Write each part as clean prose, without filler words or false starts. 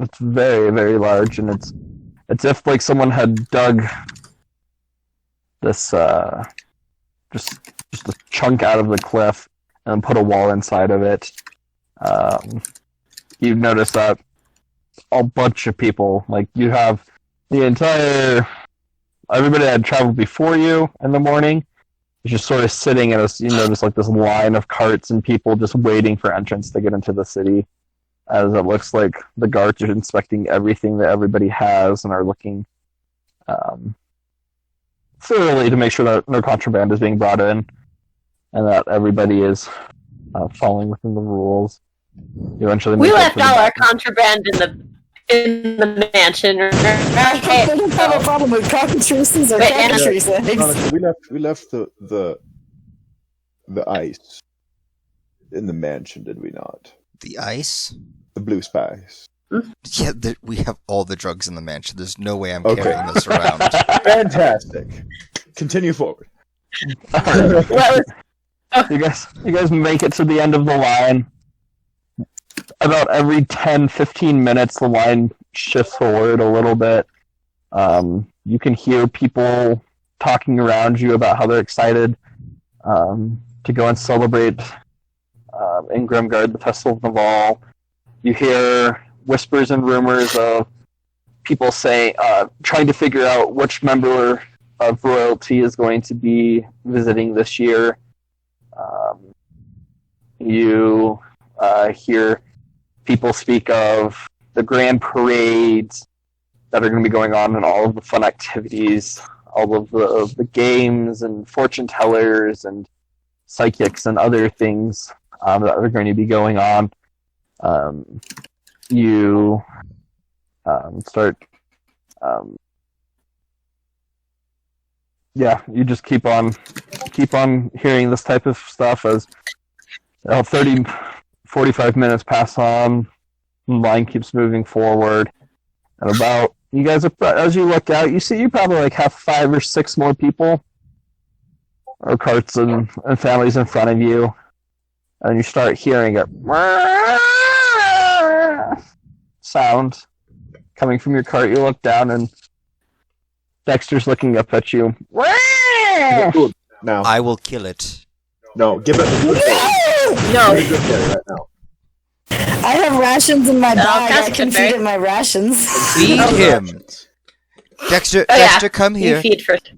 It's very, very large, and it's if like someone had dug this just a chunk out of the cliff and put a wall inside of it. You've noticed that a bunch of people, like you have everybody that had traveled before you in the morning is just sort of sitting in you notice like this line of carts and people just waiting for entrance to get into the city, as it looks like the guards are inspecting everything that everybody has and are looking thoroughly to make sure that no contraband is being brought in and that everybody is following within the rules. Eventually, we left all our contraband in the mansion. I don't have a problem with cockatrices or cockatrice eggs. We left the ice in the mansion, did we not? The ice? The blue spice. Yeah, we have all the drugs in the mansion. There's no way I'm carrying this around. Fantastic. Continue forward. You guys make it to the end of the line. About every 10-15 minutes, the line shifts forward a little bit. You can hear people talking around you about how they're excited to go and celebrate in Grimgard, the Festival of Naval. You hear whispers and rumors of people trying to figure out which member of royalty is going to be visiting this year. You hear people speak of the grand parades that are going to be going on and all of the fun activities, all of the games and fortune tellers and psychics and other things that are going to be going on. You start... you just keep on hearing this type of stuff as 45 minutes pass on, the line keeps moving forward, and as you look out, you probably like have 5 or 6 more people or carts and families in front of you, and you start hearing it sound coming from your cart. You look down and Dexter's looking up at you. Now I will kill it. No, give it. No. Right now. I have rations in my bag. I can feed it my rations. Feed him. Dexter, come here. You feed first.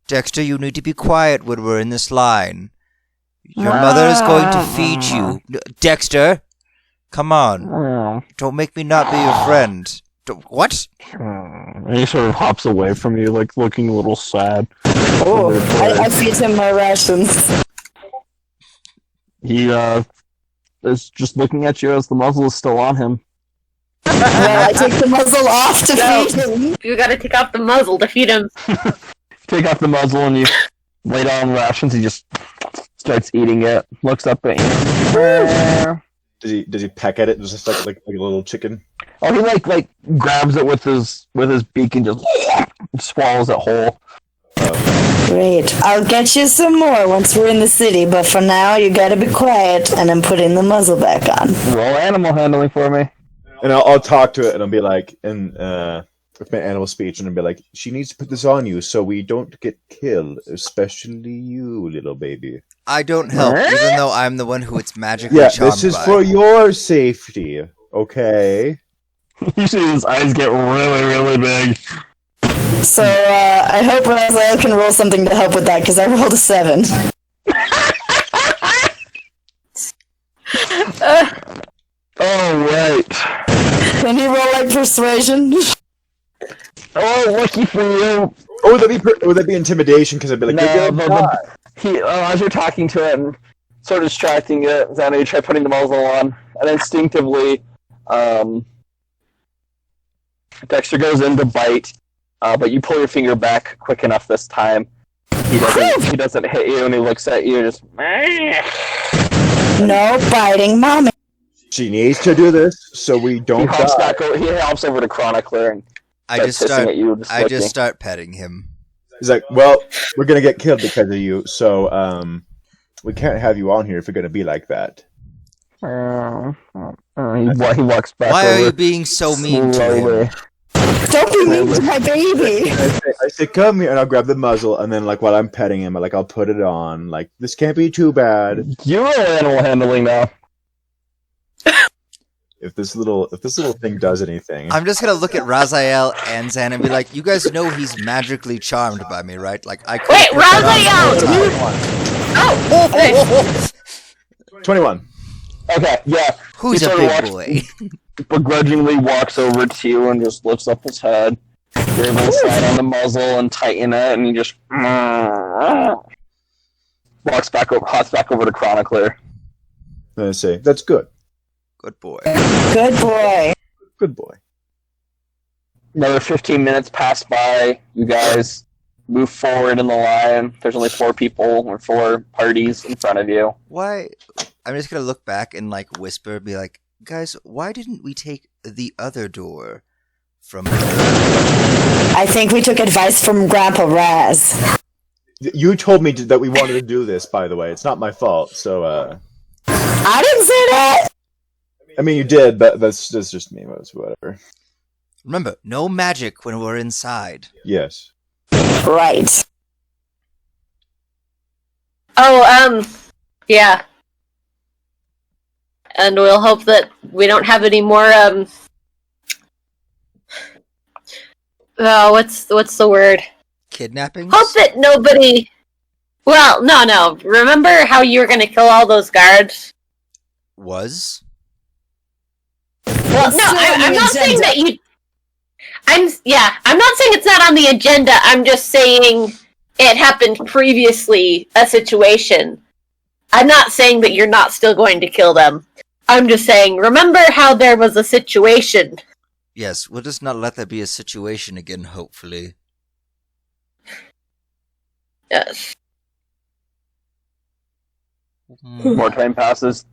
Dexter, you need to be quiet when we're in this line. Your mother is going to feed you. Dexter, come on. Don't make me not be your friend. What? And he sort of hops away from you, like looking a little sad. Oh, I feed him my rations. He is just looking at you as the muzzle is still on him. Well, I take the muzzle off to feed him. You gotta take off the muzzle to feed him. Take off the muzzle and you lay down rations. He just starts eating it. Looks up at you. Does he peck at it just like a little chicken? Oh, he like grabs it with his beak and just swallows it whole. Great. I'll get you some more once we're in the city, but for now you gotta be quiet, and I'm putting the muzzle back on. Roll animal handling for me. And I'll talk to it, and I'll be like, with my animal speech, and I'll be like, she needs to put this on you so we don't get killed, especially you, little baby. I don't help, even though I'm the one who it's magically charmed by. This is for your safety, okay? You see his eyes get really, really big. So, I hope Raziel can roll something to help with that, because I rolled a 7. Oh, right. Can you roll, like, persuasion? Oh, lucky for you. Oh, would that be intimidation? Because I'd be like, as you're talking to it and sort of distracting it, Xana, you try putting the muzzle on, and instinctively, Dexter goes in to bite, but you pull your finger back quick enough this time. He doesn't hit you, and he looks at you and just... No biting, mommy. She needs to do this so we don't die. He hops over to Chronicler and I just start petting him. He's like, well, we're going to get killed because of you, so we can't have you on here if you're going to be like that. He walks back Why over. are you being so mean to slowly. him? Don't be mean to my baby. I say, come here, and I'll grab the muzzle, and then, like, while I'm petting him, I'll put it on. Like, this can't be too bad. You roll animal handling now. If this little thing does anything. I'm just gonna look at Raziel and Zan and be like, you guys know he's magically charmed by me, right? Like, I could Wait, put that on Raziel! all the time. Oh! 21. Okay, yeah. Who's He a sort big of boy? begrudgingly walks over to you and just lifts up his head. You're able to slide on the muzzle and tighten it, and he just hops back over to Chronicler. And I say, that's good. Good boy. Good boy. Good boy. Another 15 minutes pass by. You guys move forward in the line. There's only 4 people or 4 parties in front of you. Why? I'm just gonna look back and like whisper, be like, guys, why didn't we take the other door from? I think we took advice from Grandpa Raz. You told me that we wanted to do this, by the way. It's not my fault, so, I didn't say that. I mean, you did, but that's just me. That's whatever. Remember, no magic when we're inside. Yes. Right. Oh, yeah. And we'll hope that we don't have any more, what's the word? Kidnappings? Hope that nobody... Well, no. Remember how you were gonna kill all those guards? Was? Well, It's no, still on I'm the not saying agenda. that you... I'm not saying it's not on the agenda. I'm just saying it happened previously, a situation. I'm not saying that you're not still going to kill them. I'm just saying, remember how there was a situation. Yes, we'll just not let there be a situation again, hopefully. Yes. More time passes.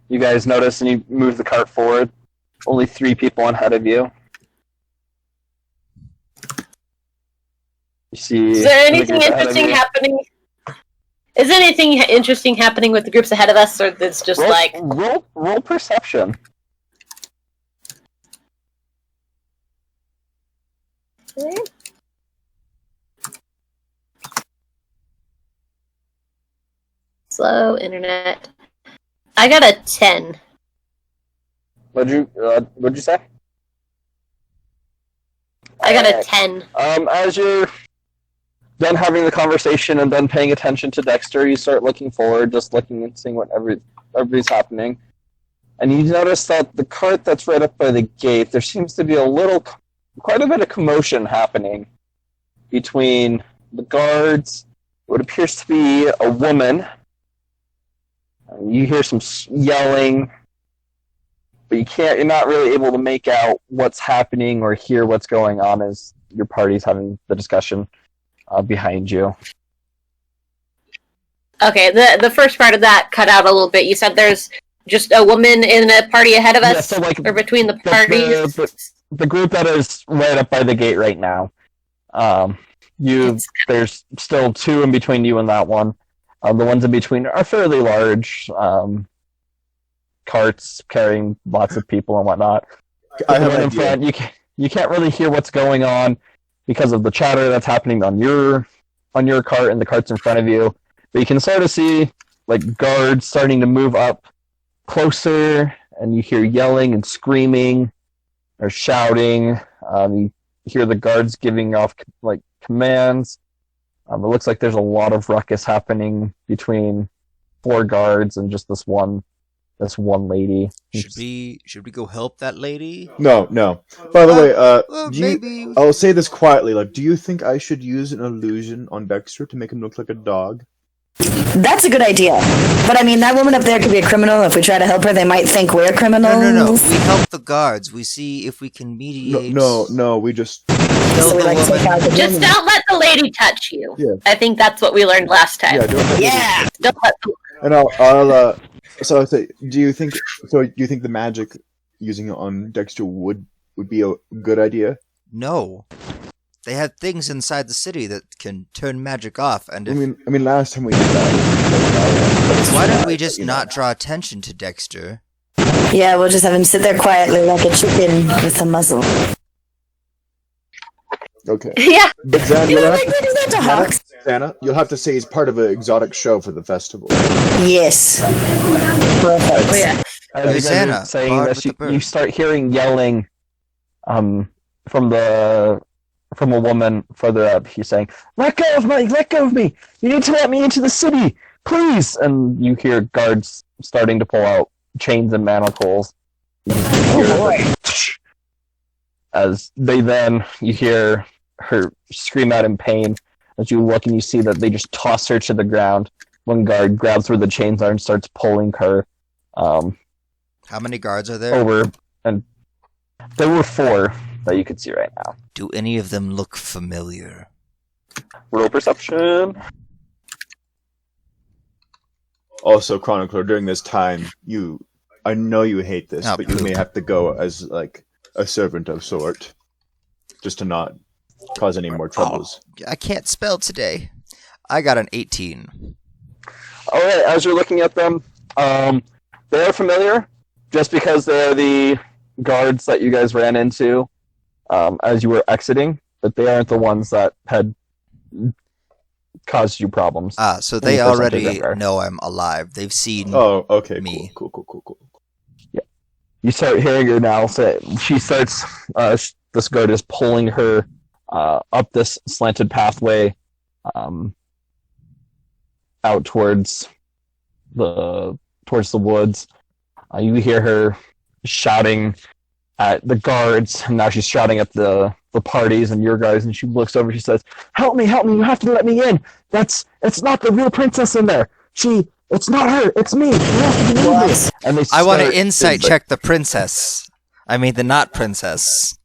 You guys notice and you move the cart forward. Only 3 people ahead of you. You see. Is there the anything group ahead of interesting you. happening? Is there anything interesting happening with the groups ahead of us, or it's just like... Roll perception. Slow internet. I got a 10. What'd you say? I got a 10. As you're done having the conversation and then paying attention to Dexter, you start looking forward, just looking and seeing what everybody's happening. And you notice that the cart that's right up by the gate, there seems to be quite a bit of commotion happening between the guards, what appears to be a woman. You hear some yelling, but you're not really able to make out what's happening or hear what's going on as your party's having the discussion behind you. Okay, the first part of that cut out a little bit. You said there's just a woman in a party ahead of us? Yeah, so, like, or between the parties? The group that is right up by the gate right now. There's still 2 in between you and that one. The ones in between are fairly large carts carrying lots of people and whatnot. I have The one an in idea. front, you can't really hear what's going on because of the chatter that's happening on your cart and the carts in front of you. But you can sort of see like guards starting to move up closer, and you hear yelling and screaming or shouting. You hear the guards giving off like commands. It looks like there's a lot of ruckus happening between 4 guards and just this one lady. Should we go help that lady? No. By the way, Well, do you, maybe. I'll say this quietly. Like, do you think I should use an illusion on Dexter to make him look like a dog? That's a good idea. But I mean, that woman up there could be a criminal. If we try to help her, they might think we're criminals. No. We help the guards. We see if we can mediate. No. We just. Kill So we the like to take woman. out the Just woman. don't let the lady touch you. Yeah. I think that's what we learned last time. Yeah. Don't Yeah. Don't let the... And I'll. So I say, do you think the magic using it on Dexter would be a good idea? No. They have things inside the city that can turn magic off, and if, I mean, last time we did that. why don't we just not draw attention to Dexter? Yeah, we'll just have him sit there quietly like a chicken with a muzzle. Okay. Yeah. But Xana, You know, like they do that to hawks. Xana, you'll have to say he's part of an exotic show for the festival. Yes. Perfect. Oh, yeah. As you guys are Hosanna, saying bard this, with the you bird. start hearing yelling from a woman further up. She's saying, let go of me! You need to let me into the city, please! And you hear guards starting to pull out chains and manacles. Oh boy. As you hear her scream out in pain. As you look and you see that they just toss her to the ground. One guard grabs where the chains are and starts pulling her How many guards are there? over. And there were 4 that you could see right now. Do any of them look familiar? Roll perception. Also, Chronicler, during this time, I know you hate this, Oh, but you may have to go as, like, a servant of sort. Just to not cause any more troubles. I can't spell today. I got an 18. Alright, as you're looking at them, they are familiar, just because they're the guards that you guys ran into as you were exiting, but they aren't the ones that had caused you problems. So they Any person already together. know I'm alive. They've seen. Oh, okay, Me. cool. You start hearing her now say, she starts, this guard is pulling her up this slanted pathway out towards the woods. You hear her shouting at the guards, and now she's shouting at the parties and your guys, and she looks over, she says, help me, you have to let me in. It's not the real princess in there. It's not her, it's me. You have to believe me. And they I want to start- insight check the princess. I mean, the not princess.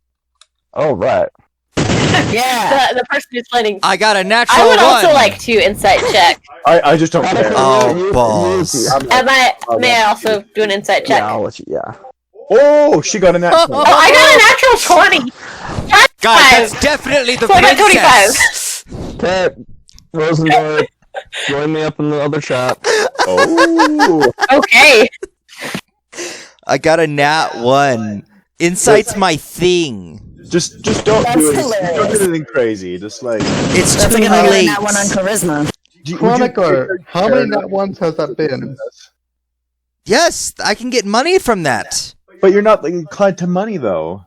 Oh, right. Yeah. The person who's planning. I got a natural I would one. also like to insight check. I just don't care. Oh, balls. May I also do an insight check? Yeah, I'll let you, yeah. Oh, she got a natural. Oh, I got a natural 20. Guys, that's definitely the So I got princess. Okay, Rosenborg, join me up in the other chat. Oh, Okay. I got a nat 1. Insight's my thing. just don't That's do it. hilarious. Don't do anything crazy. Just like It's That's too like I got late. that one on charisma. would you Chronicler, how many care nat ones has that been? Yes, I can get money from that. But you're not inclined to money, though.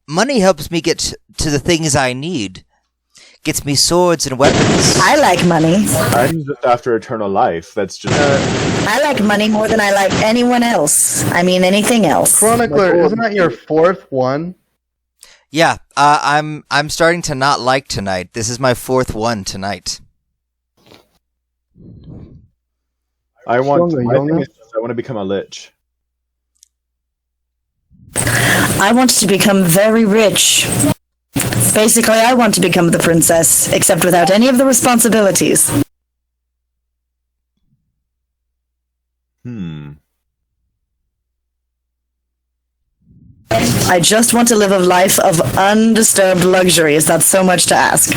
Money helps me get to the things I need. Gets me swords and weapons. I like money. I'm just after eternal life. That's just. I like money more than I like anyone else. I mean, anything else. Chronicler, isn't that your 4th one? Yeah, I'm starting to not like tonight. This is my 4th one tonight. I want. Younger, My thing younger? is just I want to become a lich. I want to become very rich. Basically, I want to become the princess, except without any of the responsibilities. I just want to live a life of undisturbed luxury. Is that so much to ask?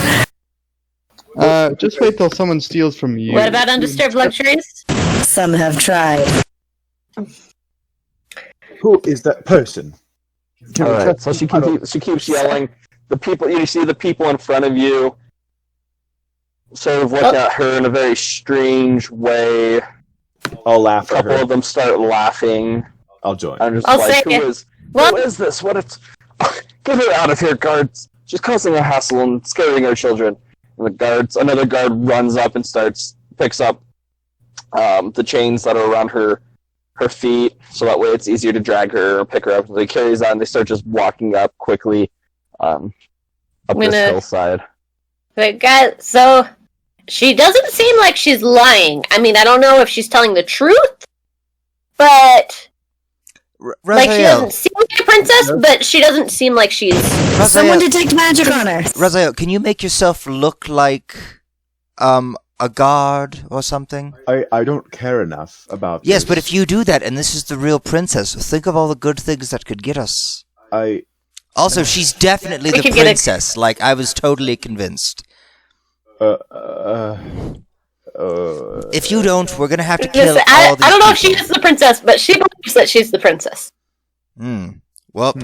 Just wait till someone steals from you. What about undisturbed luxuries? Some have tried. Who is that person? All right, so she keeps yelling. You see the people in front of you sort of look at her in a very strange way. I'll laugh A at couple her. of them start laughing. I'll join. I'm just I'll like, say it. who is this? What it's get her out of here, guards. She's causing a hassle and scaring our children. And another guard runs up and picks up the chains that are around her feet, so that way it's easier to drag her or pick her up. They carries on. They start just walking up quickly up this hillside. But guys, so she doesn't seem like she's lying. I mean, I don't know if she's telling the truth, but like she Raziel, doesn't seem like a princess, but she doesn't seem like she's. Someone Raziel, detect magic on her. Raziel, can you make yourself look like a guard or something? I don't care enough about. Yes, this. but if you do that and this is the real princess, think of all the good things that could get us. Also, she's definitely We the could get a- princess. Like, I was totally convinced. If you don't, we're gonna have to kill Listen, all these I don't know if she people. is the princess, but she believes that she's the princess. Well,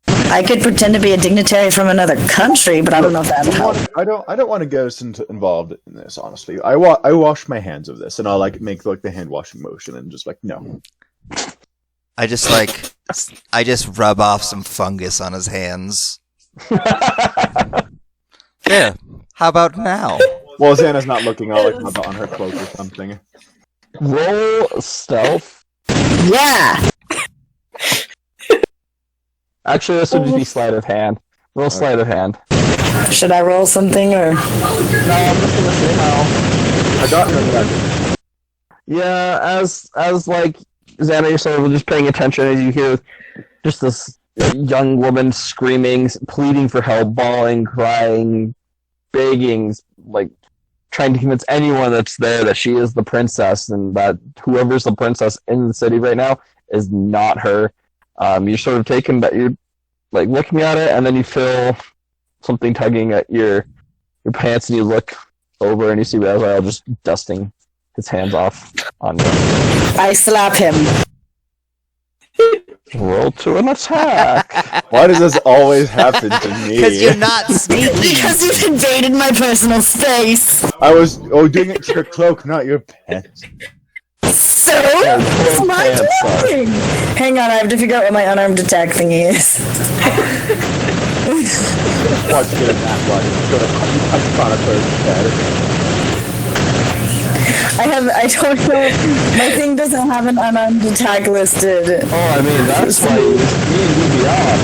I could pretend to be a dignitary from another country, but I don't know if that would help. I don't want to get us involved in this. Honestly, I wash my hands of this, and I'll like make like the hand washing motion, and just like no. I just rub off some fungus on his hands. There. How about now? Well, Xana's not looking. I'll like rub it on her cloak or something. Roll stealth. Yeah! Actually, this would just be sleight of hand. Roll sleight of hand. Should I roll something, or? No, I'm just gonna say how. I got her. Yeah, as like Xana, you're sort of just paying attention as you hear just this young woman screaming, pleading for help, bawling, crying, begging, like trying to convince anyone that's there that she is the princess and that whoever's the princess in the city right now is not her. You're sort of taken that you're like looking at it, and then you feel something tugging at your pants, and you look over and you see Raziel just dusting his hands off on you. I slap him. Roll to an attack. Why does this always happen to me? Because you're not sneaky. Because you've invaded my personal space. I was doing it to your cloak, not your pants. So? It's my pants, sorry. clothing. Hang on, I have to figure out what my unarmed attack thingy is. Watch get a nap one. Go to Chronicler's head. I don't know. My thing doesn't have an unarmed attack listed. Oh, I mean, that's why you need to be off.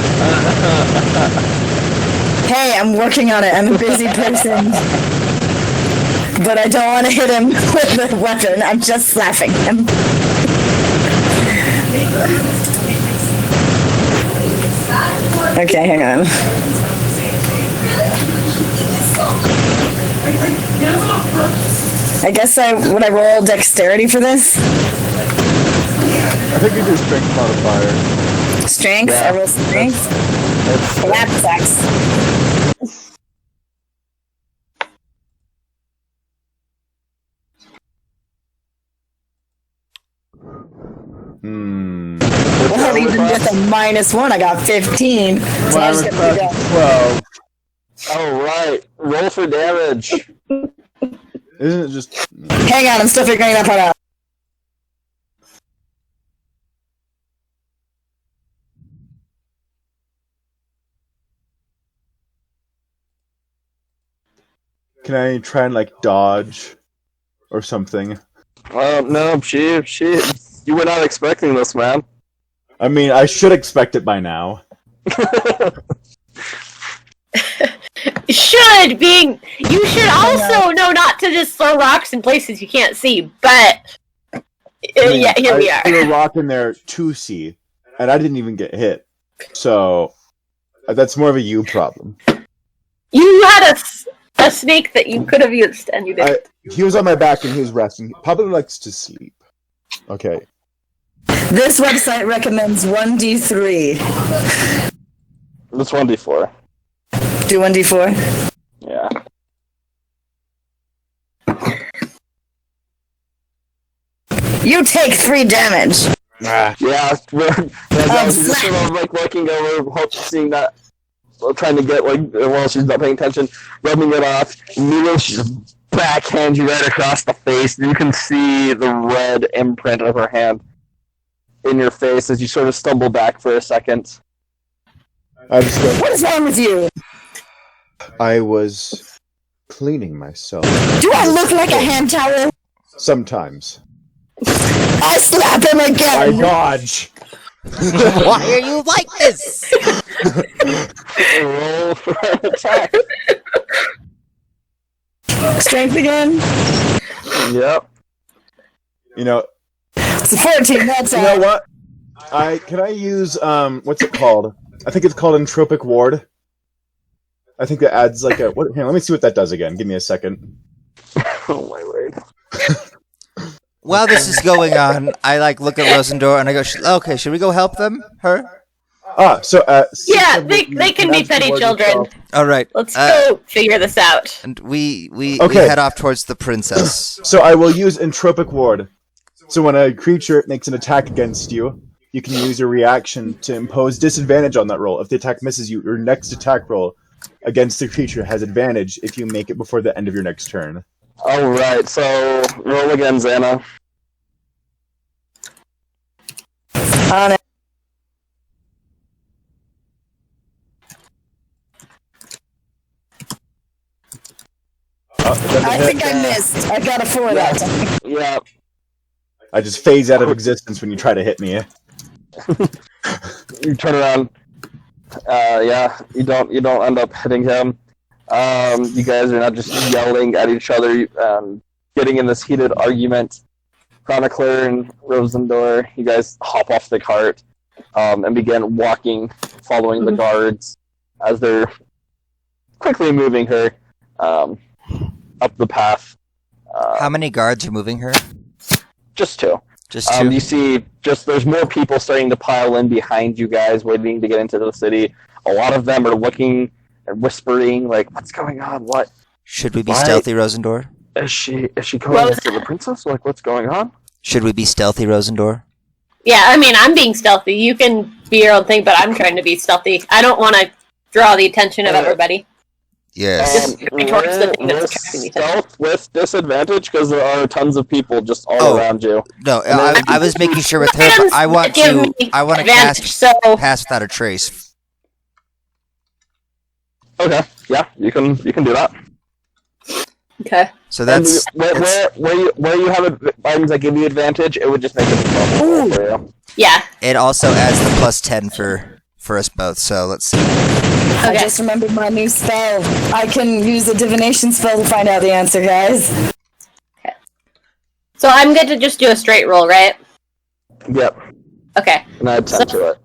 Hey, I'm working on it. I'm a busy person. But I don't want to hit him with the weapon. I'm just slapping him. Okay, hang on. I guess would I roll dexterity for this? I think you do strength modifier. Strength? Yeah. I roll strength? That sucks. Well, even with a -1, I got 15. So I just get to go. 12. Oh, right. Roll for damage. Isn't it just... Hang on, I'm still figuring that part out. Can I try and, like, dodge or something? No, she, you were not expecting this, man. I mean, I should expect it by now. You should also know not to just throw rocks in places you can't see, but yeah, here we I are. threw a rock in there to see, and I didn't even get hit. So, that's more of a you problem. You had a snake that you could have used, and you didn't. He was on my back and he was resting. He probably likes to sleep. Okay. This website recommends 1d3. It's 1d4. Do 1d4? Yeah. You take 3 damage. Yeah, just sort of like looking over, seeing that, trying to get like while she's not paying attention, rubbing it off. Immediately, she just backhands you right across the face, and you can see the red imprint of her hand in your face as you sort of stumble back for a second. I just go, What is wrong with you? I was cleaning myself. Do I look like a hand towel? Sometimes. I slap him I again. dodge. Why are you like this? Roll for an attack. Strength again. Yep. You know, It's a 14. That's you know what? Can I use what's it called? I think it's called Entropic Ward. I think that adds like a what? Here, let me see what that does again. Give me a second. Oh my word. While this is going on, I like look at Rosendor and I go, okay, should we go help them? Her? Yeah, they can be petty children. All right. Let's go figure this out. And we Okay. head off towards the princess. So I will use Entropic Ward. So when a creature makes an attack against you, you can use your reaction to impose disadvantage on that roll. If the attack misses you, your next attack roll against the creature has advantage if you make it before the end of your next turn. Alright, so roll again, Xana. On it. I think I missed. I got a 4 that time. Yeah. I just phase out of existence when you try to hit me. You turn around. Yeah, you don't end up hitting him. You guys are not just yelling at each other, getting in this heated argument. Chronicler and Rosendor, you guys hop off the cart and begin walking, following the guards as they're quickly moving her up the path. How many guards are moving her? Just 2. Just 2. You see, there's more people starting to pile in behind you guys, waiting to get into the city. A lot of them are looking and whispering, like, "What's going on? What Should we be Why- stealthy, Rosendor? is she going after the princess? Like, what's going on?" Should we be stealthy, Rosendor? Yeah, I mean, I'm being stealthy. You can be your own thing, but I'm trying to be stealthy. I don't want to draw the attention of everybody. Yes. Moving towards the thing that's attracting the attention. Stealth with disadvantage because there are tons of people just all Oh. around you. No, I was making sure with her. But I want Give to. me I want to advantage, cast so pass without a trace. Okay, yeah, you can do that. okay. So that's where you have items that give you advantage, it would just make it a for you. Yeah. it. Also adds the +10 for us both. So let's see. I Okay. just remembered my new spell. I can use a divination spell to find out the answer, guys. So I'm good to just do a straight roll, right? Yep, Okay. and add 10 to it.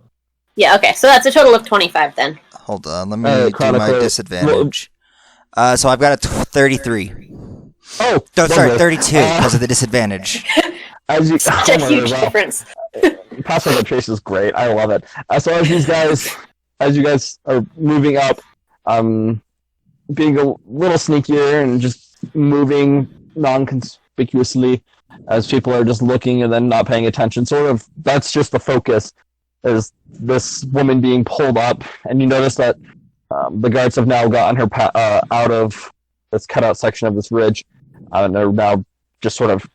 Yeah. Okay. So that's a total of 25 then. Hold on. Let me do my Chronicler, disadvantage. So I've got a 33. Oh, No, sorry, lovely. 32 because of the disadvantage. As you, Such a huge difference. Pass without trace is great. I love it. So as you guys are moving up, being a little sneakier and just moving non-conspicuously as people are just looking and then not paying attention. Sort of, that's just the focus, is this woman being pulled up, and you notice that the guards have now gotten her out of this cutout section of this ridge, and they're now just sort of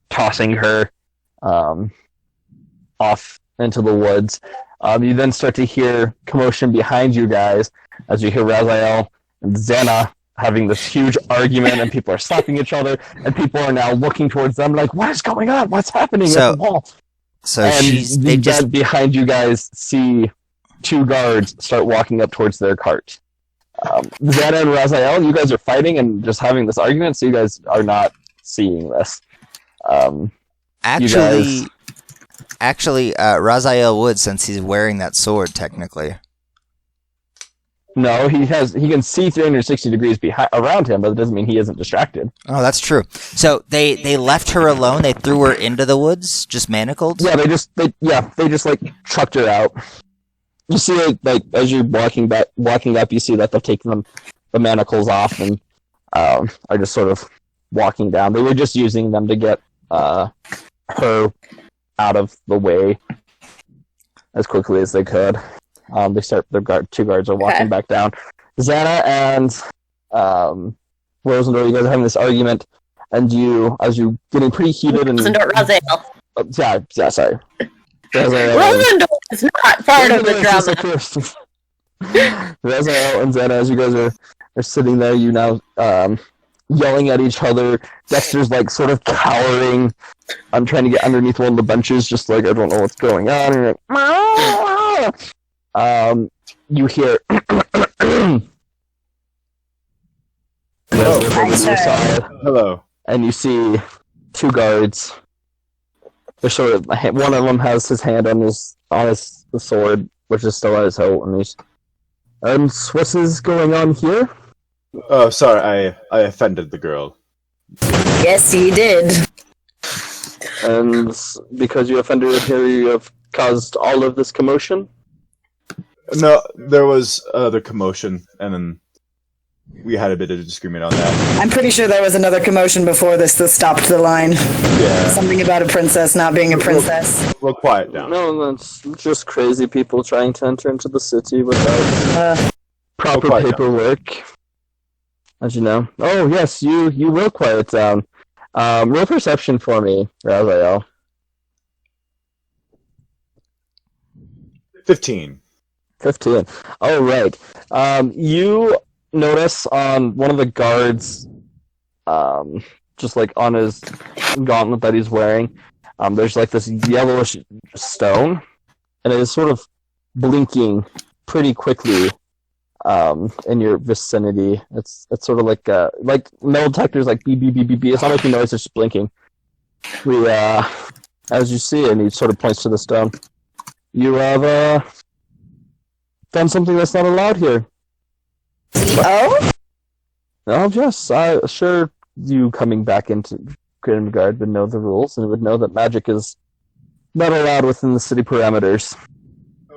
tossing her off into the woods. You then start to hear commotion behind you guys as you hear Raziel and Xana having this huge argument, and people are slapping each other, and people are now looking towards them like, "What is going on? What's happening at the wall?" So And they just behind you guys see two guards start walking up towards their cart. Xana and Raziel, you guys are fighting and just having this argument, so you guys are not seeing this. actually Raziel would, since he's wearing that sword technically. No, he can see 360 degrees around him, but it doesn't mean he isn't distracted. Oh, that's true. So they left her alone. They threw her into the woods, just manacled. Yeah, they just like chucked her out. You see, like as you're walking up, you see that they've taken the manacles off and are just sort of walking down. They were just using them to get her out of the way as quickly as they could. Two guards are walking back down. Xana and Rosendor, you guys are having this argument, and as you're getting pretty heated and Raziel. sorry. Rosendor is not part of the drama. Raziel and Xana, as you guys are sitting there, you now yelling at each other. Dexter's like sort of cowering. I'm trying to get underneath one of the benches, just like I don't know what's going on. And you're like, you hear Hello. and you see two guards. They're sort of, one of them has his hand on his sword, which is still at his hilt, and he's, what's going on here? Oh, sorry, I offended the girl. Yes, he did. And because you offended her, you have caused all of this commotion? No, there was other commotion, and then we had a bit of disagreement on that. I'm pretty sure there was another commotion before this that stopped the line. Yeah. Something about a princess not being a princess. We'll quiet down. No, that's just crazy people trying to enter into the city without proper quiet down. paperwork. As you know. Oh, yes, you will quiet down. Roll perception for me, Raziel. 15. 15. Oh, right. You notice on one of the guards, just like on his gauntlet that he's wearing, there's like this yellowish stone, and it is sort of blinking pretty quickly in your vicinity. It's sort of like metal detectors, like beep beep beep beep beep. It's not making noise; it's just blinking. As you see, and he sort of points to the stone. You have done something that's not allowed here. Oh? Oh, yes. Sure, you coming back into Grimgard would know the rules and would know that magic is not allowed within the city parameters.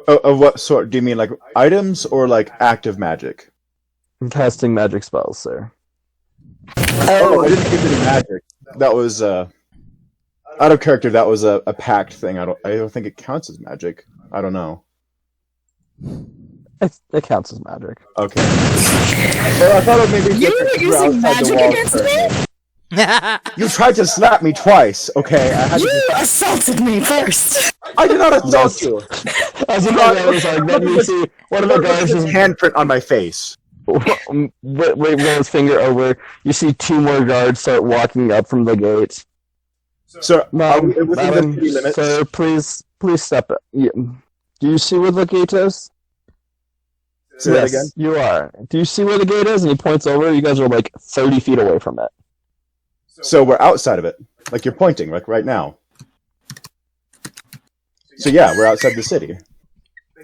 Of what sort? Do you mean like items or like active magic? Casting magic spells, sir. Oh, I didn't give any magic. That was out of character. That was a pact thing. I don't think it counts as magic. I don't know. It counts as magic. Okay. Well, I thought it maybe You were using magic against me? You tried to slap me twice. Okay, I had You to. assaulted me first. I did not assault you. As you then you see one of the guys His just handprint on my face. wave his finger over. You see two more guards start walking up from the gate. So, are Madam, we within the city limits? sir, please step. Do you see where the gate is? Say that again. You are. Do you see where the gate is? And he points over. You guys are like 30 feet away from it. So we're outside of it. Like you're pointing, like right now. So yeah, we're outside the city.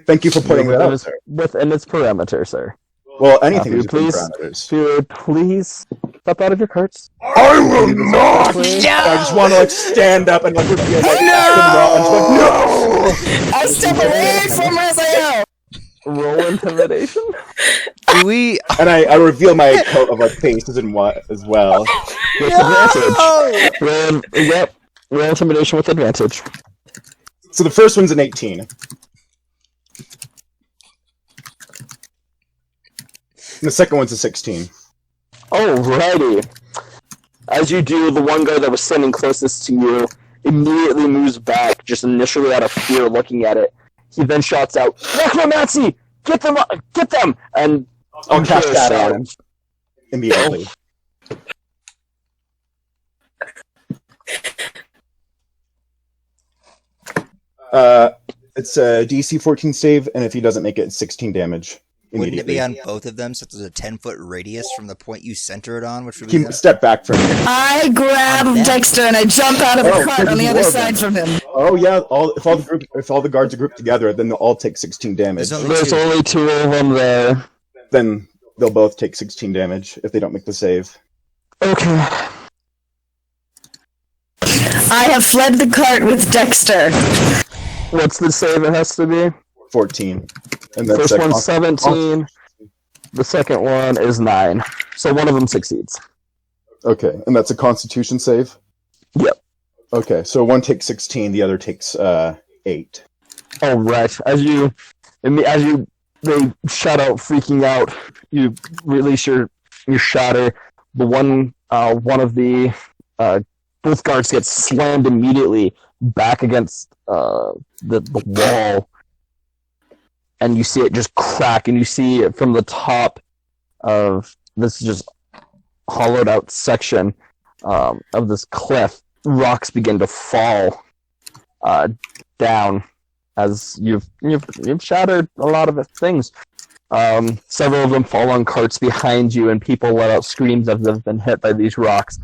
Thank you for putting that out there. Within its perimeter, sir. Well, anything If is you within please- parameters. If you would please step out of your carts. I will not! Please. I just want to like stand up and like reveal like, no! I step away from Raziel. Roll intimidation. Do we? And I reveal my coat of like faces and what as well. With advantage. Roll intimidation with advantage. So the first one's an 18. And the second one's a 16. Alrighty. As you do, the one guy that was standing closest to you immediately moves back, just initially out of fear looking at it. He then shouts out, "Necromancy! Get them! Get them!" And I'll cast hear a that on sound. him immediately. It's a DC 14 save, and if he doesn't make it, it's 16 damage Wouldn't it immediately. be on both of them, since there's a 10-foot radius from the point you center it on, which would be Keep step back from him. I grab On that. Dexter and I jump out of the Oh, cart on the pretty other well side from him. Oh yeah, if all the guards are grouped together, then they'll all take 16 damage. There's only There's two. only two of them there. Then they'll both take 16 damage if they don't make the save. Okay. I have fled the cart with Dexter. What's the save it has to be? 14. And that's First a one's con- 17. The second one is 9. So one of them succeeds. Okay, and that's a Constitution save. Yep. Okay, so one takes 16, the other takes 8. All right. As they shout out, freaking out. You release your shatter. The one of the both guards gets slammed immediately back against the wall, and you see it just crack, and you see it from the top of this just hollowed out section of this cliff. Rocks begin to fall down as you've shattered a lot of things. Several of them fall on carts behind you, and people let out screams as they've been hit by these rocks.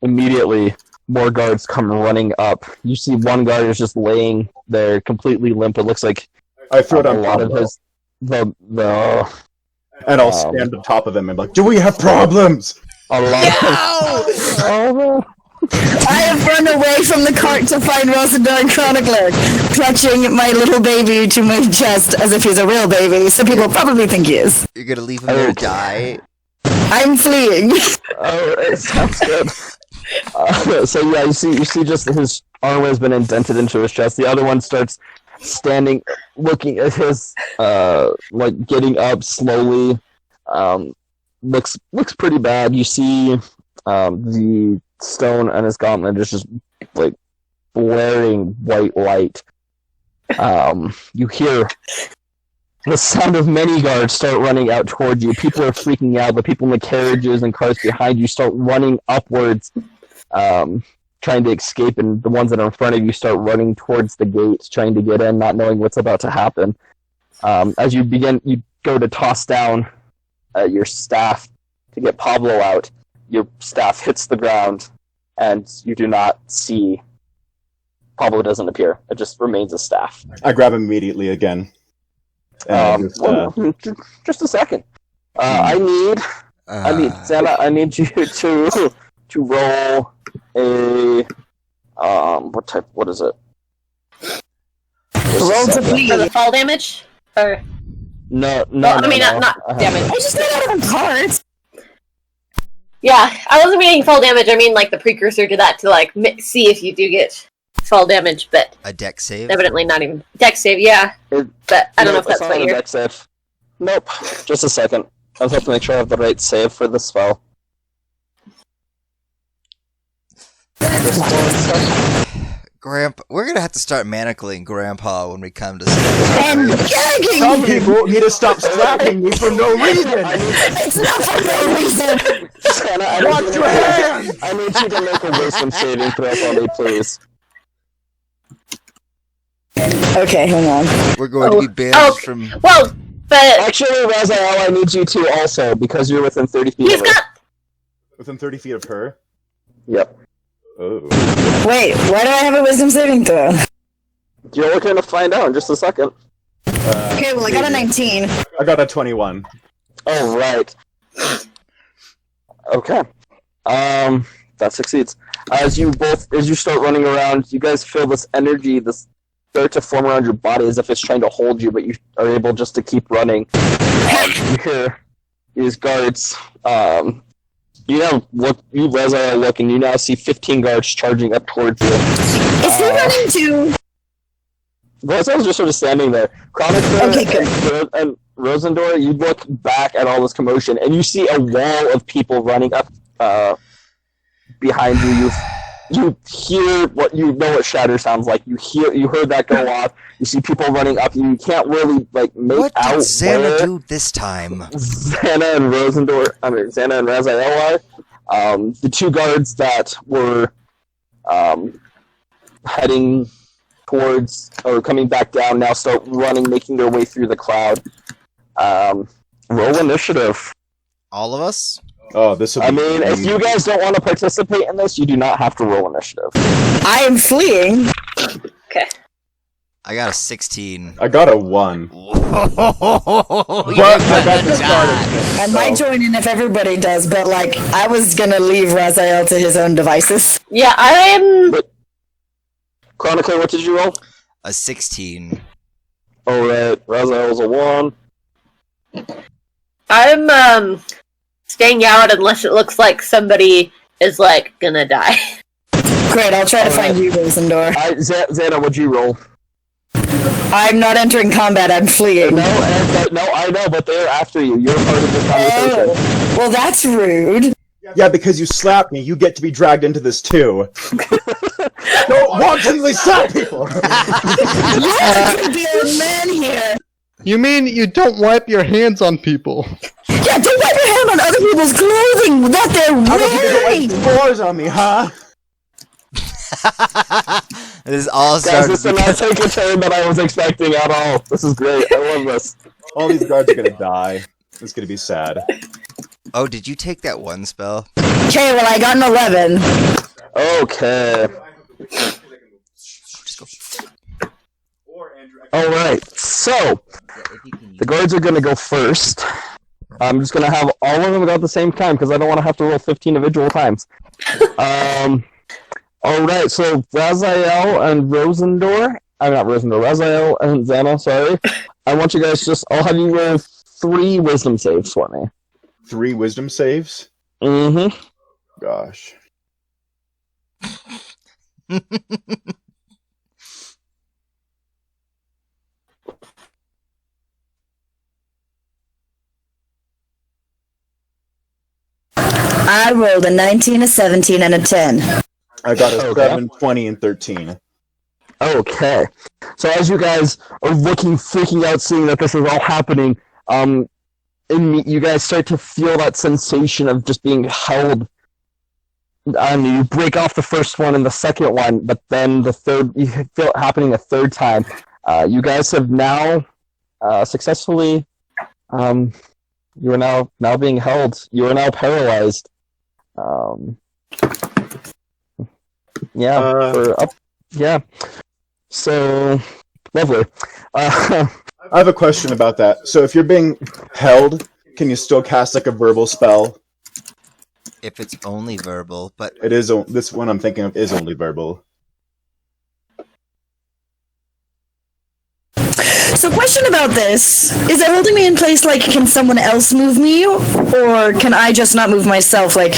Immediately, more guards come running up. You see one guard is just laying there, completely limp. It looks like I throw a down lot of combo, his the and I'll stand on top of him and be like, "Do we have problems?" a lot of I have run away from the cart to find Rosendar Chronicler, clutching my little baby to my chest as if he's a real baby, so people probably think he is. You're gonna leave him there to die? I'm fleeing. Oh, it sounds good. So yeah, you see, just his arm has been indented into his chest. The other one starts standing, looking at his, like getting up slowly. Looks pretty bad. You see, the stone on his gauntlet is just like blaring white light. You hear the sound of many guards start running out toward you. People are freaking out. The people in the carriages and cars behind you start running upwards, trying to escape, and the ones that are in front of you start running towards the gates, trying to get in, not knowing what's about to happen. As you go to toss down your staff to get Pablo out. Your staff hits the ground, and you do not see. Pablo doesn't appear. It just remains a staff. I grab him immediately again. And Just a second. I need Santa. I need you to roll a what is it? Roll to For the bleed. fall damage? Or No. well, I mean not damage. I just got out of cards. Yeah, I wasn't meaning fall damage. I mean like the precursor to that to like see if you do get fall damage, but A deck save? evidently not even deck save. Yeah, but I don't know if that's what you're. Save. Nope. Just a second. I was have to make sure I have the right save for the spell. Grandpa, we're gonna have to start manacling Grandpa when we come to And gagging some him. people need to stop slapping me for no reason. It's not for no reason. Santa, Watch your hands! I need you to make a wisdom saving throw for me, please. Okay, hang on. We're going to be banned from... Well, but Actually, Raziel, I need you to also, because you're within 30 feet he's of her. got. Within 30 feet of her? Yep. Oh. Wait, why do I have a wisdom saving throw? You're looking to find out in just a second. Okay, well I got a 19. I got a 21. Oh, right. Okay. That succeeds. As you start running around, you guys feel this energy, this start to form around your body as if it's trying to hold you, but you are able just to keep running. You hear these guards. You Raziel look, and you now see 15 guards charging up towards you. Is he running too? Raziel's just sort of standing there. Chronicler Okay, good. and Rosendor, you look back at all this commotion, and you see a wall of people running up behind you. You hear what shatter sounds like. You heard that go off. You see people running up, and you can't really make What out did Xana where do this time? Xana and Raziel are. The two guards that were heading towards or coming back down now start running, making their way through the cloud. Roll initiative. All of us? Oh, this will be... I mean, if you guys don't want to participate in this, you do not have to roll initiative. I am fleeing. Okay. I got a 16. I got a 1. But I got the starter. I might join in if everybody does, but like, I was gonna leave Raziel to his own devices. Yeah, I am. Chronicler, what did you roll? A 16. Alright, Raziel was a 1. I'm staying out unless it looks like somebody is like gonna die. Great, I'll try to find you, Rosendor. Xana, what'd you roll? I'm not entering combat, I'm fleeing. No, I know, but they're after you. You're part of this conversation. Oh, well, that's rude. Yeah, because you slapped me, you get to be dragged into this too. Don't wantonly slap people! Yeah, could be a man here. You mean you don't wipe your hands on people? Yeah, don't wipe your hand on other people's clothing that they're How about you get wearing. like spores on me, huh? This is all Guys, started this did not take a turn that I was expecting at all. This is great. I love this. All these guards are gonna die. It's gonna be sad. Oh, did you take that one spell? Okay, well, I got an 11. Okay. Alright, so the guards are going to go first. I'm just going to have all of them go at the same time because I don't want to have to roll 15 individual times. All right, so Raziel and Rosendor. I'm not Rosendor. Raziel and Xana. Sorry. I want you guys I'll have you roll 3 wisdom saves for me. 3 wisdom saves? Mm-hmm. Gosh. I rolled a 19, a 17, and a 10. I got a Okay. 7, 20, and 13. Okay. So as you guys are freaking out, seeing that this is all happening, you guys start to feel that sensation of just being held. You break off the first one and the second one, but then the third, you feel it happening a third time. You guys have now successfully. You are now being held. You are now paralyzed. Yeah. So lovely. I have a question about that. So if you're being held, can you still cast like a verbal spell? If it's only verbal, but It is this one I'm thinking of is only verbal. So, question about this: is it holding me in place? Like, can someone else move me, or can I just not move myself? Like,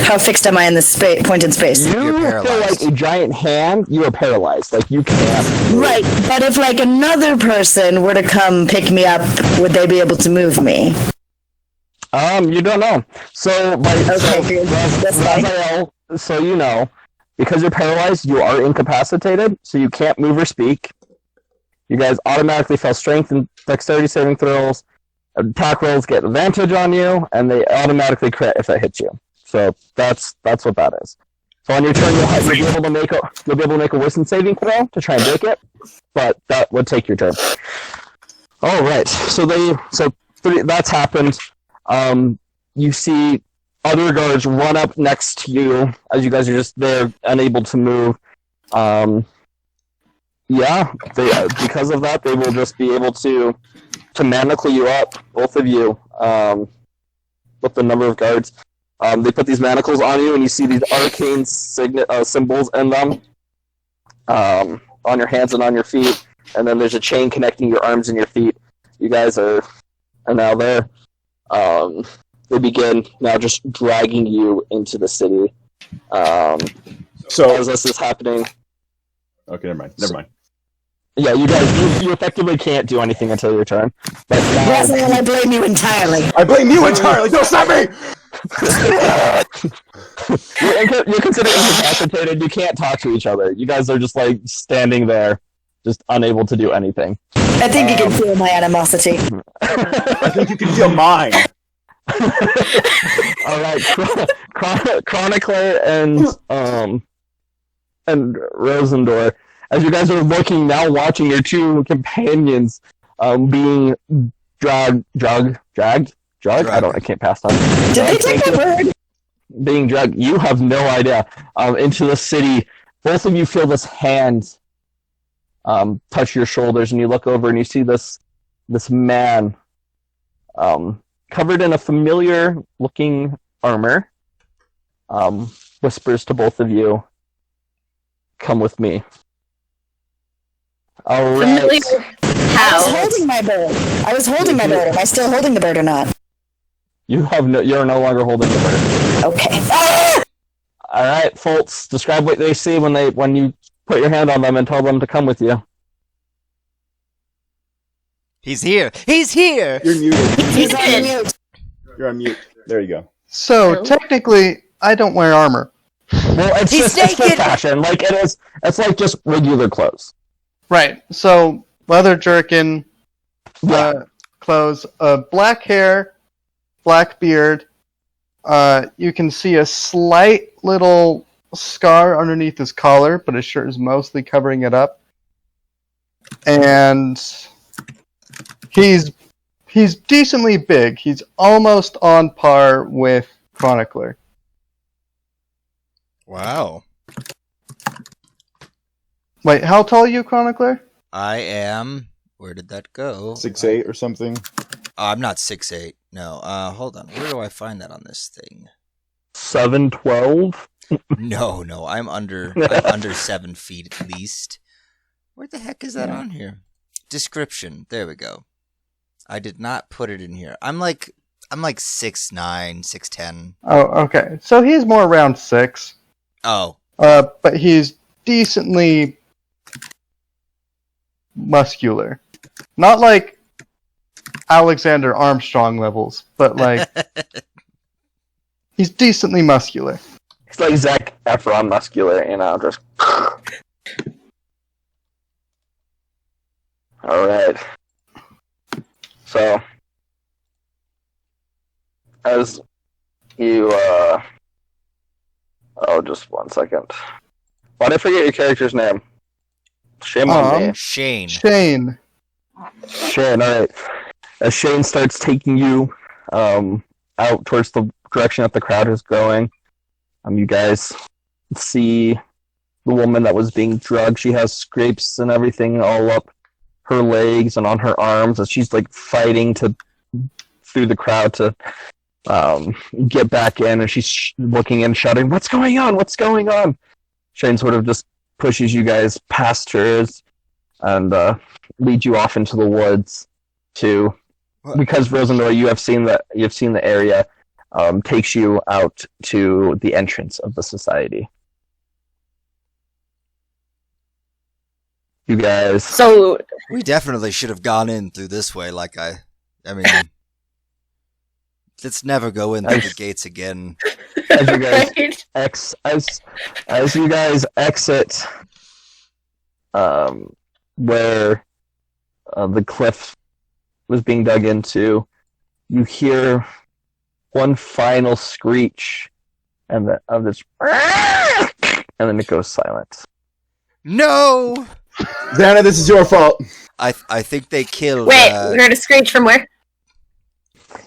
how fixed am I in this point in space? You You're feel like paralyzed. a giant hand. You are paralyzed. Like you can't. Right, but if like another person were to come pick me up, would they be able to move me? You don't know. So, Okay, that's fine. Raziel, so you know, because you're paralyzed, you are incapacitated, so you can't move or speak. You guys automatically fail strength and dexterity saving throws. Attack rolls get advantage on you, and they automatically crit if it hits you. So that's what that is. So on your turn, you'll be able to make a wisdom saving throw to try and break it, but that would take your turn. All right. So that's happened. You see other guards run up next to you as you guys are just there, unable to move. Because of that, they will just be able to manacle you up, both of you, with the number of guards. They put these manacles on you, and you see these arcane symbols in them on your hands and on your feet. And then there's a chain connecting your arms and your feet. You guys are now there. They begin now just dragging you into the city. So As this is happening, okay, never mind. yeah, you guys, you effectively can't do anything until your turn. But Raziel, I blame you entirely. I blame you entirely. Don't stop me. you're considered incapacitated. You can't talk to each other. You guys are just like standing there, just unable to do anything. I think you can feel my animosity. I think you can feel mine. All right, Chronicler and Rosendor, as you guys are looking now, watching your two companions being dragged. I can't pass time. Did they take the word? Being dragged. You have no idea. Into the city. Both of you feel this hand touch your shoulders, and you look over and you see this man covered in a familiar looking armor. Whispers to both of you, "Come with me." All right. Familiar I was how? holding my bird. Am I still holding the bird or not? You're no longer holding the bird. Okay. Ah! All right, Foltz, describe what they see when you put your hand on them and tell them to come with you. he's here. He's here. You're muted. He's on mute. You're on mute. There you go. So Oh. technically, I don't wear armor. Well, it's He's just naked. fashion. Like it is. It's like just regular clothes. Right. So leather jerkin, Yeah. clothes, black hair, black beard. You can see a slight little scar underneath his collar, but his shirt is mostly covering it up. And he's decently big. He's almost on par with Chronicler. Wow. Wait, how tall are you, Chronicler? I am. Where did that go? 6'8" or something. I'm not 6'8". No. Hold on. Where do I find that on this thing? 7'12". No, I'm under 7 feet at least. Where the heck is that on here? Description. There we go. I did not put it in here. I'm like 6'9", 6'10". Oh, okay. So he's more around 6. Oh. But he's decently muscular. Not like Alexander Armstrong levels, but like he's decently muscular. It's like Zac Efron muscular, just. Alright. So, as you, just 1 second. Why did I forget your character's name? Shame on me. Shane. Shane, alright. As Shane starts taking you, out towards the direction that the crowd is going, you guys see the woman that was being drugged. She has scrapes and everything all up her legs and on her arms as she's like fighting through the crowd to get back in, and she's looking and shouting, "What's going on? What's going on?" Shane sort of just pushes you guys past her and leads you off into the woods because Rosendor, you've seen the area, takes you out to the entrance of the society. You guys. So We definitely should have gone in through this way. I mean, let's never go in through the gates again. As you guys right? as you guys exit, where the cliff was being dug into, you hear one final screech, and then it goes silent. No! Xana, this is your fault. I think they killed... Wait, we heard a screech from where?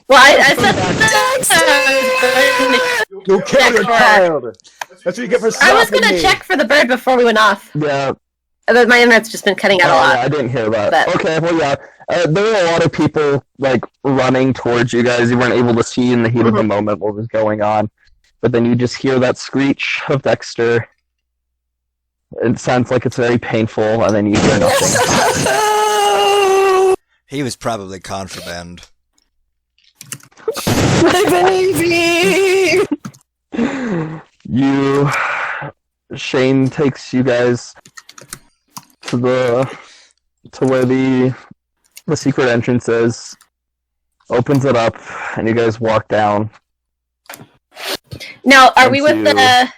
Well, I said... You killed your child. That's what you get for I was stopping gonna me. check for the bird before we went off. Yeah. But my internet's just been cutting out a lot. Yeah, I didn't hear that. But- Okay, well, yeah. There were a lot of people, running towards you guys. You weren't able to see in the heat of the moment what was going on. But then you just hear that screech of Dexter. It sounds like it's very painful, and then you hear nothing. He was probably contraband. My baby! Shane takes you guys to where the secret entrance is, opens it up, and you guys walk down. Now, are we with Into- the...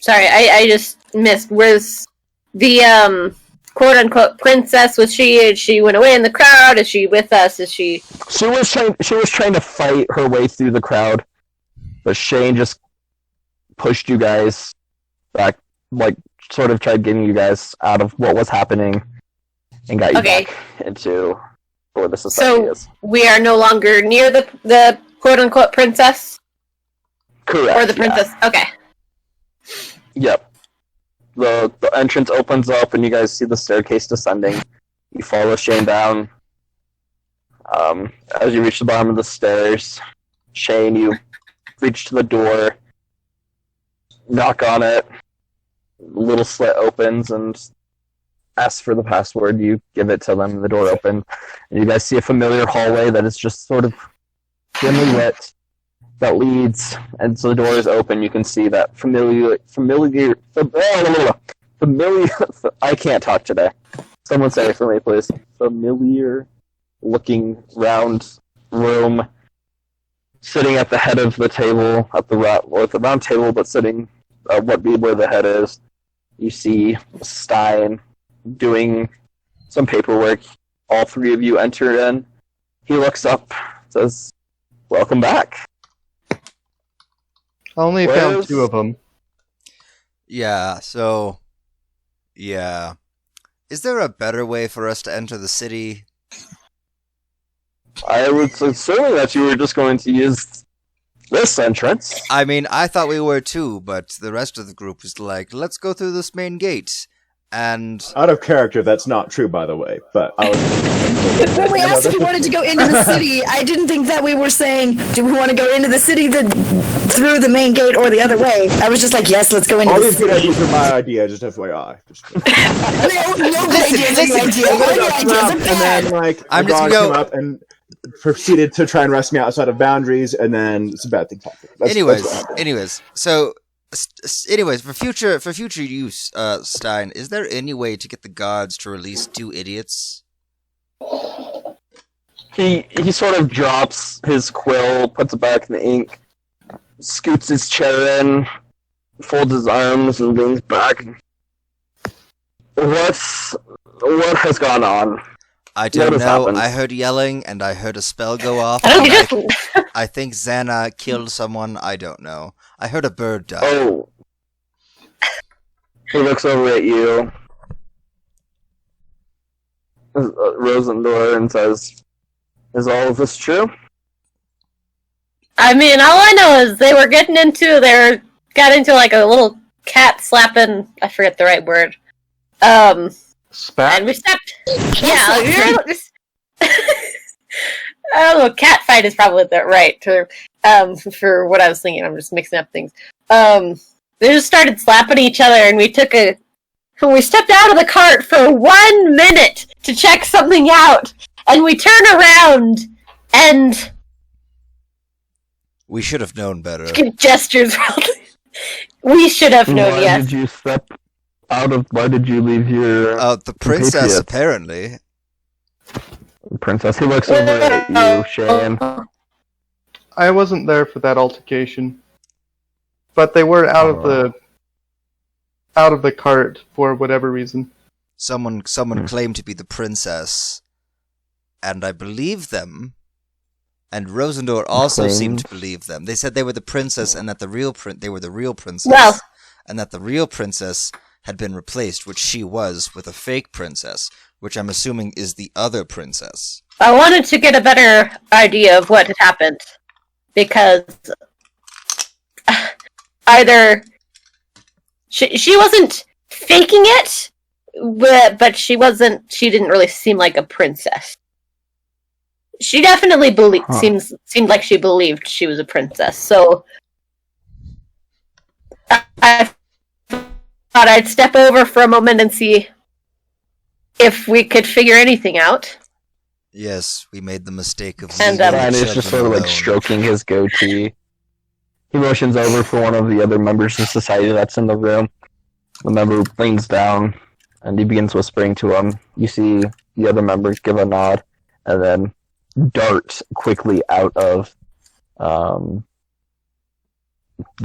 Sorry, I just missed. Was the, quote-unquote princess, she went away in the crowd? Is she with us? Is she... She was trying to fight her way through the crowd, but Shane just pushed you guys back, sort of tried getting you guys out of what was happening, and got you Okay. back into where the society So, is. we are no longer near the quote-unquote princess? Correct. Or the princess? Okay. Yep. The entrance opens up, and you guys see the staircase descending. You follow Shane down. As you reach the bottom of the stairs, Shane, you reach to the door, knock on it. A little slit opens and asks for the password. You give it to them, and the door opens. And you guys see a familiar hallway that is just sort of dimly lit that leads, and so the door is open. You can see that familiar. I can't talk today. Someone say it for me, please. Familiar-looking round room, sitting at the head of the table, at the round table, but sitting where the head is. You see Stein doing some paperwork. All three of you enter in. He looks up, says, "Welcome back." I only Where's- found 2 of them. Yeah, so... Yeah. Is there a better way for us to enter the city? I was assuming that you were just going to use this entrance. I mean, I thought we were too, but the rest of the group was like, let's go through this main gate. And Out of character, that's not true, by the way. But I was. When we asked if we wanted to go into the city, I didn't think that we were saying, do we want to go into the city through the main gate or the other way? I was just like, yes, let's go into All the these good city. ideas are my idea, just FYI. No good ideas are your idea. All your ideas are And bad. then, like, I'm a just god gonna came go- up and proceeded to try and wrest me outside of boundaries, and then some bad things happened. That's what happened. anyways, for future use, Stein, is there any way to get the gods to release 2 idiots? He sort of drops his quill, puts it back in the ink, scoots his chair in, folds his arms, and leans back. What has gone on? I What don't has know. happened? I heard yelling, and I heard a spell go off. I don't and just I think Xana killed someone. I don't know. I heard a bird die. Oh. He looks over at you, Rosendor, and says, "Is all of this true?" I mean, all I know is they got into like a little cat slapping. I forget the right word. Spat. And we stepped. Yeah, like, I don't know. Cat fight is probably the right term for what I was thinking. I'm just mixing up things. They just started slapping each other, and we stepped out of the cart for 1 minute to check something out, and we turn around and We should have known better. give gestures. We should have known. Why Yes. did you step out of? Why did you leave your The princess, Patriots. apparently. princess? He looks over at you, Shane. I wasn't there for that altercation, but they were out of the cart for whatever reason. Someone claimed to be the princess, and I believed them. And Rosendor also seemed to believe them. They said they were the princess, and that they were the real princess, Well- and that the real princess had been replaced, which she was, with a fake princess, which I'm assuming is the other princess. I wanted to get a better idea of what had happened because either she wasn't faking it, but she didn't really seem like a princess. She definitely seemed like she believed she was a princess. So I thought I'd step over for a moment and see if we could figure anything out. Yes, we made the mistake of And, leaving And the is just children sort of like alone. stroking his goatee. He motions over for one of the other members of society that's in the room. The member leans down and he begins whispering to him. You see the other members give a nod and then dart quickly out of the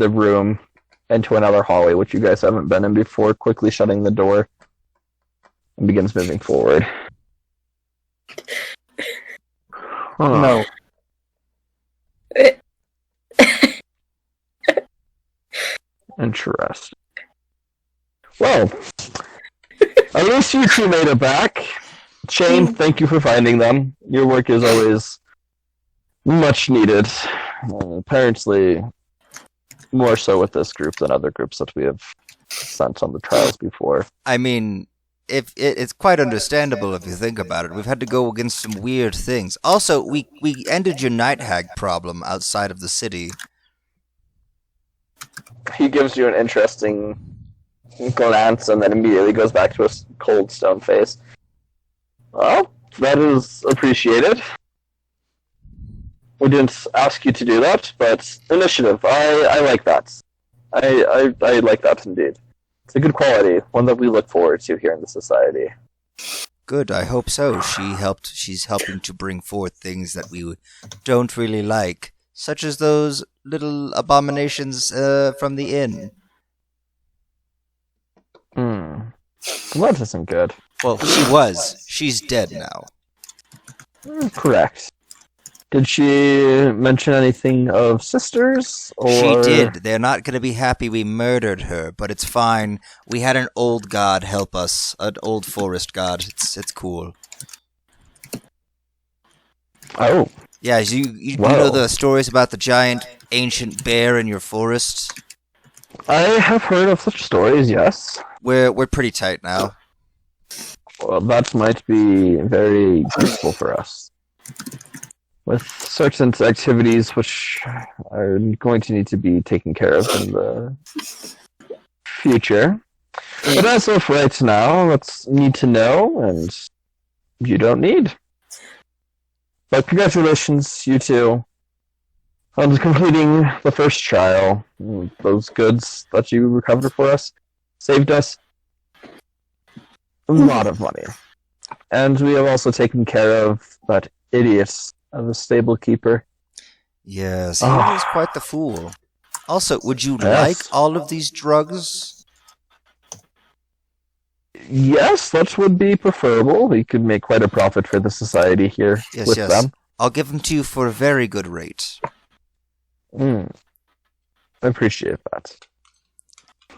room into another hallway, which you guys haven't been in before, quickly shutting the door and begins moving forward. Huh. No. Interesting. Well, at least you two made it back. Shane, thank you for finding them. Your work is always much needed. Apparently, more so with this group than other groups that we have sent on the trials before. I mean, it's quite understandable if you think about it. We've had to go against some weird things. Also, we ended your night hag problem outside of the city. He gives you an interesting glance and then immediately goes back to a cold stone face. Well, that is appreciated. We didn't ask you to do that, but initiative, I like that. I like that indeed. It's a good quality, one that we look forward to here in the society. Good, I hope so. She's helping to bring forth things that we don't really like, such as those little abominations from the inn. Well, that isn't good. Well, she was. She's dead now. Correct. Did she mention anything of sisters? Or... She did. They're not going to be happy we murdered her, but it's fine. We had an old god help us. An old forest god. It's cool. Oh. Yeah, you Wow. know the stories about the giant ancient bear in your forest? I have heard of such stories, yes. We're pretty tight now. Well, that might be very useful for us. With certain activities which are going to need to be taken care of in the future. But as of right now, let's need to know, and you don't need. But congratulations, you two, on completing the first trial. Those goods that you recovered for us saved us a lot of money. And we have also taken care of that idiot of a stable keeper. Yes, he was quite the fool. Also, would you like all of these drugs? Yes, that would be preferable. We could make quite a profit for the society here with them. I'll give them to you for a very good rate. I appreciate that.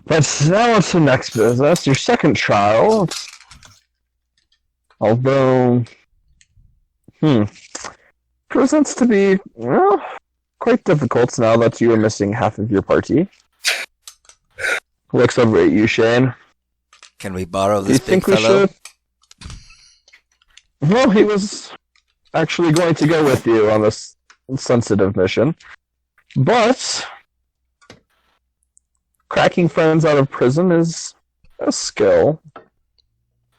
But now on to the next business. Your second trial, although, presents to be, well, quite difficult now that you are missing half of your party. Looks over at you, Shane. Can we borrow Do you this big think we fellow? should? Well, he was actually going to go with you on this sensitive mission. But cracking friends out of prison is a skill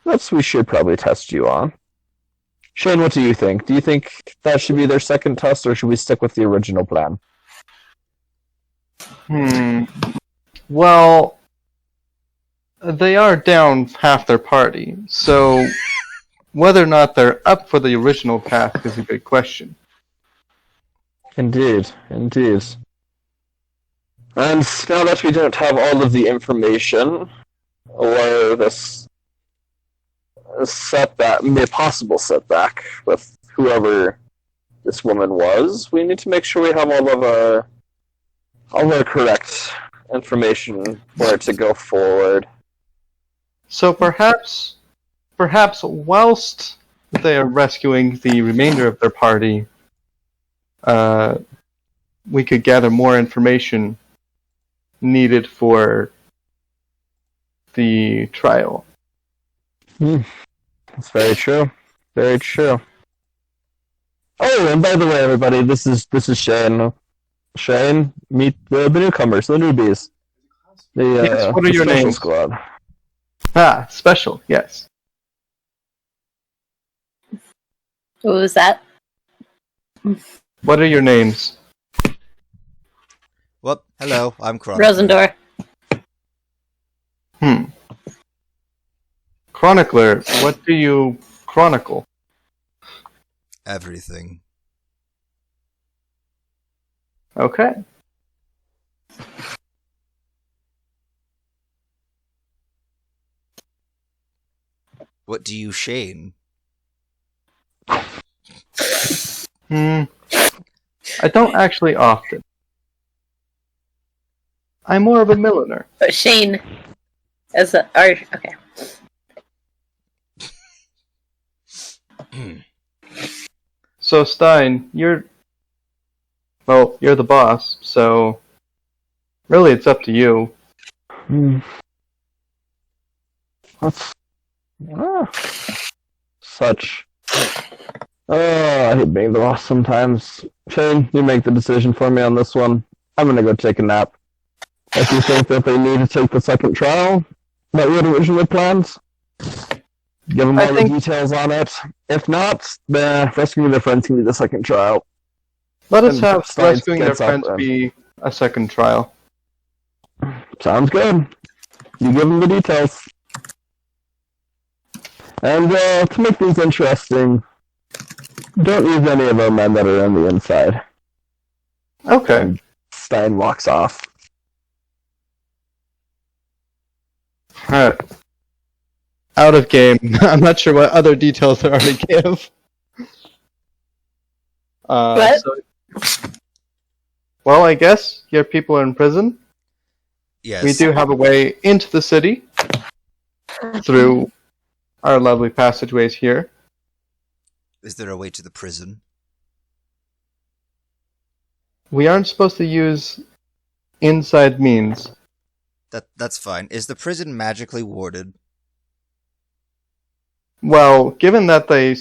that we should probably test you on. Shane, what do you think? Do you think that should be their second test, or should we stick with the original plan? Well, they are down half their party, so whether or not they're up for the original path is a good question. Indeed, indeed. And now that we don't have all of the information, or this setback, possible setback with whoever this woman was, we need to make sure we have all of our correct information for it to go forward. So perhaps whilst they are rescuing the remainder of their party, we could gather more information needed for the trial. That's very true. Very true. Oh, and by the way, everybody, this is Shane. Shane, meet the newcomers, the newbies. Yes, what are the your special names? Squad. Ah, special, yes. What was that? What are your names? Well, hello, I'm Kron. Rosendor. Chronicler, what do you chronicle? Everything. Okay. What do you, Shane? I don't actually often. I'm more of a milliner. But Shane, as a okay. So Stein, you're the boss, so really it's up to you. That's such. Oh, I hate being the boss sometimes. Shane, you make the decision for me on this one. I'm gonna go take a nap. If you think that they need to take the second trial that we had originally planned, give them all the details on it. If not, then rescuing their friends can be the second trial. Let us And have Stein rescuing their gets up friends then. be a second trial. Sounds good. You give them the details. And to make things interesting, don't use any of our men that are on the inside. Okay. Stein walks off. Alright. Out of game. I'm not sure what other details there are to give. What? Well, I guess your people are in prison. Yes. We do have a way into the city through our lovely passageways here. Is there a way to the prison? We aren't supposed to use inside means. That's fine. Is the prison magically warded? Well, given that they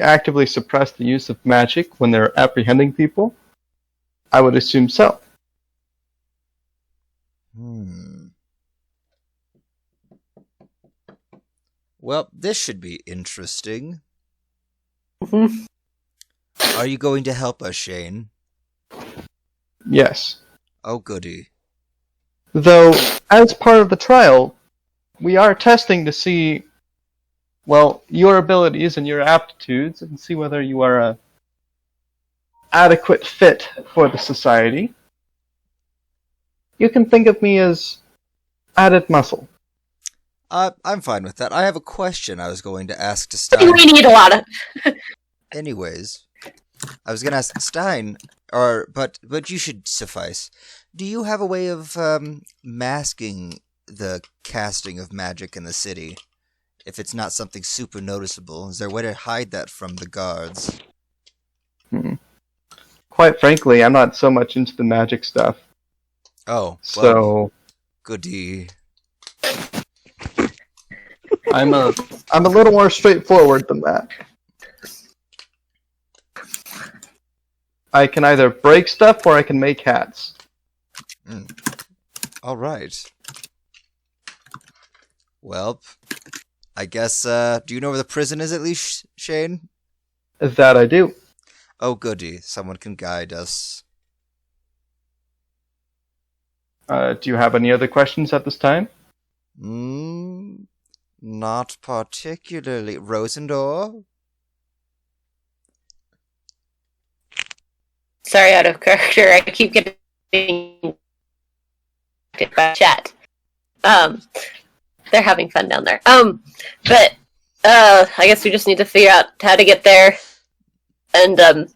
actively suppress the use of magic when they're apprehending people, I would assume so. Well, this should be interesting. Mhm. Are you going to help us, Shane? Yes. Oh, goody. Though, as part of the trial, we are testing to see, well, your abilities and your aptitudes and see whether you are a adequate fit for the society. You can think of me as added muscle. I'm fine with that. I have a question I was going to ask to I think Stein. we need a lot of. Anyways, I was going to ask Stein, but you should suffice. Do you have a way of masking the casting of magic in the city? If it's not something super noticeable, is there a way to hide that from the guards? Quite frankly, I'm not so much into the magic stuff. Oh, well, So goody. I'm a little more straightforward than that. I can either break stuff or I can make hats. All right. Well, I guess, do you know where the prison is at least, Shane? That I do. Oh, goody. Someone can guide us. Do you have any other questions at this time? Not particularly. Rosendor? Sorry, out of character. I keep getting by chat. They're having fun down there. But I guess we just need to figure out how to get there. And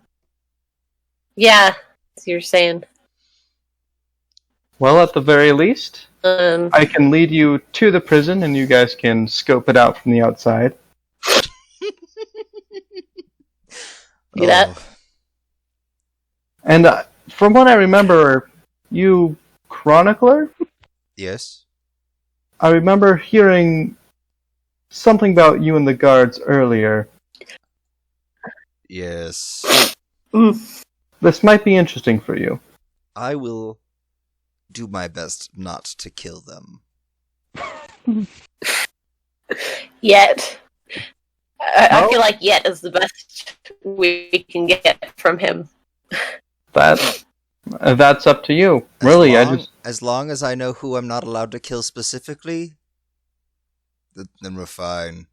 yeah, as you're saying. Well, at the very least, Do I can lead you to the prison and you guys can scope it out from the outside. that. And from what I remember, you chronicler? Yes? I remember hearing something about you and the guards earlier. Yes. This might be interesting for you. I will do my best not to kill them. Yet. I No? feel like yet is the best we can get from him. That's up to you. Really, As long as I know who I'm not allowed to kill specifically, then we're fine.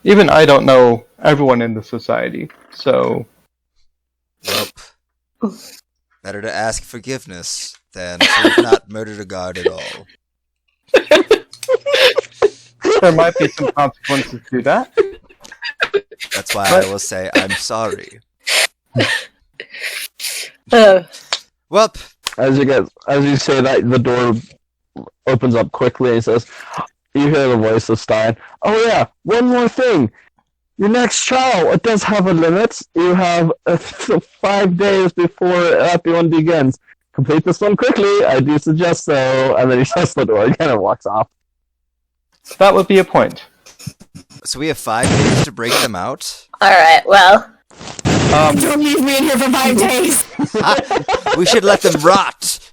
Even I don't know everyone in the society, so Well, better to ask forgiveness than to have not murdered a guard at all. there might be some consequences to that. That's why I will say I'm sorry. Well, As you say that, the door opens up quickly and he says, you hear the voice of Stein. Oh yeah, one more thing. Your next trial, it does have a limit. You have 5 days before Happy One begins. Complete this one quickly, I do suggest so. And then he shuts the door again and walks off. That would be a point. so we have 5 days to break them out. Alright, well. Don't leave me in here for 5 days. We should let them rot.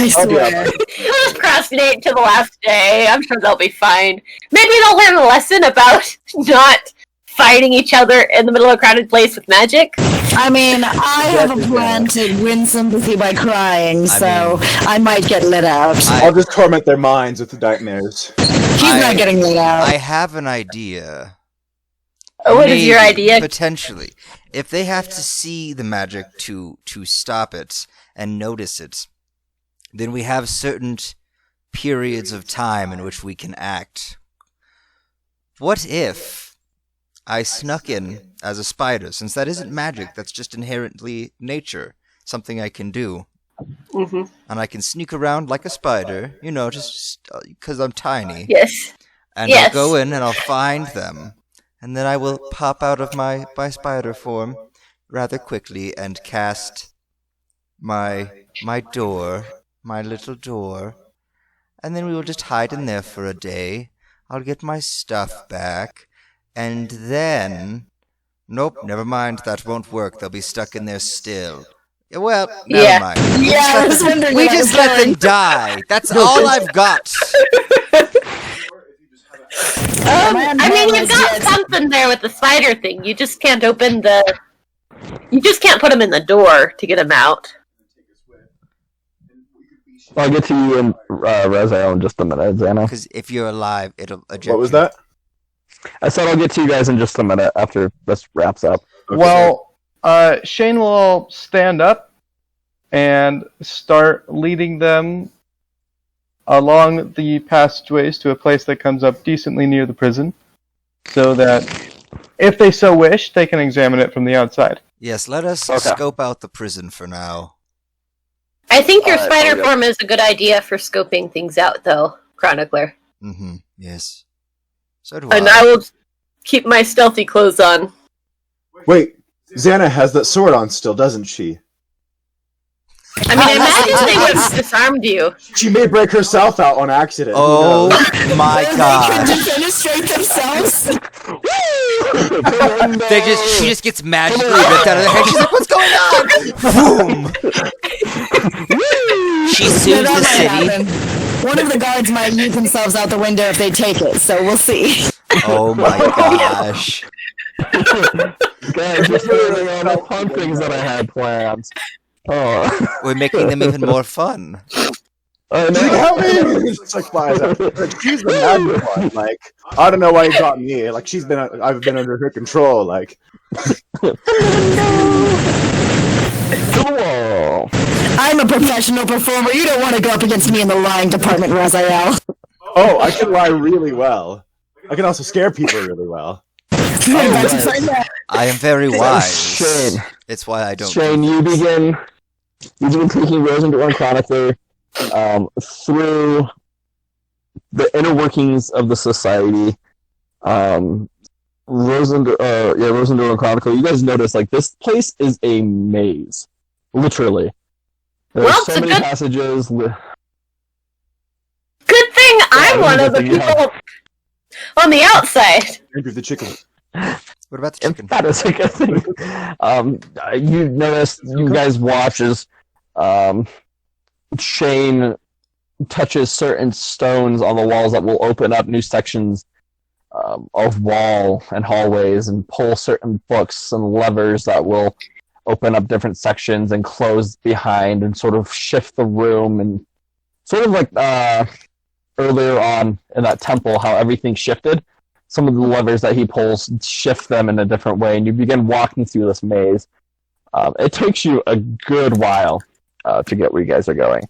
I swear. We'll procrastinate to the last day. I'm sure they'll be fine. Maybe they'll learn a lesson about not fighting each other in the middle of a crowded place with magic. I mean, I have a plan to win sympathy by crying, so I might get lit out. I'll just torment their minds with the nightmares. He's not getting lit out. I have an idea. What is your Maybe, idea? Potentially. If they have to see the magic to stop it and notice it, then we have certain periods of time in which we can act. What if I snuck in as a spider, since that isn't magic, that's just inherently nature, something I can do. Mm-hmm. And I can sneak around like a spider, just because I'm tiny. Yes. And Yes. I'll go in and I'll find them. And then I will pop out of my spider form rather quickly and cast my door, my little door, and then we will just hide in there for a day. I'll get my stuff back, and then... Nope, never mind, that won't work. They'll be stuck in there still. Well, never Yeah. mind. Yeah, I was wondering. We where that just was let them going. die. That's all I've got. I mean, you've got something there with the spider thing. You just can't open the. You just can't put them in the door to get them out. I'll get to you in Raziel in just a minute, Xana. Because if you're alive, it'll eject What was you. that? I said I'll get to you guys in just a minute after this wraps up. Okay. Well, Shane will stand up and start leading them along the passageways to a place that comes up decently near the prison, so that if they so wish, they can examine it from the outside. Yes, let us Okay. scope out the prison for now. I think your Alright, spider okay. form is a good idea for scoping things out, though, Chronicler. Mm-hmm, yes. So do And I. I will keep my stealthy clothes on. Wait, Xana has that sword on still, doesn't she? I mean, I imagine they would have disarmed you. She may break herself out on accident. Who Oh knows? my They can gosh. defenestrate themselves. She just gets magically ripped out of their head. She's like, what's going on? Boom! She Yeah, sues that the might city. happen. One of the guards might yeet themselves out the window if they take it, so we'll see. Oh my gosh. Guys, just ruining all the fun things that I had planned. Oh, We're making them even more fun. I Like, know. help me! It's like flies out. Like, she's the mad one. Like, I don't know why you got me. Like, I've been under her control. Like, Cool. I'm a professional performer. You don't want to go up against me in the lying department, Raziel. oh, I can lie really well. I can also scare people really well. About to nice. find out. I am very wise. Shane. It's why I don't. Shane, you begin taking Rosendor and Chronicler through the inner workings of the society. Rosendor and Chronicler, you guys notice, like, this place is a maze. Literally. There Well, are so it's a many good- passages. Good thing I'm Yeah, one of the everything you people on the outside. Andrew the chicken. What about the chicken? That is a good thing. You notice, you guys watch as Shane touches certain stones on the walls that will open up new sections of wall and hallways, and pull certain books and levers that will open up different sections and close behind and sort of shift the room, and sort of like earlier on in that temple, how everything shifted. Some of the levers that he pulls shift them in a different way, and you begin walking through this maze. It takes you a good while to get where you guys are going.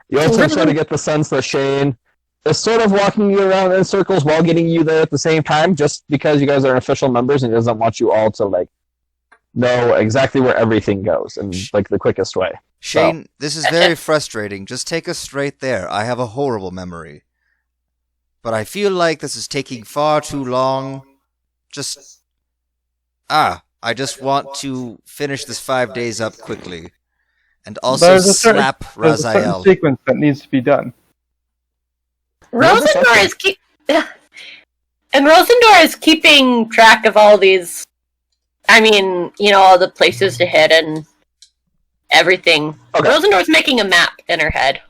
You also sort of get the sense that Shane is sort of walking you around in circles while getting you there at the same time, just because you guys are official members and he doesn't want you all to, like, know exactly where everything goes in, like, the quickest way. Shane, this is very frustrating. Just take us straight there. I have a horrible memory. But I feel like this is taking far too long. I just want to finish this 5 days up quickly. And also There's a certain- slap There's a certain Raziel. sequence that needs to be done. Rosendor is and Rosendor is keeping track of all these. I mean, you know, all the places to hit and everything. Okay. Rosendor's making a map in her head,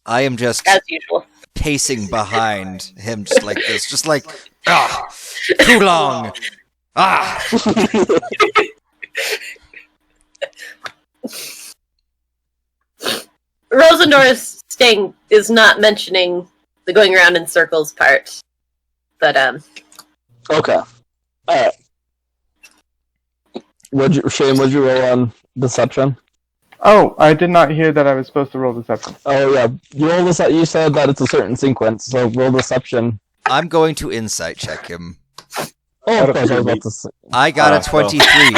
I am just as usual. pacing behind him just like this. Just like, too long. Rosendor is not mentioning the going around in circles part, but Okay. Alright. Shane, would you roll on deception? Oh, I did not hear that I was supposed to roll deception. Oh, yeah. You said that it's a certain sequence, so roll deception. I'm going to insight check him. Oh, of Out of course, I was three. about to say. I got a well. 23.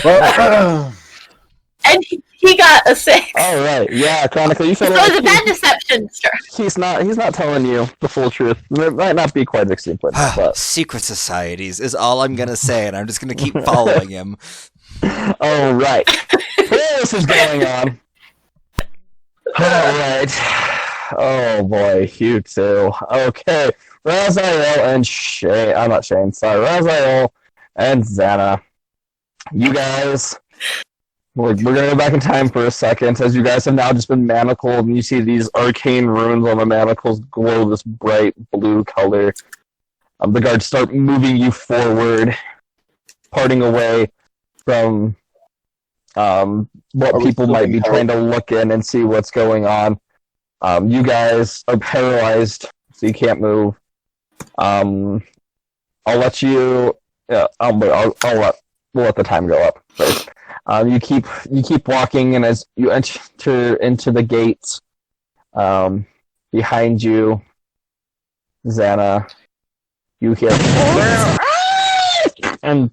Well, and he got a 6. All right, yeah, Chronicle, you So feel it was a like bad deception, sir. he's not telling you the full truth. It might not be quite the sequence, but Secret societies is all I'm gonna say, and I'm just gonna keep following him. All right. What else is going on? All right. Oh boy, you two. Okay, Raziel and Shane. I'm not Shane. Sorry, Raziel and Xana. You guys. We're gonna go back in time for a second, as you guys have now just been manacled, and you see these arcane runes on the manacles glow this bright blue color. The guards start moving you forward, parting away from what people might be trying to look in and see what's going on. You guys are paralyzed, so you can't move. I'll let you. Yeah, we'll let the time go up first. You keep walking, and as you enter into the gates, behind you, Xana, you hear and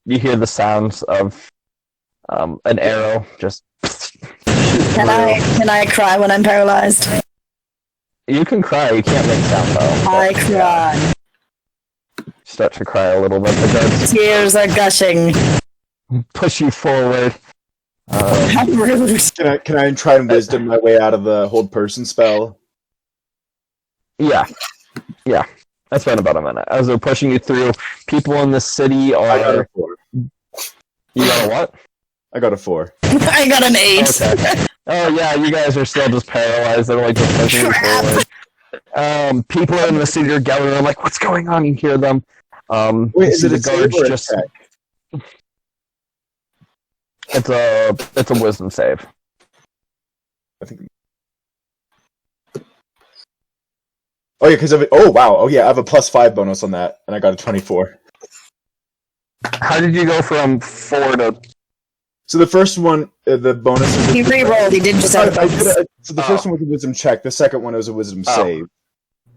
you hear the sounds of an arrow just. Can I cry when I'm paralyzed? You can cry. You can't make sound though. I cry. Start to cry a little bit. The guards Tears are gushing. push you forward. How rude. Can I try and wisdom my way out of the hold person spell? Yeah. That's been about a minute. As they're pushing you through, people in the city I got a are. 4. You got a what? I got a 4. I got an 8. Okay. Oh yeah, you guys are still just paralyzed. They're like just pushing you forward. People in the city are gathering. They're like, "What's going on?" You hear them. Wait, you is see it a the guards save or a just? check? It's a wisdom save. I think. Oh yeah, because wow, I have a +5 bonus on that, and I got a 24. How did you go from 4 to? So the first one, the bonus. Is He re-rolled. He did just have a bonus. So the first one was a wisdom check. The second one was a wisdom save.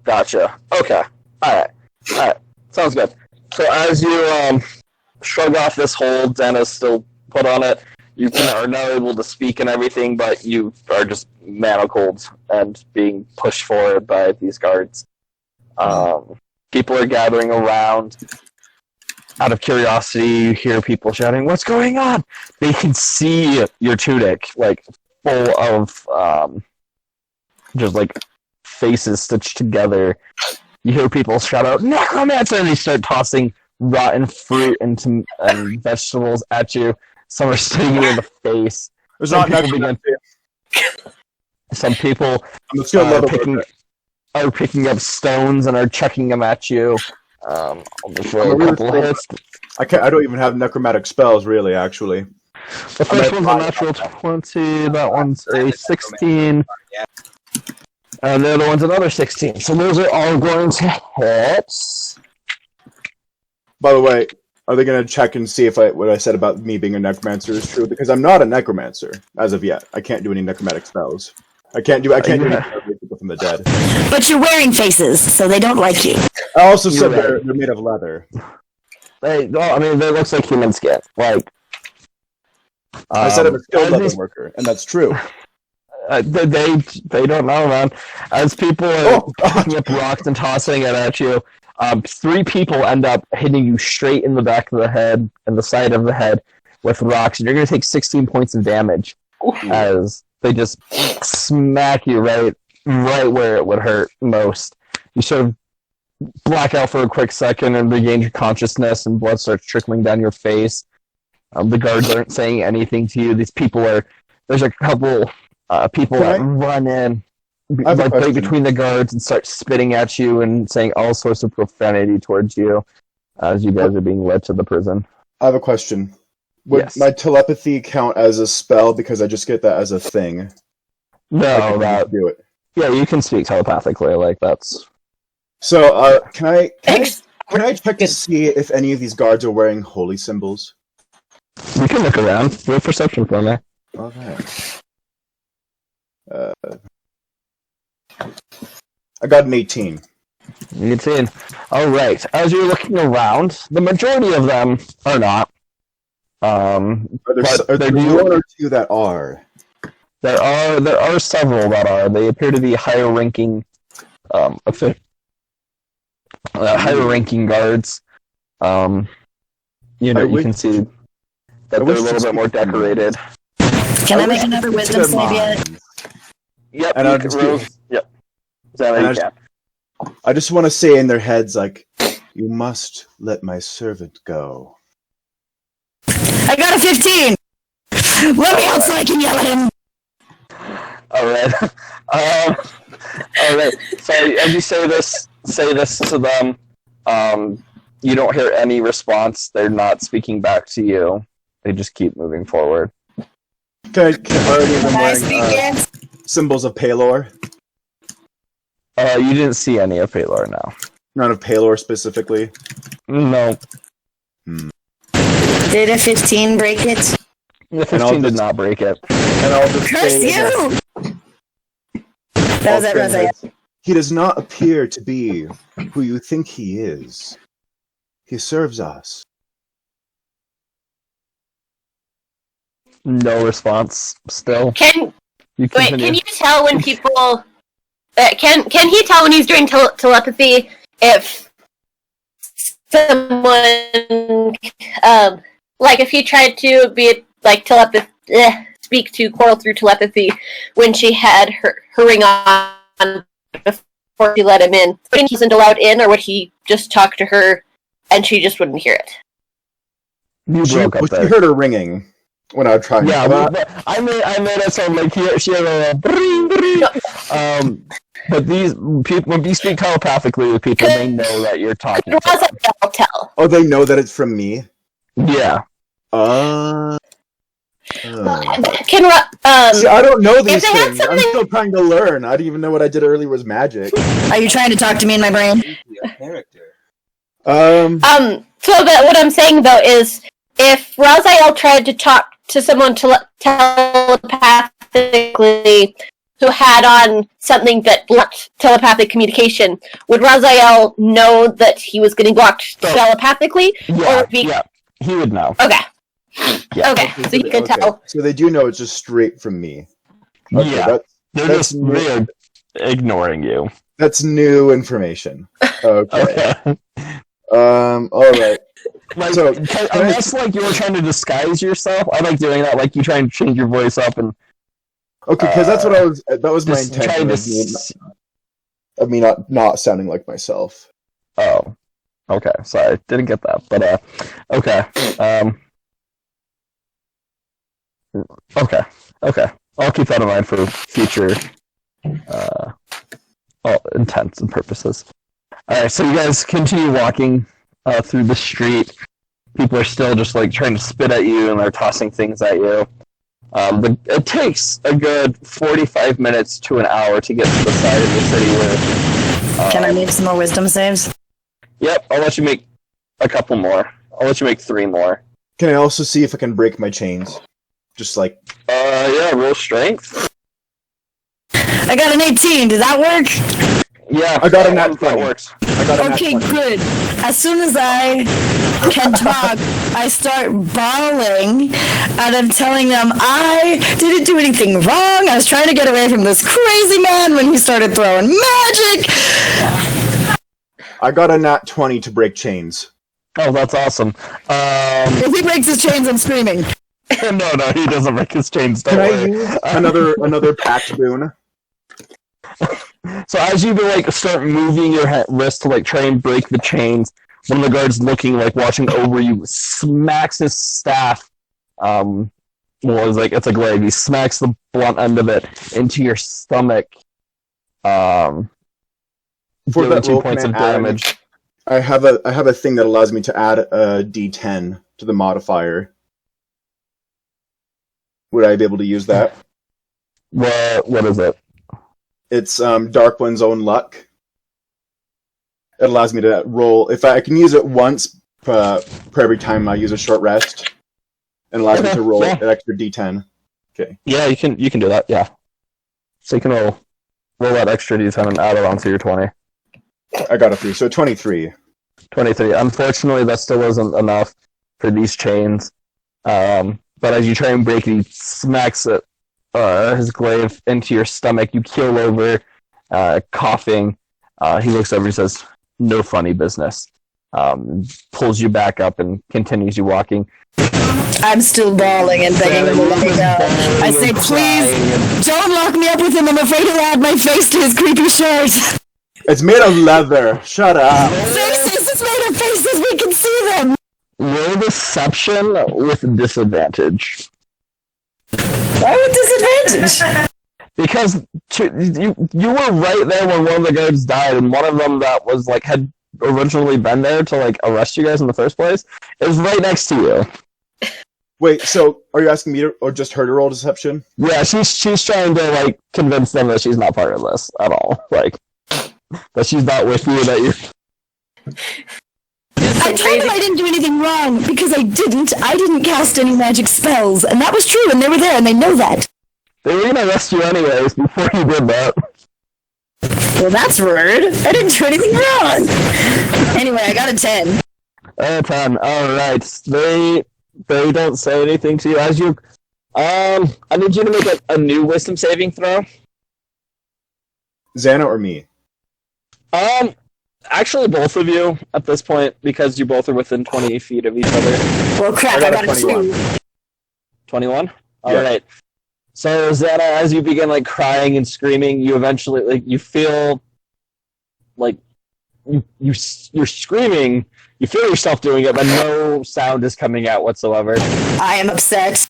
Gotcha. Okay. All right. Sounds good. So as you shrug off this hold, Xana's still put on it. You are now able to speak and everything, but you are just manacled and being pushed forward by these guards. People are gathering around. Out of curiosity, you hear people shouting, "What's going on?" They can see your tunic, like, full of just like faces stitched together. You hear people shout out, "Necromancer!" And they start tossing rotten fruit and vegetables at you. Some are stinging you in the face. There's not Some people I'm just gonna are picking up stones and are chucking them at you. I'll just roll a couple hits. I don't even have necromantic spells, really. Actually, The first one's a natural 20. That one's a 16. And the other one's another 16. So those are all going to hit. by the way, are they gonna check and see if what I said about me being a necromancer is true? Because I'm not a necromancer as of yet. I can't do any necromantic spells. I can't do any people from the dead. But you're wearing faces, so they don't like you. I also said You're right. they're made of leather. They looks like human skin. Like, I said I'm a skilled as leather these- worker, and that's true. They don't know, man. As people are picking up rocks and tossing it at you, 3 people end up hitting you straight in the back of the head and the side of the head with rocks, and you're going to take 16 points of damage as they just smack you right where it would hurt most. You sort of black out for a quick second and regain your consciousness, and blood starts trickling down your face. The guards aren't saying anything to you. These people there's a couple people that run in, like break between the guards and start spitting at you and saying all sorts of profanity towards you as you guys are being led to the prison. I have a question. Would Yes. my telepathy count as a spell because I just get that as a thing? No, Do it. yeah, you can speak telepathically. Like that's. So, can I check to see if any of these guards are wearing holy symbols? You can look around. Roll perception for me. Okay. I got an 18. You can see. All right. As you're looking around, the majority of them are not. Are But there they do- 1 or 2 that are? There are several that are. They appear to be higher ranking higher ranking guards. You I can wish- see that I they're wish a little to bit more speak to them. decorated. Can I wish make to another speak to wisdom their save yet? minds. Yep, And you I'll can just roll. do- Yep. So And you I can. I just want to say in their heads, like, you must let my servant go. I got a 15. Let me out so I can yell at him. All right. All right. So as you say this to them, you don't hear any response. They're not speaking back to you. They just keep moving forward. Can I already them Can I wearing speak in? symbols of Palor? You didn't see any of Palor now. None of Palor specifically. No, Did a 15 break it? the And I'll 15 did just- not break it. And I'll just Curse say you! That was it, Rosé. He does not appear to be who you think he is. He serves us. No response. Still, Can you wait? continue. Can you tell when people? Can he tell when he's doing telepathy if someone like if he tried to be like speak to Coral through telepathy when she had her ring on before she let him in? But he wasn't allowed in, or would he just talk to her and she just wouldn't hear it? You broke up She there. heard her ringing when I was trying Yeah, to. I made it sound like she had a bring, bring. But these people, when you speak telepathically with people, they know that you're talking. Could To them. Raziel tell? Oh, they know that it's from me? Yeah. Can See, I don't know these if they had things. I'm something- still trying to learn. I didn't even know what I did earlier was magic. Are you trying to talk to me in my brain? So that what I'm saying though is, if Raziel tried to talk to someone telepathically who had on something that blocked telepathic communication, would Raziel know that he was getting blocked So- telepathically? Yeah. Or be- Yeah. He would know. Okay. Yeah. Okay. So you can Okay. tell. So they do know it's just straight from me. Okay, Yeah. They're that's just they're ignoring you. that's new information. Okay. Okay. All right. Like, So, unless like you were trying to disguise yourself, I like doing that. Like you try and change your voice up and Okay, because that's what I was. That was my just try intention to. of me not sounding like myself. Oh, okay. Sorry, didn't get that. But okay. Okay. I'll keep that in mind for future intents and purposes. All right. So you guys continue walking through the street. People are still just like trying to spit at you, and they're tossing things at you. But it takes a good 45 minutes to an hour to get to the side of the city where. Can I make some more wisdom saves? Yep, I'll let you make a couple more. I'll let you make 3 more. Can I also see if I can break my chains? Just like Yeah, roll strength. I got an 18. Does that work? Yeah, I got a nat that 20. works. I got a nat Okay, 20. good. As soon as I can talk, I start bawling, and I'm telling them I didn't do anything wrong. I was trying to get away from this crazy man when he started throwing magic. I got a nat 20 to break chains. Oh, that's awesome. If he breaks his chains, I'm screaming. No, he doesn't break his chains. Don't Can I worry. use another pact boon? So as you like start moving your wrist to like try and break the chains, one of the guards looking like watching over you smacks his staff. Well, it's a glaive. He smacks the blunt end of it into your stomach. For Dealing that 2 roll, points of can I add damage. I have a thing that allows me to add a D10 to the modifier. Would I be able to use that? What is it? It's Darkwood's own luck. It allows me to roll. If I can use it once per every time I use a short rest, and allows me Okay, to roll yeah. an extra D10. Yeah, you can do that. Yeah. So you can roll that extra d10 and add it onto your 20. I got a 3, so 23. 23. Unfortunately, that still wasn't enough for these chains. But as you try and break it, he smacks it, his glaive into your stomach. You keel over, coughing. He looks over and says, "No funny business." pulls you back up and continues you walking. I'm still bawling and begging him to let me go. I say, please, don't lock me up with him. I'm afraid he'll add my face to his creepy shirt. It's made of leather. Shut up. Faces! It's made of faces! We can see them! Roll deception with disadvantage. Why with disadvantage? Because you were right there when one of the guards died, and one of them that was like had originally been there to like arrest you guys in the first place is right next to you. Wait, so are you asking me to, or just her to roll deception? Yeah, she's trying to like convince them that she's not part of this at all. Like that she's not with you. That you. I told them I didn't do anything wrong because I didn't cast any magic spells, and that was true, and they were there, and they know that. They were gonna arrest you anyways before you did that. Well, that's rude. I didn't do anything wrong. Anyway, I got a 10. 10. Alright. They don't say anything to you as you I need you to make a new wisdom saving throw. Xana or me? Actually both of you at this point, because you both are within 20 feet of each other. Well, crap, I got a 21. 2. 21? Yeah. Alright. So Xana, as you begin like crying and screaming, you eventually like you feel like you're screaming, you feel yourself doing it, but no sound is coming out whatsoever. I am upset.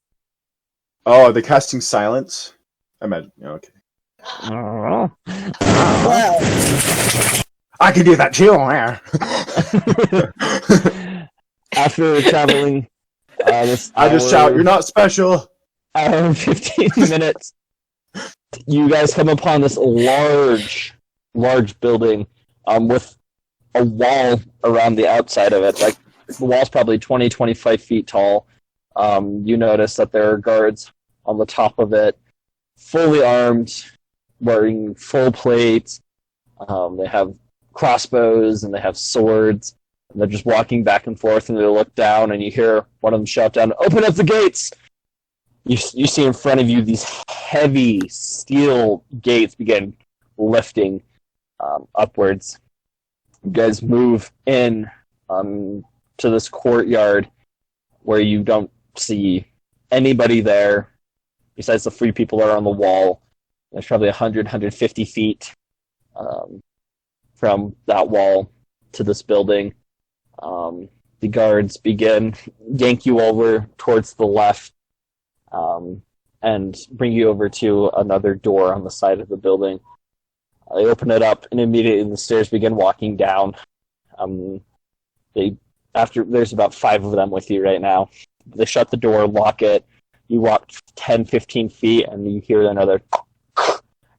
Oh, are they casting silence? I meant, okay. Oh. Well, I can do that too. After traveling this I just shout, "You're not special." hour and 15 minutes, you guys come upon this large building with a wall around the outside of it. Like the wall's probably 20-25 feet tall. You notice that there are guards on the top of it, fully armed, wearing full plates. They have crossbows and they have swords. And they're just walking back and forth, and they look down, and you hear one of them shout down, "Open up the gates!" You see in front of you these heavy steel gates begin lifting upwards. You guys move in to this courtyard where you don't see anybody there besides the 3 people that are on the wall. There's probably 150 feet from that wall to this building. The guards begin yank you over towards the left and bring you over to another door on the side of the building. They open it up, and immediately the stairs begin walking down. There's about 5 of them with you right now. They shut the door, lock it. You walk 10-15 feet, and you hear another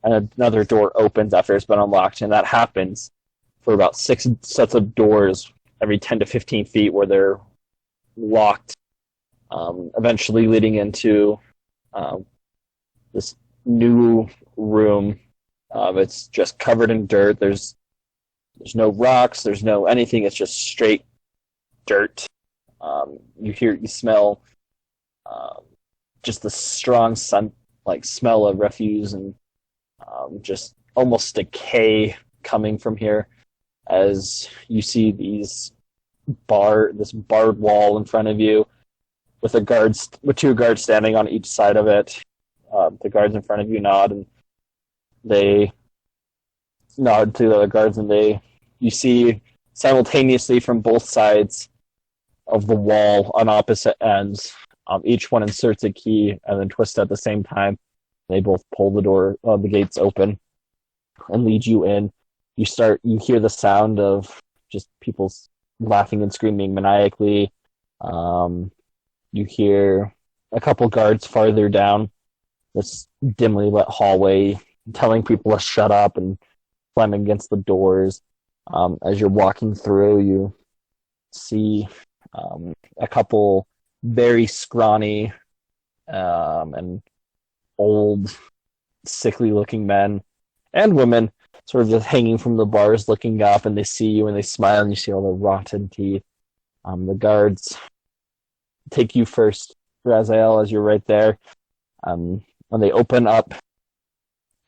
and another door opens after it's been unlocked, and that happens for about 6 sets of doors every 10 to 15 feet where they're locked, eventually leading into this new room. It's just covered in dirt. There's no rocks. There's no anything. It's just straight dirt. You smell just the strong smell of refuse and just almost decay coming from here. As you see this barred wall in front of you, with 2 guards standing on each side of it. The guards in front of you nod, and they nod to the other guards, and you see simultaneously from both sides of the wall on opposite ends. Each one inserts a key and then twists at the same time. They both pull the gates open and lead you in. You hear the sound of just people laughing and screaming maniacally. You hear a couple guards farther down this dimly lit hallway telling people to shut up and slamming against the doors. As you're walking through, you see a couple very scrawny and old, sickly-looking men and women sort of just hanging from the bars looking up, and they see you and they smile, and you see all the rotten teeth. The guards take you first, Raziel, as you're right there. And they open up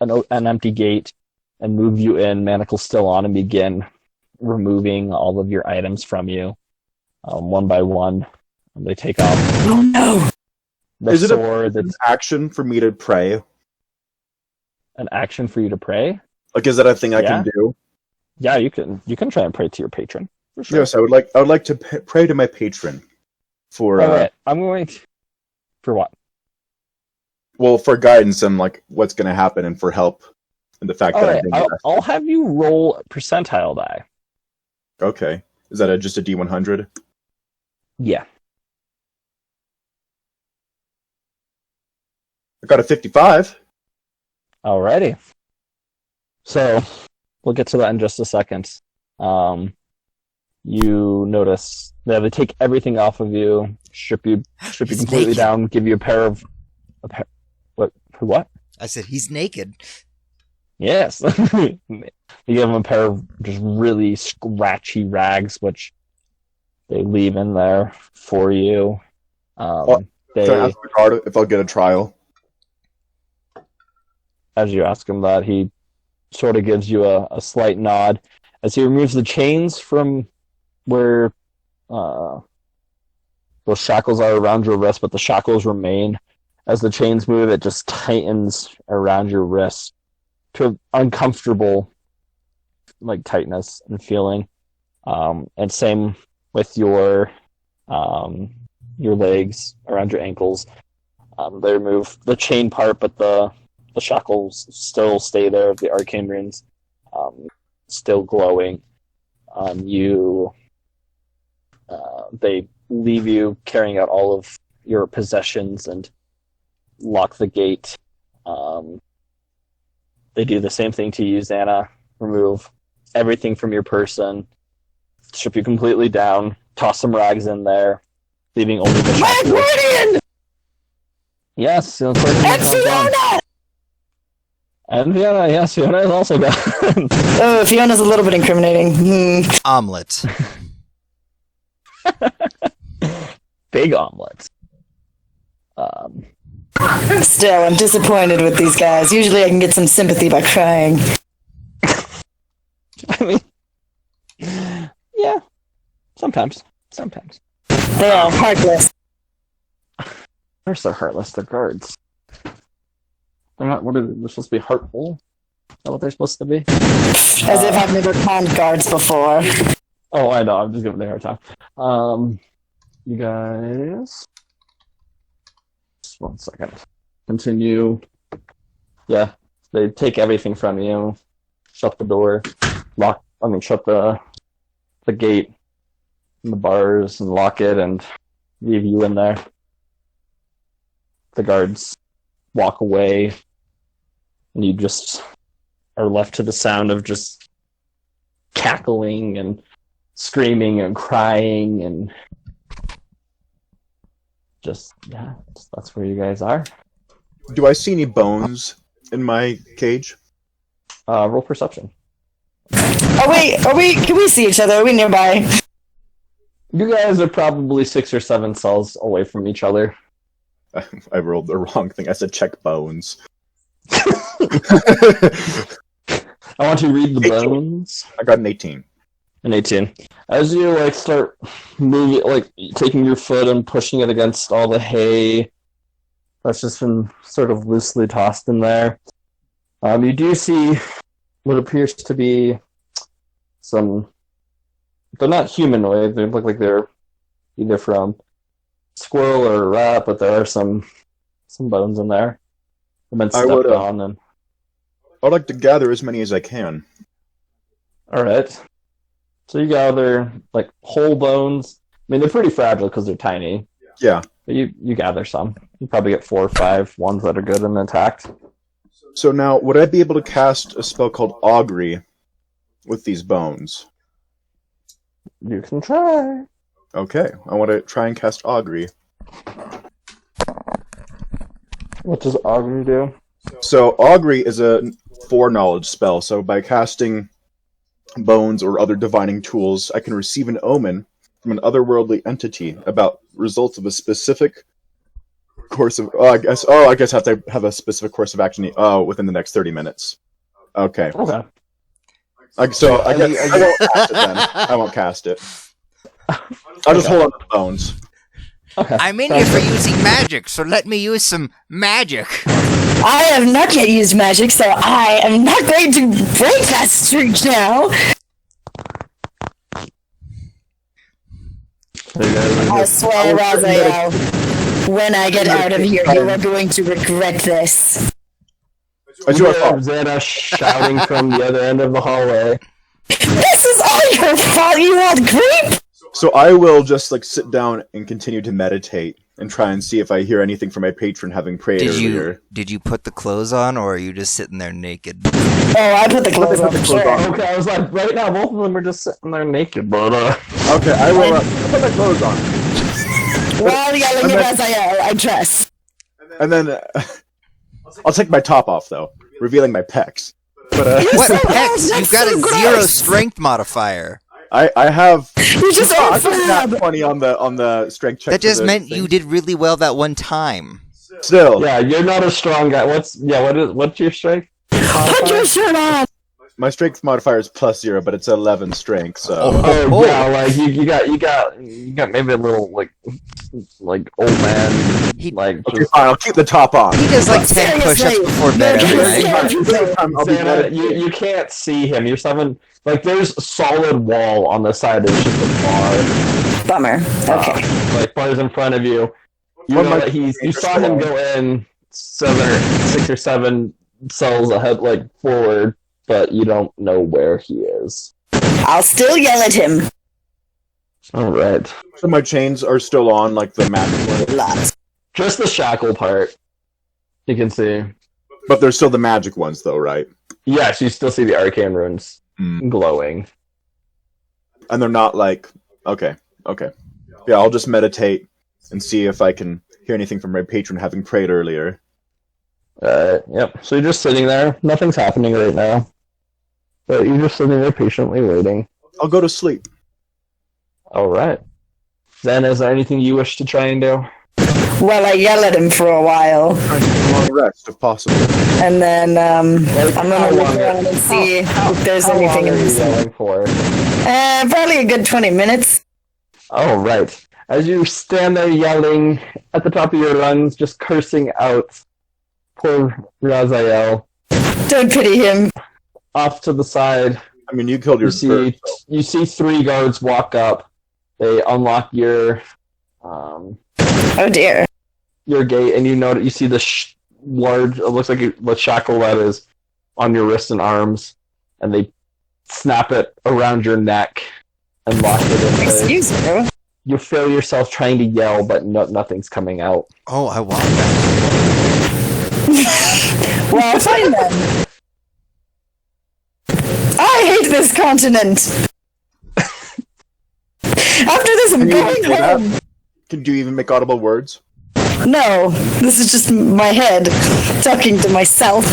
an empty gate and move you in, manacles still on, and begin removing all of your items from you, one by one. They take off Oh no! the Is it sword. That's Action for me to pray. an action for you to pray. Like, is that a thing I Yeah. can do? Yeah, you can try and pray to your patron. For sure. Yes, I would like to pray to my patron for All right, I'm going to... For what? well, for guidance and like what's going to happen, and for help and the fact All that right, I'm being I'll have you roll a percentile die. okay. Is that just a D100? Yeah. I got a 55. Alrighty. So, we'll get to that in just a second. You notice that they take everything off of you, strip you He's completely naked. down, give you what? I said he's naked. Yes. You give them a pair of just really scratchy rags, which they leave in there for you. Can I They, ask the guard if I'll get a trial? as you ask him that, he sort of gives you a slight nod as he removes the chains from where those shackles are around your wrist, but the shackles remain. As the chains move, it just tightens around your wrist to an uncomfortable like tightness and feeling. And same with your legs around your ankles. They remove the chain part, but the shackles still stay there. The arcane runes still glowing on you. They leave you carrying out all of your possessions and lock the gate. They do the same thing to you, Xana. Remove everything from your person, strip you completely down, toss some rags in there, leaving only the My shackles. guardian! Yes, that's what And Fiona! And Fiona, yes, Fiona is also gone. Oh, Fiona's a little bit incriminating. Omelet. Big omelets. Still, I'm disappointed with these guys. Usually I can get some sympathy by crying. I mean, yeah, sometimes. They are heartless. They're so heartless, they're guards. They're not, what are they? They're supposed to be heartful? Is that what they're supposed to be? As if I've never conned guards before. Oh, I know, I'm just giving them a hard time. You guys... Just 1 second. Continue. Yeah, they take everything from you, shut the door, shut the gate and the bars and lock it and leave you in there. The guards walk away and you just are left to the sound of just cackling and screaming and crying and just, yeah, that's where you guys are. Do I see any bones in my cage? Roll perception. Can we see each other? Are we nearby? You guys are probably 6 or 7 cells away from each other. I rolled the wrong thing. I said check bones. I want you to read the 18. bones. I got an 18. An 18. As you start moving, taking your foot and pushing it against all the hay that's just been sort of loosely tossed in there, you do see what appears to be some. They're not humanoid. They look like they're either from squirrel or a rat, but there are some bones in there. They've been stepped on and. I'd like to gather as many as I can. All right. So you gather whole bones. I mean, they're pretty fragile because they're tiny. Yeah. But you gather some. You probably get 4 or 5 ones that are good and intact. So now, would I be able to cast a spell called Augury with these bones? You can try. Okay, I want to try and cast Augury. What does Augury do? So Augury is a foreknowledge spell. So by casting bones or other divining tools, I can receive an omen from an otherworldly entity about results of a specific course of. I guess I have to have a specific course of action. Within the next 30 minutes. Okay. Okay. Like, so I won't cast it then. I won't cast it. I'll just hold on to the bones. Okay. I'm in here for using magic, so let me use some magic. I have not yet used magic, so I am not going to break that streak now. I swear, Raziel, when I get out of here, you are going to regret this. It's your fault. Xana shouting from the other end of the hallway. This is all your fault, you old creep! So I will just like sit down and continue to meditate and try and see if I hear anything from my patron having prayed earlier. Did you put the clothes on, or are you just sitting there naked? Oh, I put the clothes on, sure. Okay, I was like, right now, both of them are just sitting there naked, but, Okay, I will put my clothes on. While yelling at Raziel, I dress. And then I'll take my top off, though, revealing my pecs. But What? so Hex, gross, you've that's got so a gross. 0 strength modifier. I have... You just I went got flab. nat 20 on the strength check. That just for the meant thing. you did really well that one time. Still, yeah, you're not a strong guy. What's your strength? Put your shirt on! my strength modifier is +0, but it's 11 strength, so... Oh, yeah, like, you got maybe a little, like old man, like, Okay, fine, I'll keep the top on. He does like 10 push-ups Seriously, before bed no, every seriously. night. I'll be Xana, meditating. you can't see him. You're seven. Like, there's a solid wall on the side. It's just a bar. Bummer. Okay. Like, bars in front of you. You What know am I- that you saw him go in 6 or 7 cells ahead, like, forward, but you don't know where he is. I'll still yell at him. Alright. So my chains are still on, like the magic one, Lots. Just the shackle part. You can see. but they're still the magic ones, though, right? Yes, you still see the arcane runes Mm. glowing. And they're not like... Okay. Yeah, I'll just meditate and see if I can hear anything from my patron having prayed earlier. Yep. So you're just sitting there. Nothing's happening right now. But you're just sitting there patiently waiting. I'll go to sleep. Alright. Then, is there anything you wish to try and do? Well, I yell at him for a while, Try to take a long rest, if possible. and then I'm How gonna look long- around and see if there's How anything long in are you this. yelling for? Probably a good 20 minutes. Oh, right. As you stand there yelling at the top of your lungs, just cursing out poor Raziel, Don't pity him. off to the side, I mean, you killed you your see bird, so- you see 3 guards walk up. They unlock your Oh dear. gate, and you see the large. It looks like the shackle that is on your wrists and arms, and they snap it around your neck and lock it in place. Excuse me. You feel yourself trying to yell, but nothing's coming out. Oh, I want that. Well, fine then. I hate this continent. After this, I'm Can you going say that? home. Do you even make audible words? No, this is just my head talking to myself.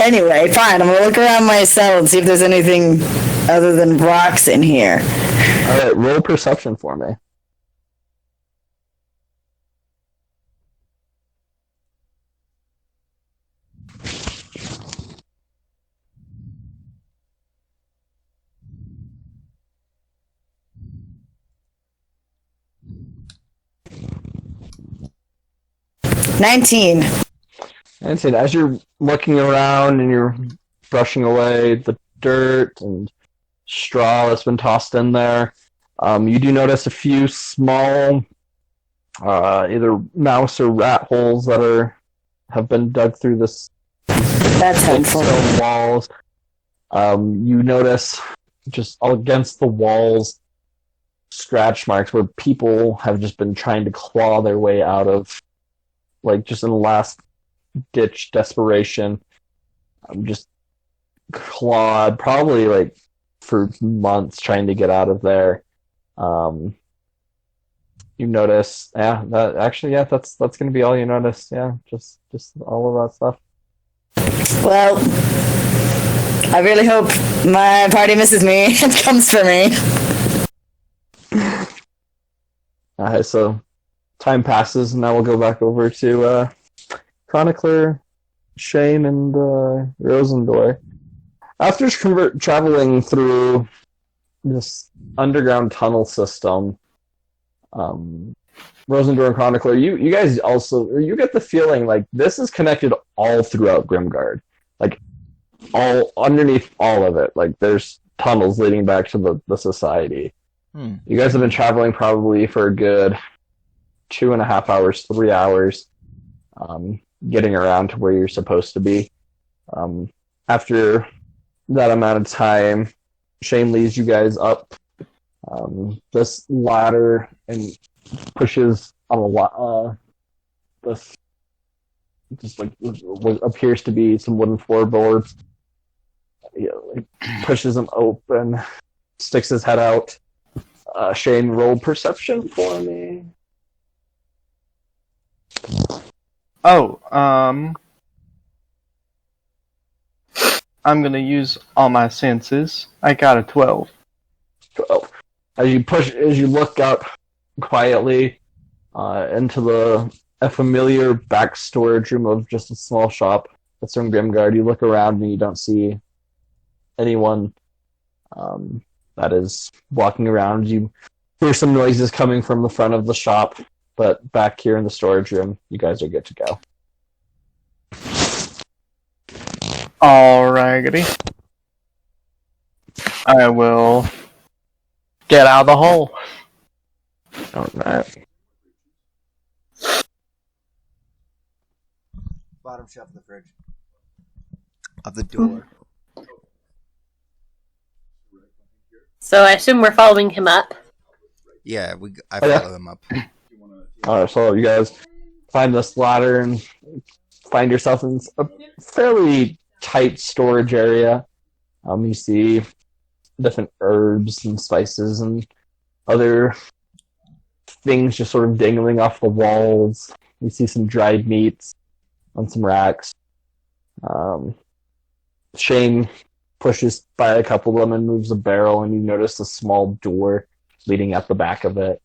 Anyway, fine. I'm gonna look around my cell and see if there's anything other than rocks in here. Alright, roll perception for me. $19. And so as you're looking around and you're brushing away the dirt and straw that's been tossed in there, you do notice a few small, either mouse or rat holes that have been dug through this That's big helpful. stone walls. You notice just all against the walls scratch marks where people have just been trying to claw their way out of, like, just in the last ditch desperation. Just clawed, probably like for months trying to get out of there. You notice, that's gonna be all you notice. Yeah, just all of that stuff. Well, I really hope my party misses me and comes for me. So time passes, and now we'll go back over to Chronicler, Shane, and Rosendor. After traveling through this underground tunnel system, Rosendor and Chronicler, you guys also you get the feeling like this is connected all throughout Grimgard, like all underneath all of it. Like there's tunnels leading back to the society. You guys have been traveling probably for a good 2.5 hours, 3 hours, getting around to where you're supposed to be. After that amount of time, Shane leads you guys up this ladder and pushes on a lot. This just like what appears to be some wooden floorboards. Like pushes them open, sticks his head out. Shane, roll perception for me. Oh, I'm gonna use all my senses. I got a 12. 12. As you look out quietly into a familiar back storage room of just a small shop that's from Grimgard, you look around and you don't see anyone that is walking around. You hear some noises coming from the front of the shop, but back here in the storage room, you guys are good to go. Alrighty. I will get out of the hole. Alright. Bottom shelf of the fridge. Of the door. So I assume we're following him up. Yeah, I follow them up. Alright, so you guys find this ladder and find yourself in a fairly tight storage area. You see different herbs and spices and other things just sort of dangling off the walls. You see some dried meats on some racks. Shane pushes by a couple of them and moves a barrel, and you notice a small door leading out the back of it.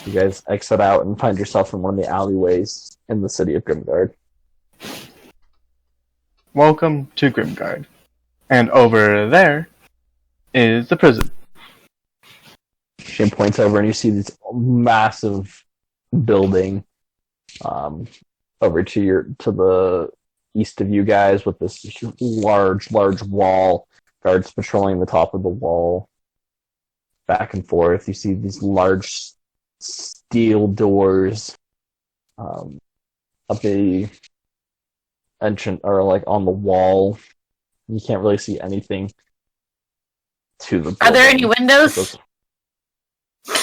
You guys exit out and find yourself in one of the alleyways in the city of Grimgard. Welcome to Grimgard. And over there is the prison. Shane points over and you see this massive building over to the east of you guys with this large wall. Guards patrolling the top of the wall. Back and forth. You see these large steel doors up the entrance or like on the wall. You can't really see anything to the building. Are there any windows?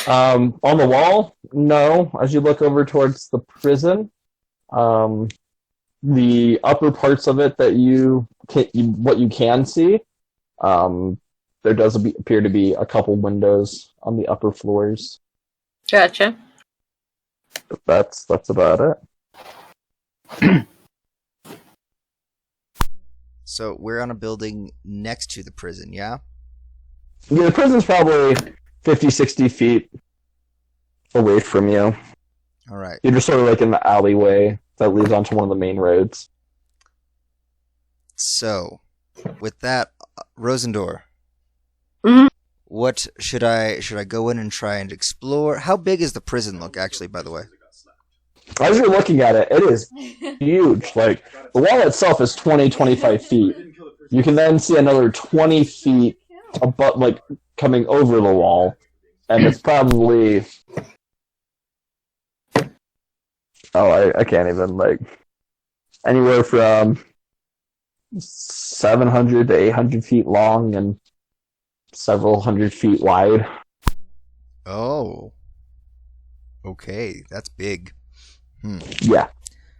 On the wall, no. As you look over towards the prison, the upper parts of it that what you can see, there does appear to be a couple windows on the upper floors. Gotcha. But that's about it. So we're on a building next to the prison, yeah? Yeah, the prison's probably 50, 60 feet away from you. All right. You're just sort of like in the alleyway that leads onto one of the main roads. So, with that, Rosendor, Mhm. what should I go in and try and explore? How big is the prison look, actually, by the way? As you're looking at it, it is huge. Like, the wall itself is 20, 25 feet. You can then see another 20 feet above, like, coming over the wall. And it's probably... I can't even, like... Anywhere from 700 to 800 feet long and several hundred feet wide. Oh. Okay, that's big. Yeah.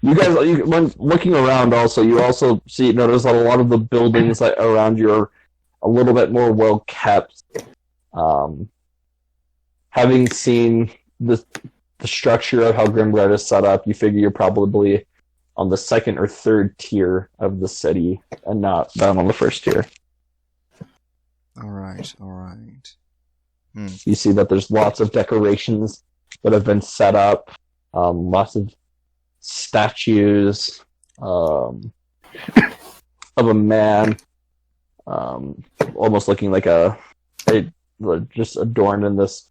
You guys, when looking around also, you also notice that a lot of the buildings that are around you are a little bit more well kept. Having seen the structure of how Grimgard is set up, you figure you're probably on the second or third tier of the city and not down on the first tier. All right. You see that there's lots of decorations that have been set up, lots of statues of a man almost looking like just adorned in this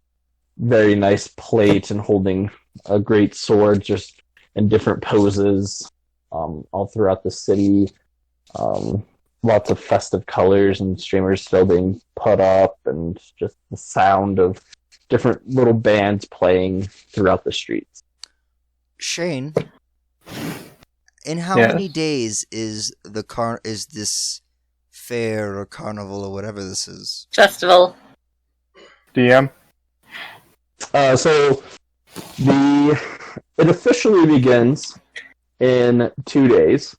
very nice plate and holding a great sword, just in different poses, all throughout the city. Lots of festive colors and streamers still being put up, and just the sound of different little bands playing throughout the streets. Shane, in how Yes. many days is this fair or carnival or whatever this is? Festival. DM. So it officially begins in 2 days,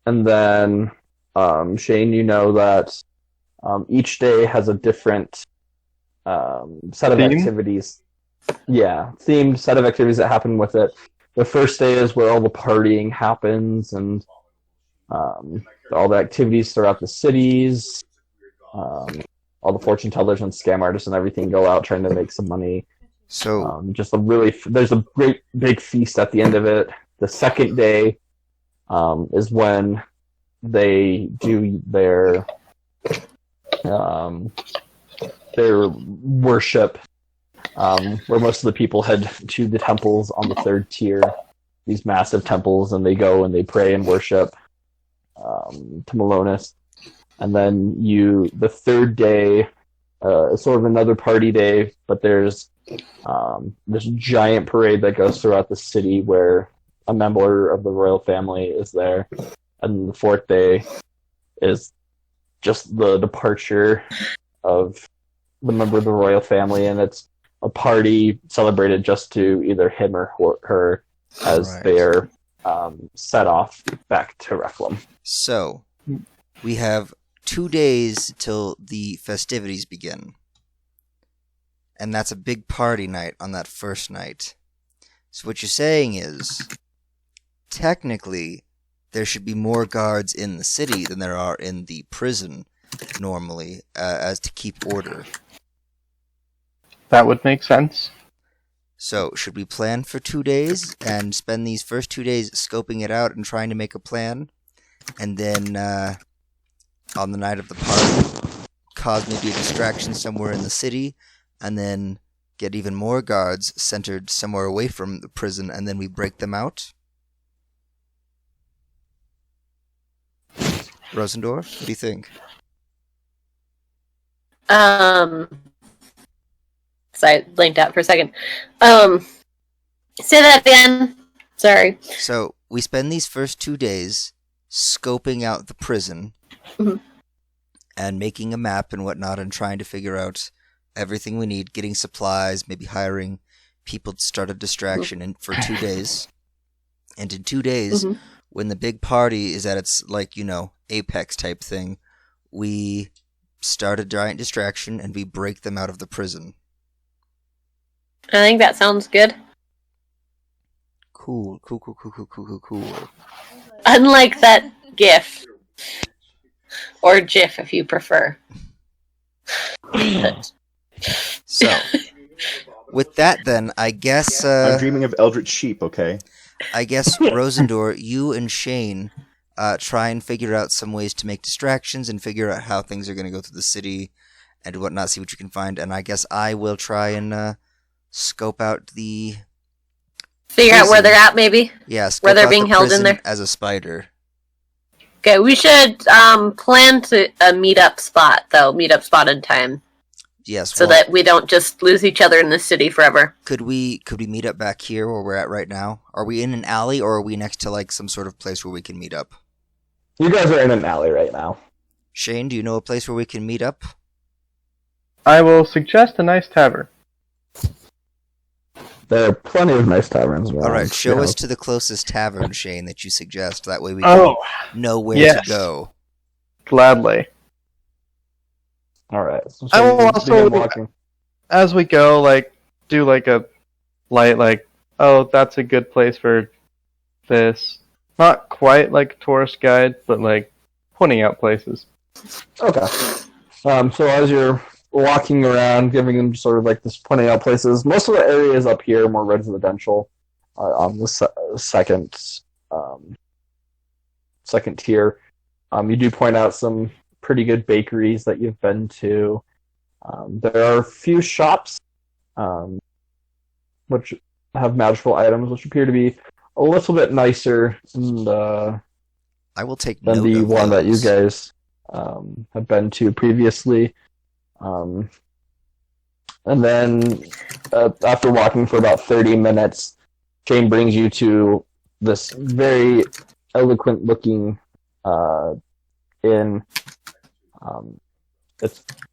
and then Shane, you know that each day has a different set of Theme? activities. Yeah, themed set of activities that happen with it. The first day is where all the partying happens, and all the activities throughout the cities. All the fortune tellers and scam artists and everything go out trying to make some money. So, There's a great big feast at the end of it. The second day is when they do their worship, where most of the people head to the temples on the third tier, these massive temples, and they go and they pray and worship to Malonis. And then the third day is sort of another party day, but there's this giant parade that goes throughout the city where a member of the royal family is there. And the fourth day is just the departure of the member of the royal family, and it's a party celebrated just to either him or her as Right. they're set off back to Reclam. So, we have 2 days till the festivities begin. And that's a big party night on that first night. So what you're saying is, technically, there should be more guards in the city than there are in the prison normally, as to keep order. That would make sense. So, should we plan for 2 days and spend these first 2 days scoping it out and trying to make a plan? And then, on the night of the party, cause maybe a distraction somewhere in the city, and then get even more guards centered somewhere away from the prison, and then we break them out? Rosendorf, what do you think? Sorry, I blanked out for a second. Say that again. Sorry. So, we spend these first 2 days scoping out the prison, Mhm. and making a map and whatnot, and trying to figure out everything we need, getting supplies, maybe hiring people to start a distraction for 2 days. And in 2 days, Mhm. when the big party is at its, apex type thing, we start a giant distraction and we break them out of the prison. I think that sounds good. Cool. Unlike that GIF. Or GIF if you prefer. So, with that then, I guess, I'm dreaming of eldritch sheep, okay? Rosendor, you and Shane try and figure out some ways to make distractions and figure out how things are going to go through the city and whatnot, see what you can find. And I guess I will try and scope out the... Figure out where they're at, maybe? Yeah, scope Where they're out being the held in prison there? as a spider. Okay, we should plan to a meetup spot, though. Meetup spot in time. Yes, So that we don't just lose each other in the city forever. Could we meet up back here where we're at right now? Are we in an alley, or are we next to, some sort of place where we can meet up? You guys are in an alley right now. Shane, do you know a place where we can meet up? I will suggest a nice tavern. There are plenty of nice taverns around. Alright, show Yeah. us to the closest tavern, Shane, that you suggest. That way we Oh, can know where yes. to go. gladly. All right. So I will you also- begin walking. As we go, do a light, oh, that's a good place for this. Not quite like a tourist guide, but pointing out places. Okay. So as you're walking around, giving them sort of this pointing out places, most of the areas up here are more residential. On the second tier, You do point out some pretty good bakeries that you've been to. There are a few shops which have magical items, which appear to be a little bit nicer and, I will take than note the of one that you those. guys have been to previously. And then after walking for about 30 minutes, Shane brings you to this very eloquent looking inn.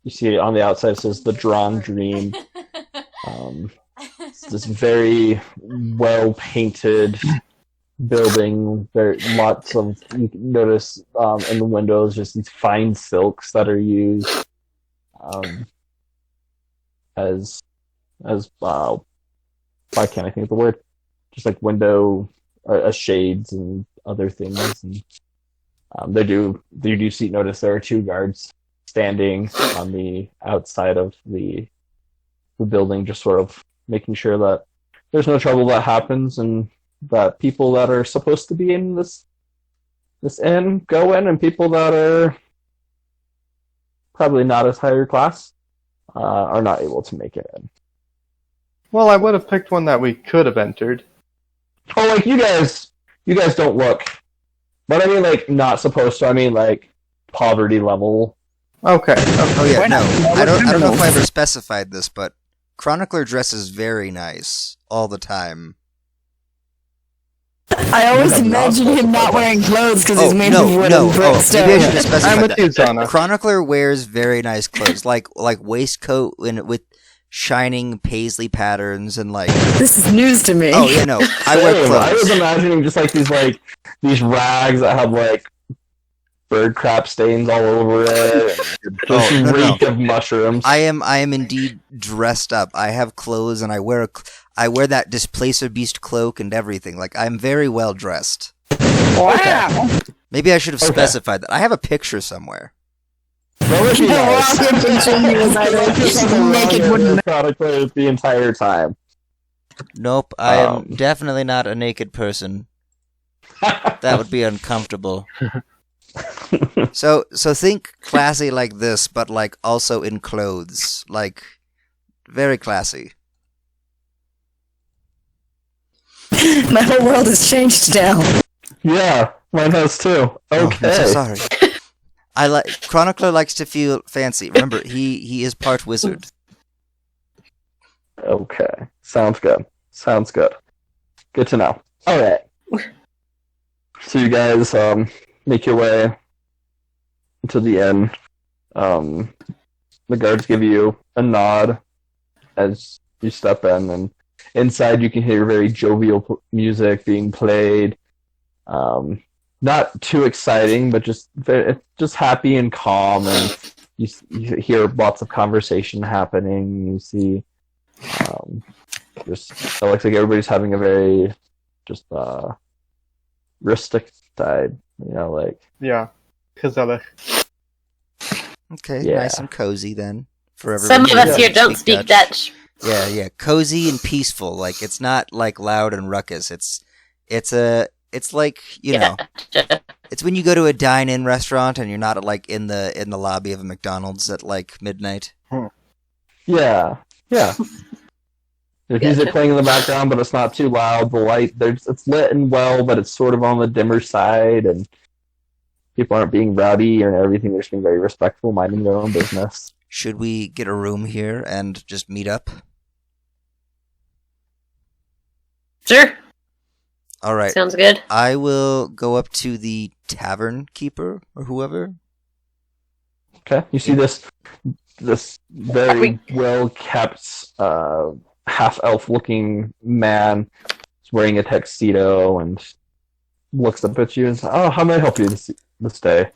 You see on the outside it says the Drawn Dream. It's this very well painted building. There lots of, you can notice in the windows just these fine silks that are used as why can't I think of the word? Just like window shades and other things. And you do notice there are 2 guards standing on the outside of the building, just sort of making sure that there's no trouble that happens and that people that are supposed to be in this inn go in, and people that are probably not as higher class are not able to make it in. Well, I would have picked one that we could have entered. Oh, like you guys don't look, but I mean like not supposed to. I mean like poverty level. Okay. Oh yeah, Why no. not? I don't know if I ever specified this, but Chronicler dresses very nice all the time. I always have not imagine him not wearing clothes because he's made no, of wood no. and brick Oh, maybe I should have stone. specified I'm with that. you, Zana. Chronicler wears very nice clothes, like waistcoat with shining paisley patterns and like. This is news to me. Oh yeah, no, I wear Same. I was clothes. imagining just like these rags that have like bird crap stains all over it. And just Oh, no. reek of mushrooms. I am indeed dressed up. I have clothes and I wear that Displacer Beast cloak and everything. Like I'm very well dressed. Wow. Maybe I should have Okay. specified that. I have a picture somewhere. That would be No, nice. I'll picture you as either naked wooden Chronicler the entire time. Nope, I am Um. definitely not a naked person. That would be uncomfortable. So think classy like this, but like also in clothes, like very classy. My whole world has changed now. Yeah, mine has too. Oh, Okay. I'm so sorry. Chronicler likes to feel fancy. Remember, he is part wizard. Okay. Sounds good. Sounds good. Good to know. Alright. So you guys make your way to the inn. The guards give you a nod as you step in, and inside you can hear very jovial music being played. Not too exciting, but just happy and calm, and you hear lots of conversation happening. You see, just it looks like everybody's having a very just rustic side, like Yeah. Gezellig. Okay, Yeah. nice and cozy then for everyone. Some of who us doesn't here don't speak Dutch. Yeah, cozy and peaceful. Like it's not like loud and ruckus. It's like know, it's when you go to a dine-in restaurant and you're not like in the lobby of a McDonald's at like midnight. yeah. There's music playing in the background, but it's not too loud. The light, it's lit and well, but it's sort of on the dimmer side, and people aren't being rowdy or everything. They're just being very respectful, minding their own business. Should we get a room here and just meet up? Sure, All right. sounds good. I will go up to the tavern keeper or whoever. Okay, you see this very well kept half elf looking man. He's wearing a tuxedo and looks up at you and says, "Oh, how may I help you this day?"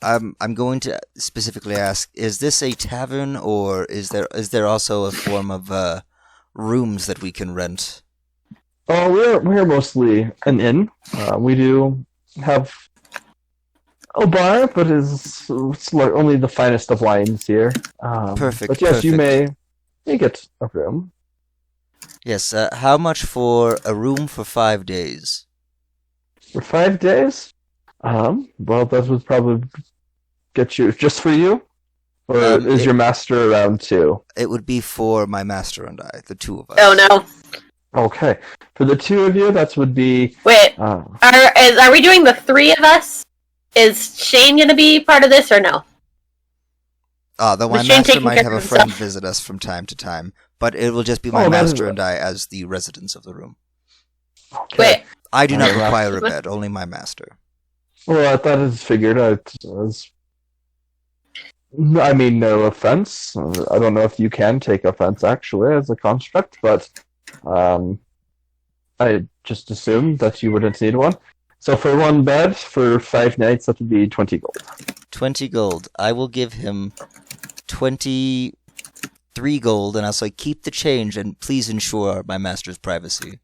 I'm going to specifically ask: is this a tavern, or is there also a form of rooms that we can rent? Oh, we're mostly an inn. We do have a bar, but it's like only the finest of wines here. Perfect, But yes, you perfect. may get a room. Yes. How much for a room for 5 days? For 5 days? Well, that would probably get you just for you, or is it- your master around too? It would be for my master and I, the two of us. Oh no! Okay, for the two of you, that would be. Wait, are we doing the three of us? Is Shane gonna be part of this or no? Though my Was Shane master taking might care have a of friend himself? visit us from time to time, but it will just be my Oh, that is- master and I as the residents of the room. Okay. Wait, I do not Alright. require a bed, only my master. Well, that is figured. I mean, no offense. I don't know if you can take offense actually as a construct, but I just assumed that you wouldn't need one. So for one bed for 5 nights, that would be 20 gold. 20 gold. I will give him 23 gold, and I'll say keep the change and please ensure my master's privacy.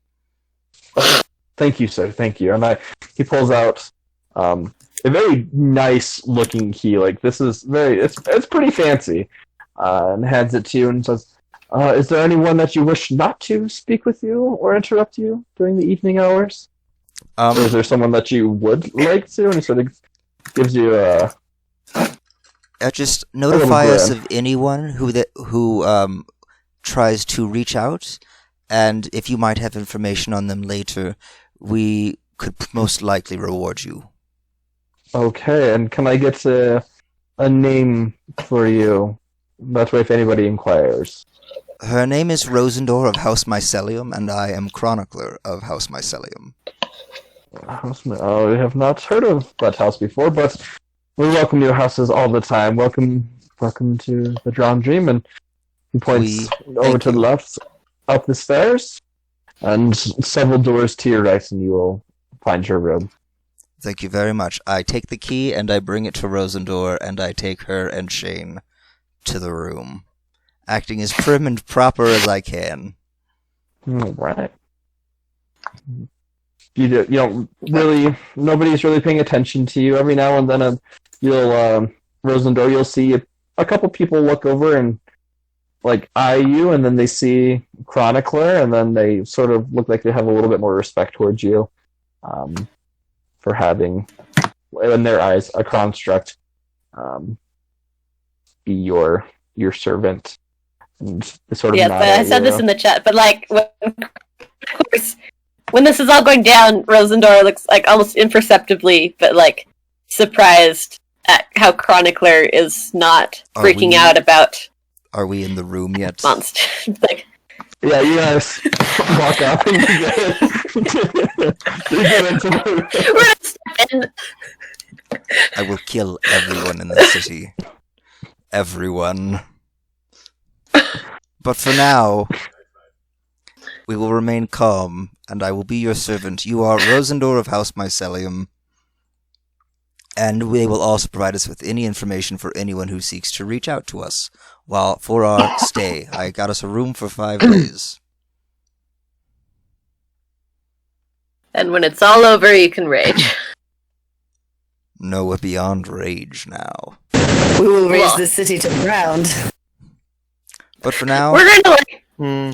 Thank you, sir. Thank you. And he pulls out a very nice looking key. Like this is it's pretty fancy, and hands it to you and says, "Is there anyone that you wish not to speak with you or interrupt you during the evening hours? Or is there someone that you would like to?" And he sort of gives you a. Just notify little us grin. of anyone who tries to reach out, and if you might have information on them later, we could most likely reward you. Okay, and can I get a name for you? That way, if anybody inquires. Her name is Rosendor of House Mycelium, and I am Chronicler of House Mycelium. I have not heard of that house before, but we welcome new houses all the time. Welcome to the Drowned Dream, and he points over thank to the you. left, up the stairs, and several doors to your right, and you will find your room. Thank you very much. I take the key and I bring it to Rosendor, and I take her and Shane to the room, acting as prim and proper as I can. All right. You don't really. Nobody's really paying attention to you. Every now and then, Rosendor, you'll see a couple people look over and like eye you, and then they see Chronicler, and then they sort of look like they have a little bit more respect towards you, for having, in their eyes, a construct be your servant. And they sort of yes, nod but I at said you. this in the chat. But like, when this is all going down, Rosendor looks like almost imperceptibly, but like surprised at how Chronicler is not Are freaking we- out about Are we in the room yet? monsters. Like, Yeah, you guys walk up and you get into the we're gonna step in. I will kill everyone in the city. Everyone. But for now, we will remain calm, and I will be your servant. You are Rosendor of House Mycelium, and they will also provide us with any information for anyone who seeks to reach out to us while for our stay. I got us a room for 5 days. And when it's all over, you can rage. No, we're beyond rage now. We will raise Well- the city to the ground. But for now, We're gonna like, Hmm.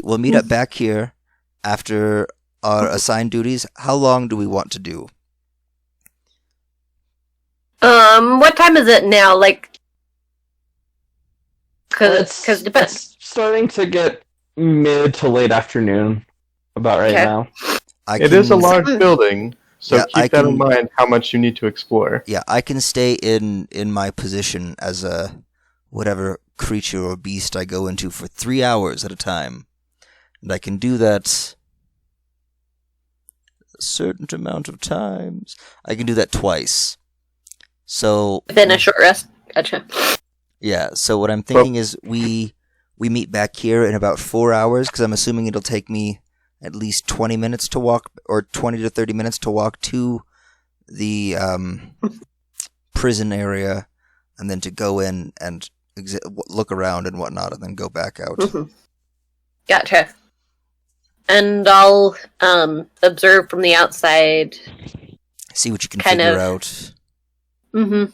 we'll meet up back here after our assigned duties. How long do we want to do? what time is it now? Like, because depends. it's starting to get mid to late afternoon, about right Okay. now. It is a large building, so Yeah, I keep that in can- mind how much you need to explore. Yeah, I can stay in my position as a whatever creature or beast I go into for 3 hours at a time. And I can do that a certain amount of times. I can do that twice. So Within a short rest. Gotcha. yeah, so what I'm thinking is we meet back here in about 4 hours, because I'm assuming it'll take me at least 20 minutes to walk, or 20 to 30 minutes to walk to the prison area, and then to go in and look around and whatnot, and then go back out. Mhm. Gotcha. And I'll observe from the outside. See what you can Kind figure of. out. Mm-hmm.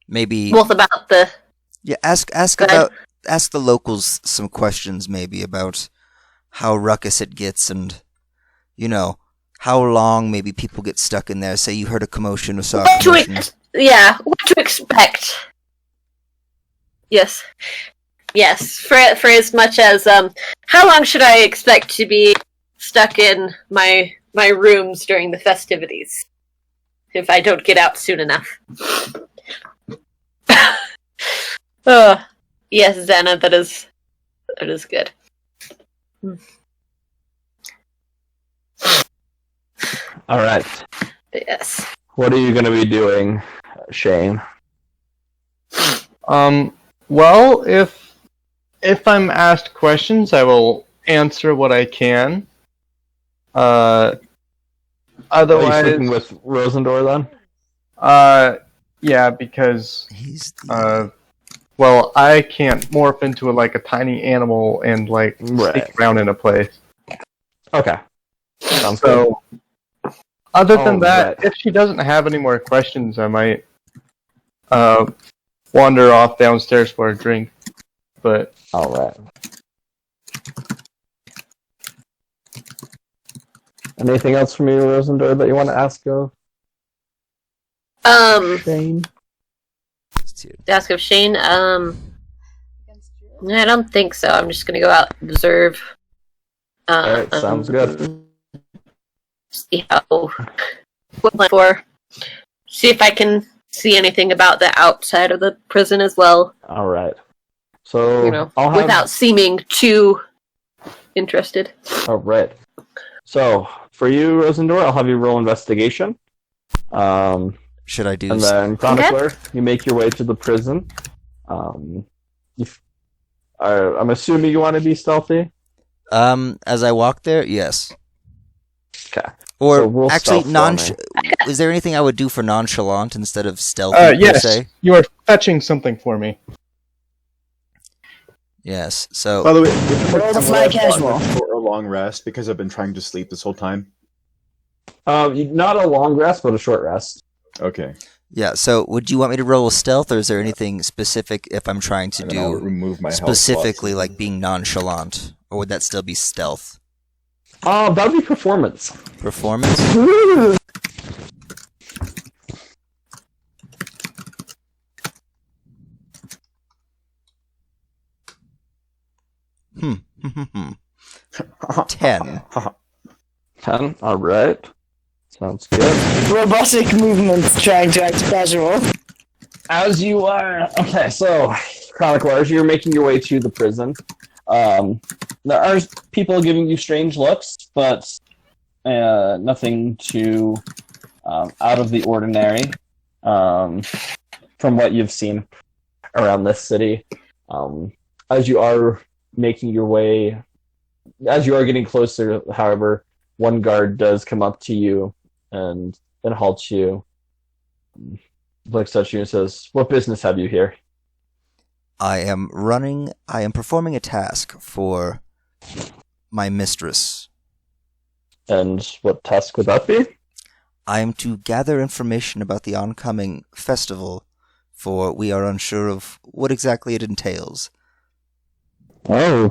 Maybe Both about the. yeah, ask Go ahead. ask the locals some questions maybe about how ruckus it gets, and how long maybe people get stuck in there? Say you heard a commotion or saw a What to commotion. what to expect? Yes, for as much as how long should I expect to be stuck in my rooms during the festivities if I don't get out soon enough? Oh, yes, Xana, that is good. All right. Yes. What are you going to be doing, Shane? Well, if I'm asked questions, I will answer what I can. Are you Otherwise, sticking with Rosendor then? yeah, because He's the... well, I can't morph into a tiny animal and stick around in a place. Okay. Sounds good. So, other than that, Alright. if she doesn't have any more questions, I might wander off downstairs for a drink. But All right. Anything else from you, Rosendor, that you want to ask of Shane? Ask of Shane. I don't think so. I'm just gonna go out and observe. Alright, sounds good. See how. See if I can see anything about the outside of the prison as well. All right. So You know, I'll have. without seeming too interested. All right. So for you, Rosendor, I'll have you roll investigation. Should I do And then Chronicler, you make your way to the prison. I'm assuming you want to be stealthy. as I walk there? Yes. Okay. Or So roll actually, stealth for is there anything I would do for nonchalant instead of stealthy? yes, Per se? you are fetching something for me. Yes. So By the way, if you Roll to want fly a casual. short or long rest because I've been trying to sleep this whole time. Not a long rest, but a short rest. Okay. yeah. So would you want me to roll a stealth, or is there anything specific if I'm trying to And then I'll do remove my health specifically slots. like being nonchalant, or would that still be stealth? That'd be performance. Performance? Hmm. 10. 10. All right. Sounds good. Robotic movements trying to act casual. As you are. Okay, so Chronicler, as you're making your way to the prison, there are people giving you strange looks, but nothing too out of the ordinary from what you've seen around this city. As you are making your way, as you are getting closer, however, one guard does come up to you and halts you, looks at you and says, "What business have you here?" I am performing a task for my mistress. And what task would that be? I am to gather information about the oncoming festival, for we are unsure of what exactly it entails. Oh,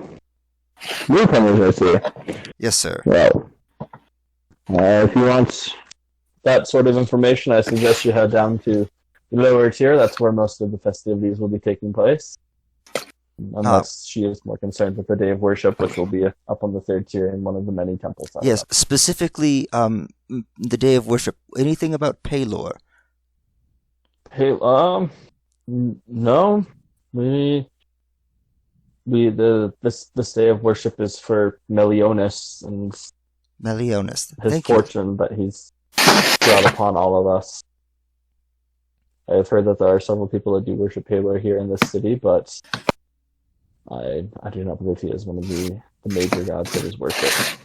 newcomers, I see. Yes, sir. Well, if you want that sort of information, I suggest you head down to the lower tier. That's where most of the festivities will be taking place. Unless she is more concerned with the day of worship, which will be up on the third tier in one of the many temples. Yes, specifically the day of worship. Anything about Paylor? Hey, no. This day of worship is for Melionas and Melionas. his Thank you. fortune that he's brought upon all of us. I've heard that there are several people that do worship Halo here in this city, but I do not believe he is one of the major gods that is worshipped.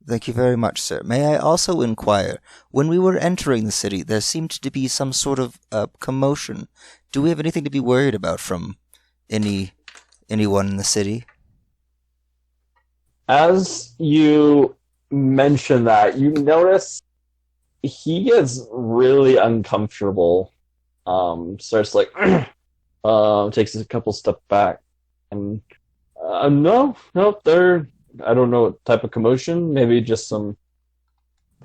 Thank you very much, sir. May I also inquire, when we were entering the city, there seemed to be some sort of commotion. Do we have anything to be worried about from anyone in the city? As you mention that, you notice he gets really uncomfortable. Starts like takes a couple steps back, and no, I don't know what type of commotion. Maybe just some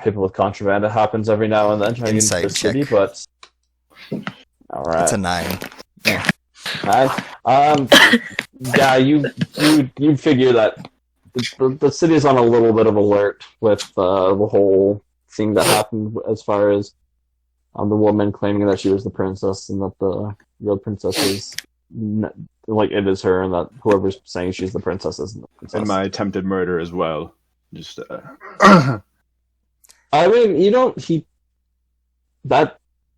people with contraband. It happens every now and then trying to get into the Insight city, check. but all right. It's a 9. Nice. Yeah, you figure that the city's on a little bit of alert with the whole thing that happened as far as the woman claiming that she was the princess and that the real princess is it is her, and that whoever's saying she's the princess isn't the princess. And my attempted murder as well. Just I mean,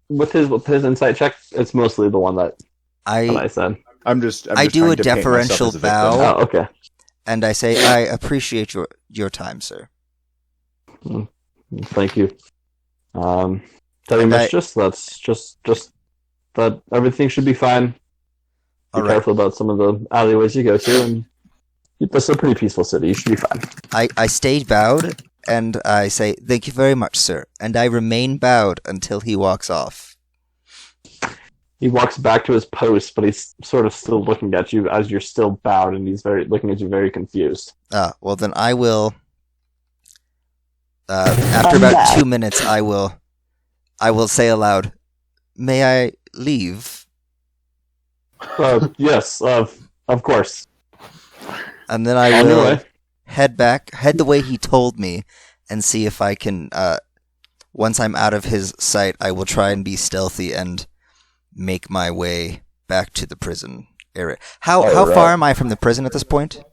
with his insight check, it's mostly the one that I said. I'm just I do trying a to paint myself deferential as a victim. bow. Oh, okay. And I say, I appreciate your time, sir. Thank you. Tell you And mistress, that's just that everything should be fine. Be All right. careful about some of the alleyways you go to, and it's a pretty peaceful city. You should be fine. I stayed bowed, and I say, thank you very much, sir. And I remain bowed until he walks off. He walks back to his post, but he's sort of still looking at you as you're still bowed, and he's looking at you very confused. Well then I will, after about 2 minutes, I will say aloud, may I leave? Yes, of course. And then I On your will way. head the way he told me, and see if I can, once I'm out of his sight, I will try and be stealthy and make my way back to the prison area. How Alright. far am I from the prison at this point?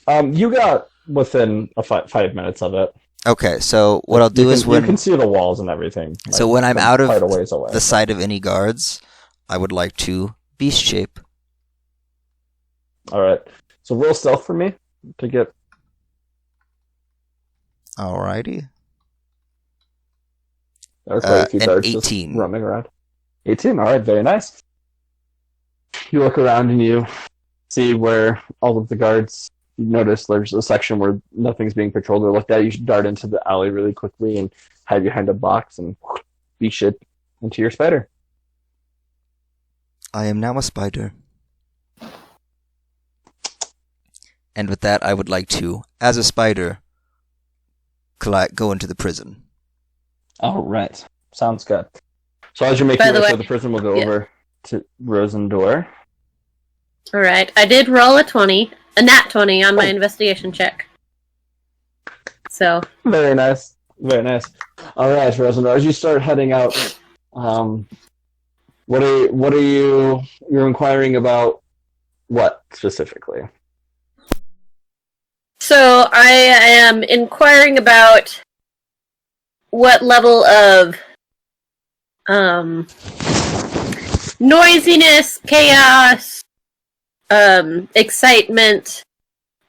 You got within 5 minutes of it. Okay, so what I'll do is you can see the walls and everything. So when I'm from out of quite a ways away. the sight of any guards, I would like to beast shape. All right. So roll stealth for me to get. Alrighty. There are quite a few an guards just 18. roaming around. 18. All right. Very nice. You look around and you see where all of the guards. You notice there's a section where nothing's being patrolled or looked at. You should dart into the alley really quickly and hide behind a box and be shit into your spider. I am now a spider. And with that, I would like to, as a spider, go into the prison. All right. Sounds good. So as you're making By your the way to way- the prison, we'll go yeah. over to Rosendor. All right, I did roll a nat 20 on my investigation check. So Very nice. Very nice. All right, Rosendor. As you start heading out, what are you're inquiring about? What specifically? So I am inquiring about what level of noisiness, chaos, excitement,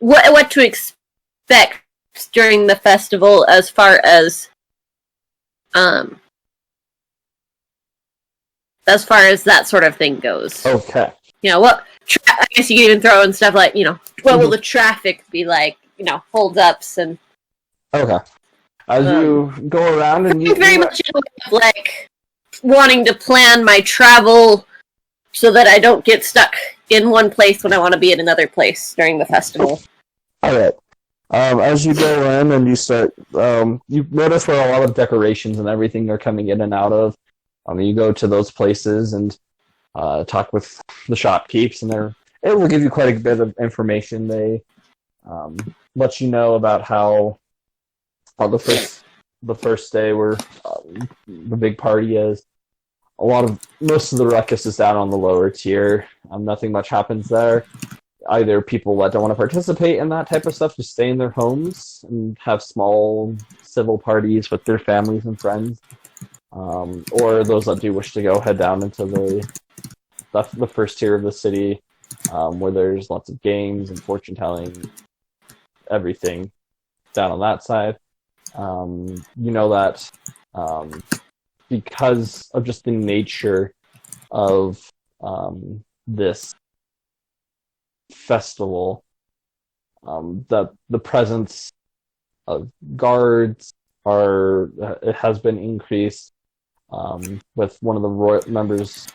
what to expect during the festival as far as that sort of thing goes. Okay. You know, I guess you could even throw in stuff like, what will the traffic be like? Holdups and Okay. As you go around and you very much in a way of, like, wanting to plan my travel so that I don't get stuck in one place when I want to be in another place during the festival. all right. As you go in and you start, you notice where a lot of decorations and everything are coming in and out of. You go to those places and talk with the shopkeepers, and it will give you quite a bit of information. They let you know about how the first day where the big party is. Most of the ruckus is down on the lower tier. Nothing much happens there. Either people that don't want to participate in that type of stuff just stay in their homes and have small civil parties with their families and friends, or those that do wish to go head down into the first tier of the city, where there's lots of games and fortune telling, everything down on that side. You know that because of just the nature of this festival, that the presence of guards it has been increased, with one of the royal members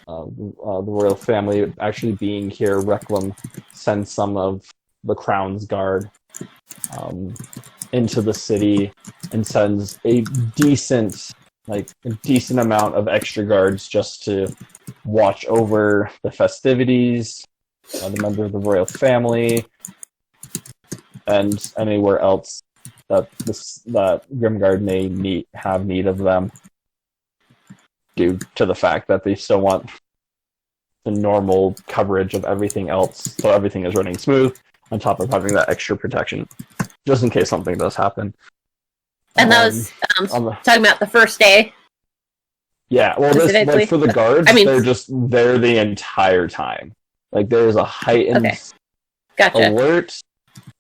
of the royal family actually being here. Reclam sends some of the crown's guard into the city and sends a decent amount of extra guards just to watch over the festivities, the member of the royal family, and anywhere else that Grimguard may have need of them, due to the fact that they still want the normal coverage of everything else, so everything is running smooth, on top of having that extra protection, just in case something does happen. And that was talking about the first day. Yeah, well, this, for the guards, I mean, they're just there the entire time. There's a heightened alert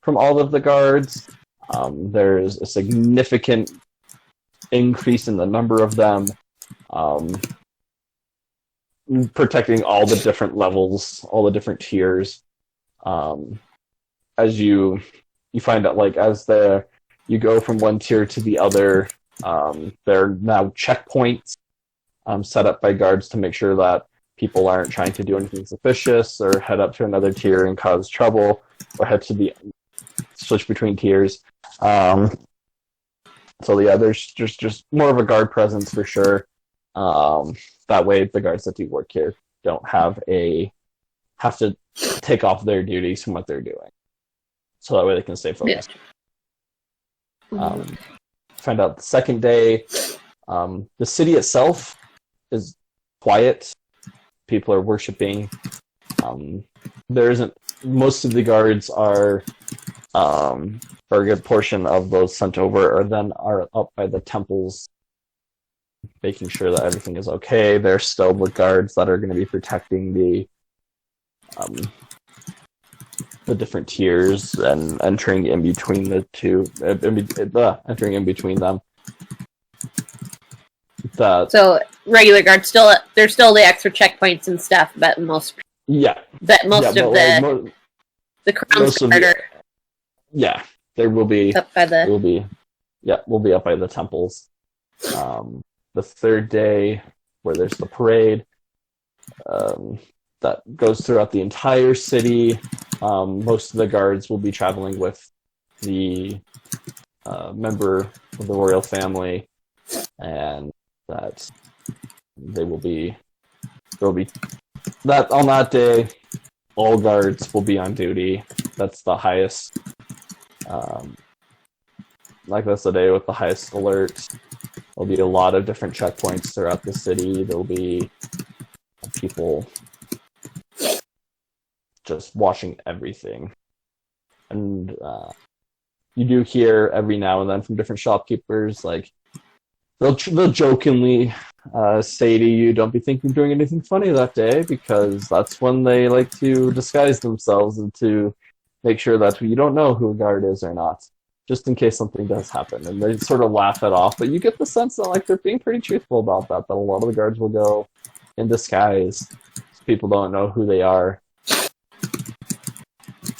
from all of the guards. There's a significant increase in the number of them, protecting all the different levels, all the different tiers. As you find out, as you go from one tier to the other, there are now checkpoints set up by guards to make sure that people aren't trying to do anything suspicious or head up to another tier and cause trouble, or switch between tiers. So yeah, there's just more of a guard presence for sure. That way, the guards that do work here don't have to take off their duties from what they're doing. So that way they can stay focused. Yeah. Find out the second day, the city itself is quiet. People are worshiping. Most of the guards are, for a good portion of those sent over, are up by the temples, making sure that everything is okay. There's still the guards that are going to be protecting the different tiers and entering in between the two, entering in between them. So regular guards there's still the extra checkpoints and stuff, but most of the Crown's Guard are. Yeah, there will be up by the. We'll be up by the temples. The third day, where there's the parade, that goes throughout the entire city. Most of the guards will be traveling with the member of the royal family, and that there will be that on that day, all guards will be on duty. That's the highest. That's the day with the highest alert. There'll be a lot of different checkpoints throughout the city. There'll be people just watching everything. And you do hear every now and then from different shopkeepers, they'll jokingly say to you, don't be thinking of doing anything funny that day, because that's when they like to disguise themselves and to make sure that you don't know who a guard is or not, just in case something does happen. And they sort of laugh it off, but you get the sense that they're being pretty truthful about that a lot of the guards will go in disguise so people don't know who they are.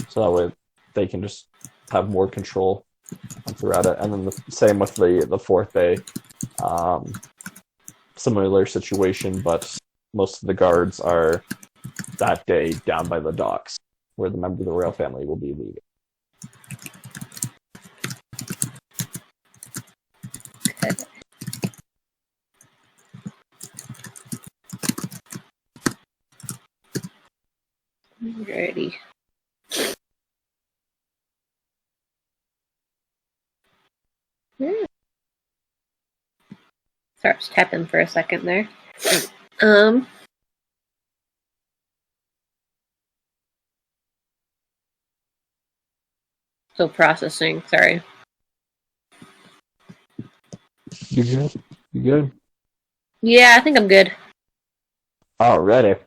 So that way they can just have more control throughout it. And then the same with the fourth day. Similar situation, but most of the guards are that day down by the docks, where the member of the royal family will be leaving. Alrighty. Sorry, I was tapping for a second there. Still processing, sorry. You good? You good? Yeah, I think I'm good. Alrighty.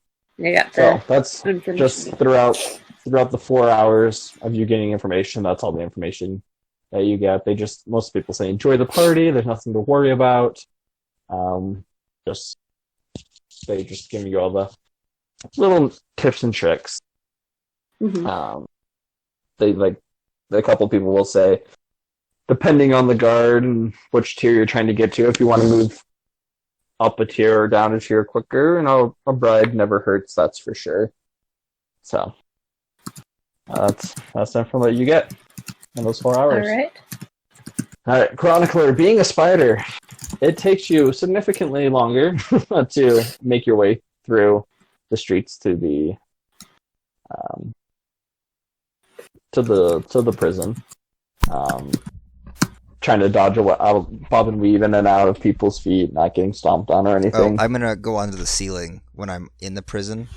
I got So that's just throughout the 4 hours of you getting information. That's all the information that you get. Most people say enjoy the party. There's nothing to worry about. They just giving you all the little tips and tricks. Mm-hmm. A couple people will say, depending on the guard and which tier you're trying to get to, if you want to move up a tier or down a tier quicker, a bribe never hurts, that's for sure. So that's the information that you get in those 4 hours. All right. Alright, Chronicler, being a spider, it takes you significantly longer to make your way through the streets to the prison. Trying to dodge bob and weave in and out of people's feet, not getting stomped on or anything. I'm gonna go onto the ceiling when I'm in the prison.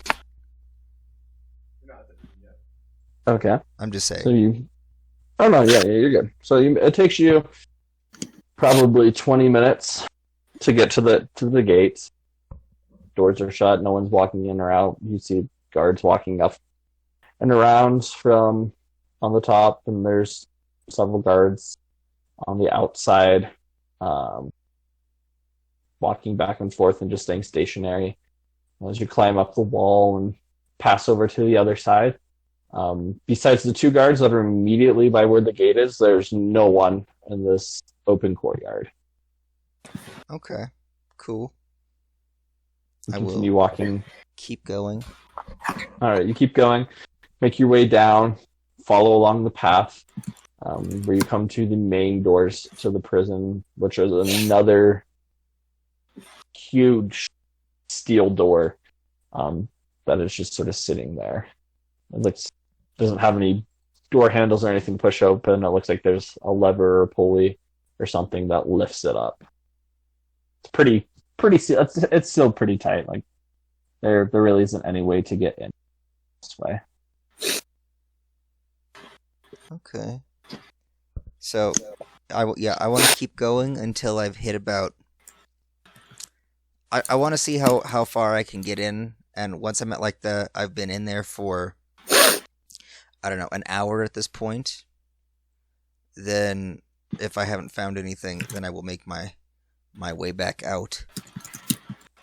Okay. I'm just saying. So you... Oh no, yeah, you're good. So it takes you probably 20 minutes to get to the gates. Doors are shut, no one's walking in or out. You see guards walking up and around from on the top, and there's several guards on the outside, walking back and forth and just staying stationary as you climb up the wall and pass over to the other side. Besides the two guards that are immediately by where the gate is, there's no one in this open courtyard. Okay, cool. You I continue will walking. keep going. Alright, you keep going. Make your way down. Follow along the path. Where you come to the main doors to the prison, which is another huge steel door that is just sort of sitting there. It doesn't have any door handles or anything to push open. It looks like there's a lever or pulley or something that lifts it up. It's pretty. It's still pretty tight. Like there really isn't any way to get in this way. Okay. So, I want to keep going until I've hit about... I want to see how far I can get in, and once I'm at I've been in there for, I don't know, an hour at this point, then if I haven't found anything, then I will make my way back out.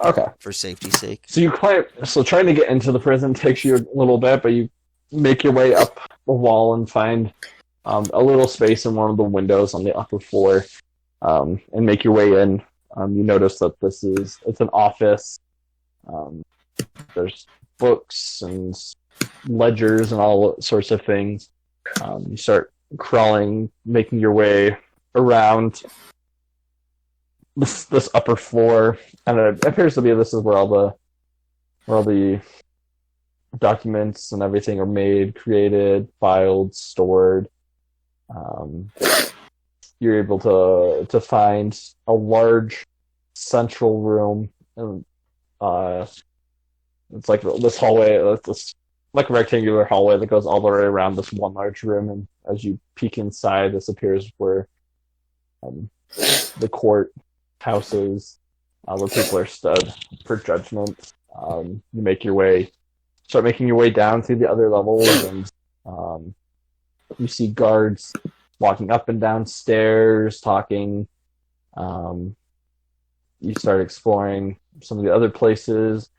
Okay. For safety's sake. So you climb. So trying to get into the prison takes you a little bit, but you make your way up the wall and find a little space in one of the windows on the upper floor, and make your way in. You notice that it's an office. There's books and ledgers and all sorts of things. You start crawling, making your way around this upper floor, and it appears to be this is where all the documents and everything are made, created, filed, stored. You're able to find a large central room, and it's like this hallway, this like a rectangular hallway that goes all the way around this one large room. And as you peek inside, this appears where the court houses, where people are stood for judgment. You start making your way down through the other levels, and you see guards walking up and down stairs, talking. You start exploring some of the other places.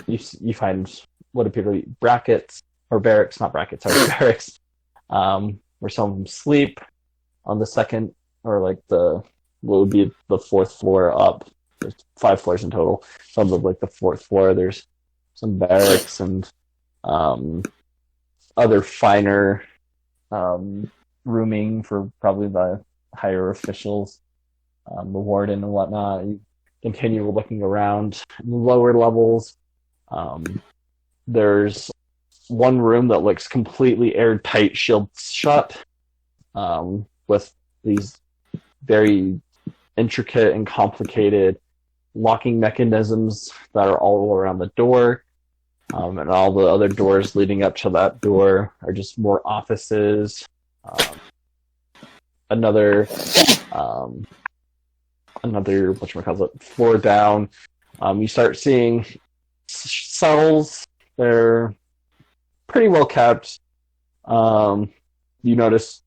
You find what appear to be barracks, barracks, where some of them sleep on the second, or like what would be the fourth floor up. There's 5 floors in total. Some of like the 4th floor, there's some barracks and other finer rooming for probably the higher officials, the warden and whatnot. You continue looking around in the lower levels. There's one room that looks completely airtight, sealed shut, with these very intricate and complicated locking mechanisms that are all around the door. And all the other doors leading up to that door are just more offices. Another floor down, you start seeing cells. They're pretty well kept. You notice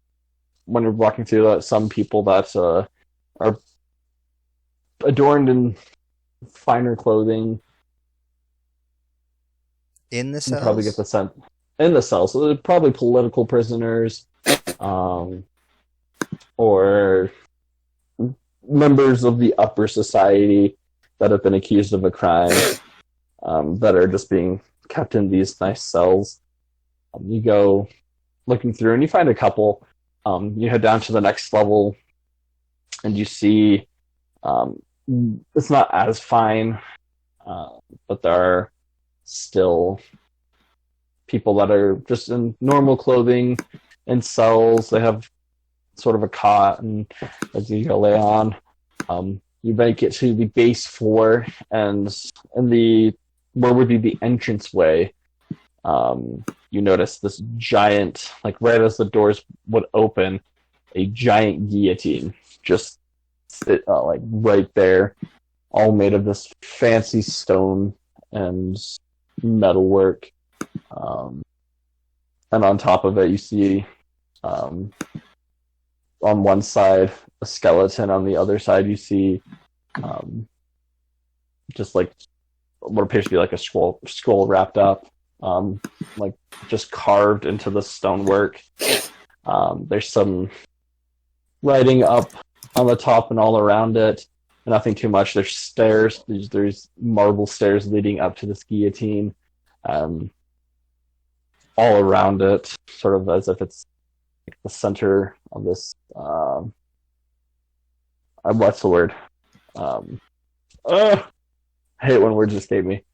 when you're walking through that some people that are adorned in finer clothing. In the You cells? probably get the sense in the cells. So they're probably political prisoners, or members of the upper society that have been accused of a crime, that are just being kept in these nice cells. You go looking through, and you find a couple. You head down to the next level, and you see it's not as fine, but there are still people that are just in normal clothing in cells. They have sort of a cot, and as you go lay on, you make it to the base floor, and in the where would be the entranceway, you notice this giant, like right as the doors would open, a giant guillotine just like right there, all made of this fancy stone and metalwork. And on top of it, you see on one side a skeleton, on the other side you see just like what appears to be like a scroll wrapped up, like just carved into the stonework. There's some writing up on the top and all around it. Nothing too much. There's stairs. There's marble stairs leading up to this guillotine, all around it, sort of as if it's like the center of this. What's the word? I hate when words escape me.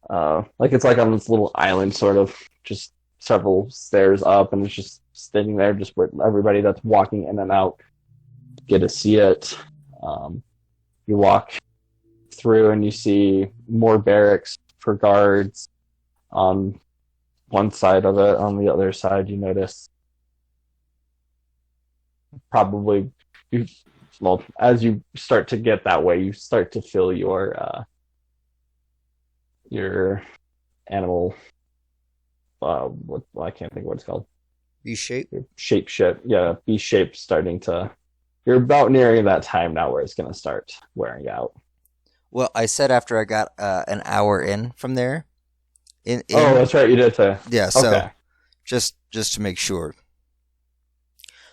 Like it's like on this little island, sort of, just several stairs up, and it's just standing there, just where everybody that's walking in and out get to see it. You walk through and you see more barracks for guards on one side of it. On the other side, you notice probably as you start to get that way, you start to feel your animal. I can't think of what it's called. V-shape? Shape. Yeah, V-shape starting to. You're about nearing that time now where it's going to start wearing out. Well, I said after I got an hour in from there. Oh, that's right, you did say. Yeah, so okay. just to make sure.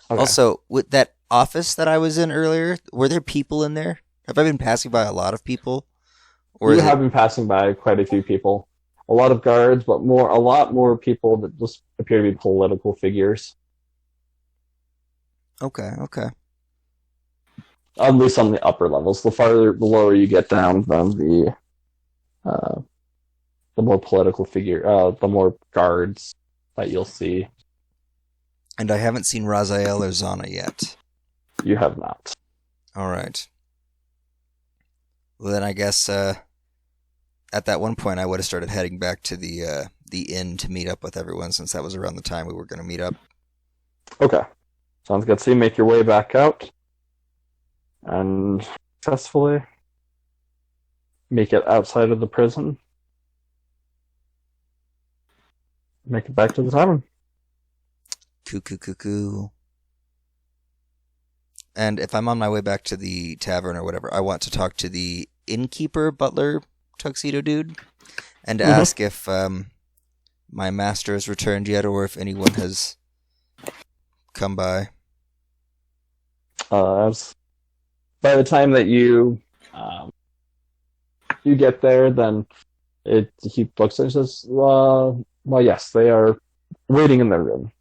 Okay. Also, with that office that I was in earlier, were there people in there? Have I been passing by a lot of people? Or you have been passing by quite a few people. A lot of guards, but a lot more people that just appear to be political figures. Okay. At least on the upper levels. The lower you get down, then the more political figure, the more guards that you'll see. And I haven't seen Raziel or Zana yet. You have not. All right. Well, then I guess at that one point I would have started heading back to the inn to meet up with everyone, since that was around the time we were going to meet up. Okay. Sounds good. So you make your way back out and successfully make it outside of the prison. Make it back to the tavern. Coo. And if I'm on my way back to the tavern or whatever, I want to talk to the innkeeper, butler, tuxedo dude, and ask if my master has returned yet, or if anyone has come by. By the time that you get there, then he looks and says, well, yes, they are waiting in their room.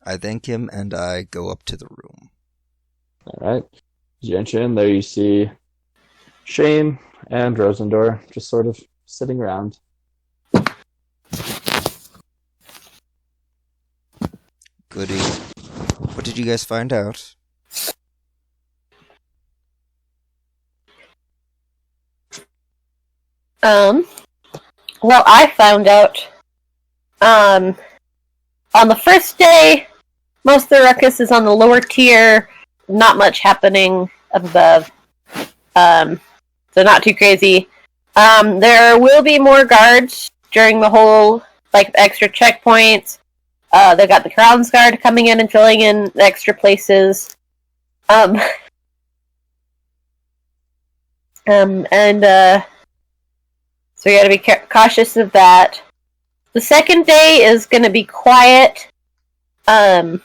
I thank him, and I go up to the room. All right. As you enter in, there you see Shane and Rosendor just sort of sitting around. Goody. What did you guys find out? Well, I found out, on the first day, most of the ruckus is on the lower tier, not much happening above, so not too crazy. There will be more guards during the whole, extra checkpoints. They got the Crown's Guard coming in and filling in the extra places. So you gotta be cautious of that. The second day is gonna be quiet. The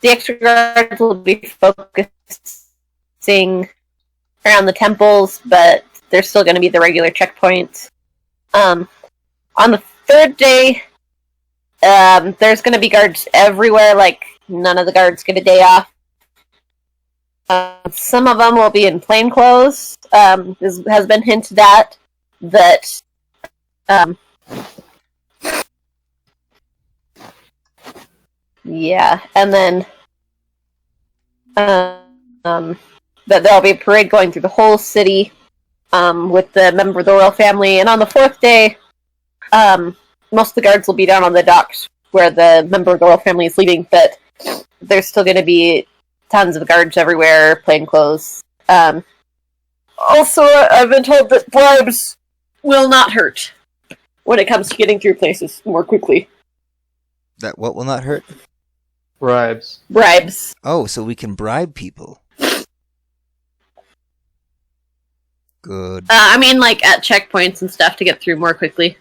extra guards will be focusing around the temples, but there's still gonna be the regular checkpoints. On the third day, there's going to be guards everywhere. Like, none of the guards get a day off. Some of them will be in plain clothes. Has been hinted at that. Yeah, and then that there'll be a parade going through the whole city with the member of the royal family. And on the fourth day, most of the guards will be down on the docks where the member of the royal family is leaving, but there's still going to be tons of guards everywhere, plain clothes. Also, I've been told that bribes will not hurt when it comes to getting through places more quickly. That what will not hurt? Bribes. Bribes. Oh, so we can bribe people. Good. I mean, like, at checkpoints and stuff to get through more quickly.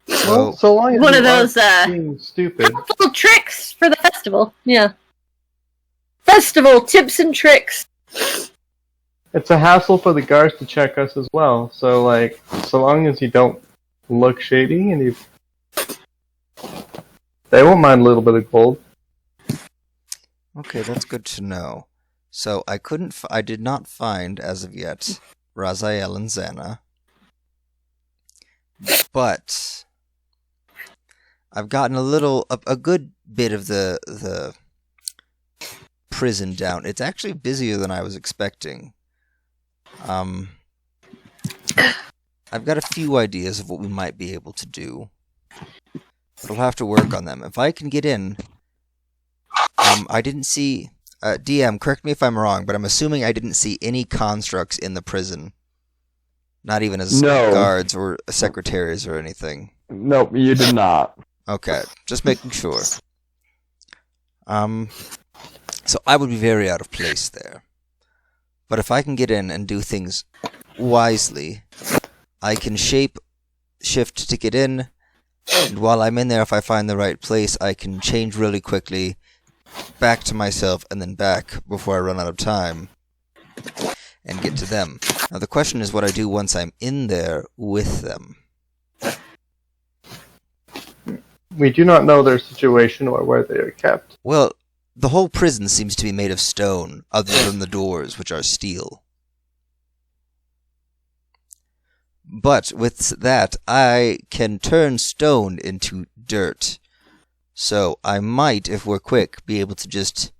Well, so long as One you of those, aren't being stupid. helpful tricks for the festival. Yeah. Festival tips and tricks. It's a hassle for the guards to check us as well. So, like, so long as you don't look shady and they won't mind a little bit of gold. Okay, that's good to know. So I did not find, as of yet, Raziel and Xana. But I've gotten a good bit of the prison down. It's actually busier than I was expecting. I've got a few ideas of what we might be able to do. But I'll have to work on them. If I can get in, I didn't see... DM, correct me if I'm wrong, but I'm assuming I didn't see any constructs in the prison. Not even as guards or secretaries or anything. Nope, you did not. Okay, just making sure. So I would be very out of place there. But if I can get in and do things wisely, I can shift to get in, and while I'm in there, if I find the right place, I can change really quickly, back to myself, and then back before I run out of time, and get to them. Now the question is what I do once I'm in there with them. We do not know their situation or where they are kept. Well, the whole prison seems to be made of stone, other than the doors, which are steel. But with that, I can turn stone into dirt. So I might, if we're quick, be able to just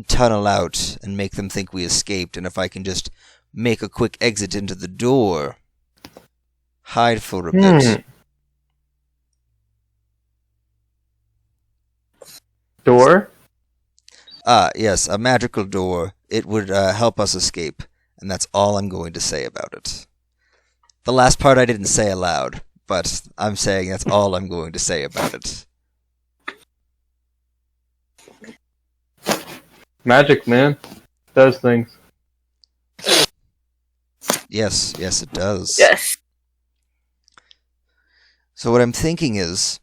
tunnel out and make them think we escaped. And if I can just make a quick exit into the door, hide for a bit. Door? Yes, a magical door. It would help us escape, and that's all I'm going to say about it. The last part I didn't say aloud, but I'm saying that's all I'm going to say about it. Magic, man. Does things. Yes, it does. Yes. So what I'm thinking is,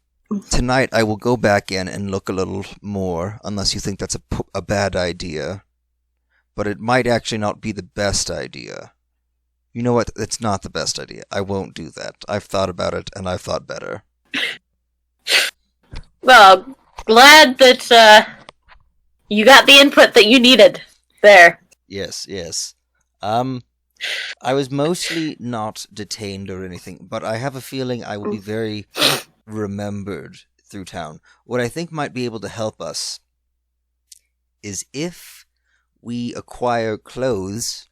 tonight I will go back in and look a little more, unless you think that's a bad idea. But it might actually not be the best idea. You know what? It's not the best idea. I won't do that. I've thought about it, and I've thought better. Well, glad that you got the input that you needed there. Yes. I was mostly not detained or anything, but I have a feeling I will be very remembered through town. What I think might be able to help us is if we acquire clothes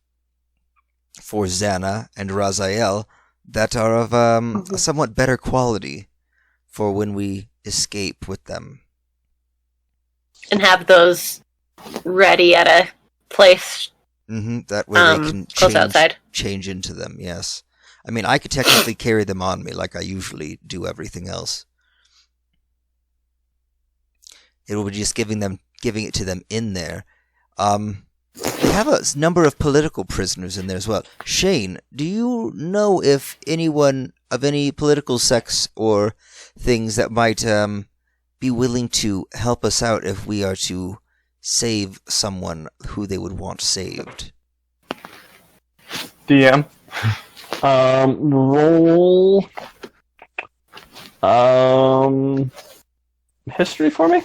for Xana and Raziel that are of a somewhat better quality for when we escape with them. And have those ready at a place That way they can close outside. change into them, yes. I mean, I could technically carry them on me like I usually do everything else. It will be just giving it to them in there. They have a number of political prisoners in there as well. Shane, do you know if anyone of any political sects or things that might be willing to help us out if we are to save someone who they would want saved? DM. Roll History for me?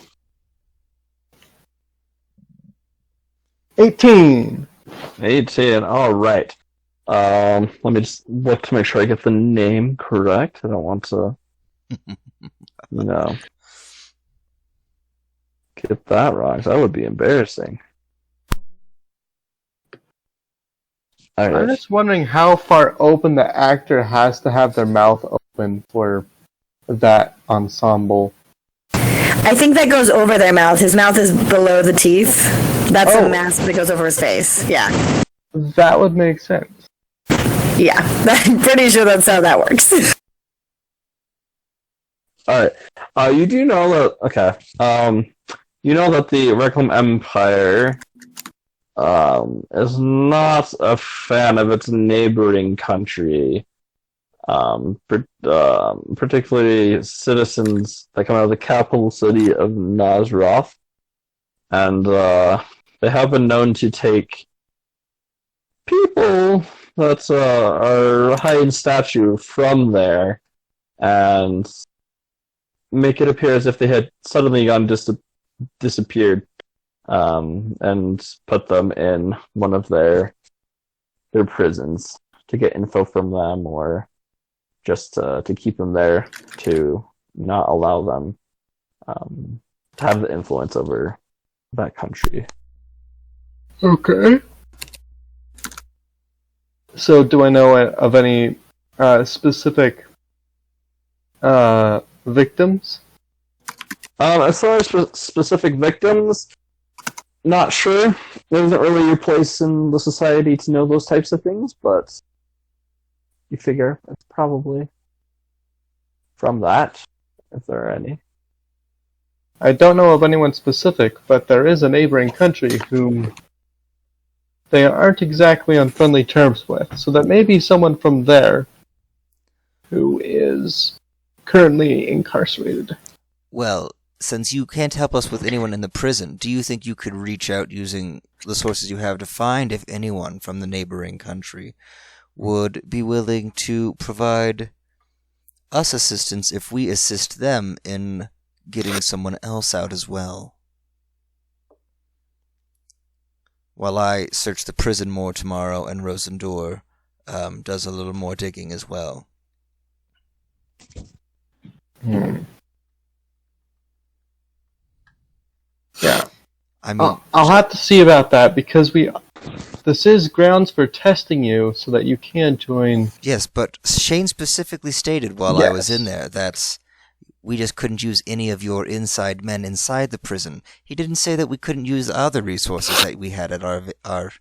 18. 18. All right. Let me just look to make sure I get the name correct. I don't want to, get that wrong. That would be embarrassing. All I'm right. just wondering how far open the actor has to have their mouth open for that ensemble. I think that goes over their mouth. His mouth is below the teeth. That's Oh. a mask that goes over his face. Yeah. That would make sense. Yeah. I'm pretty sure that's how that works. All right. You do know that. Okay. You know that the Reclam Empire is not a fan of its neighboring country, particularly citizens that come out of the capital city of Nazroth, and they have been known to take people that are high in stature from there and make it appear as if they had suddenly gone disappeared, and put them in one of their prisons to get info from them, or just to keep them there to not allow them to have the influence over that country. Okay. So, do I know of any specific victims? As far as specific victims, not sure. It isn't really your place in the society to know those types of things, but you figure it's probably from that, if there are any. I don't know of anyone specific, but there is a neighboring country whom they aren't exactly on friendly terms with, so that may be someone from there who is currently incarcerated. Well, since you can't help us with anyone in the prison, do you think you could reach out using the sources you have to find if anyone from the neighboring country would be willing to provide us assistance if we assist them in getting someone else out as well? While I search the prison more tomorrow, and Rosendor does a little more digging as well. Yeah. I mean, I'll have to see about that, because this is grounds for testing you so that you can join. yes, but Shane specifically stated while I was Yes. in there that we just couldn't use any of your inside men inside the prison. He didn't say that we couldn't use the other resources that we had at our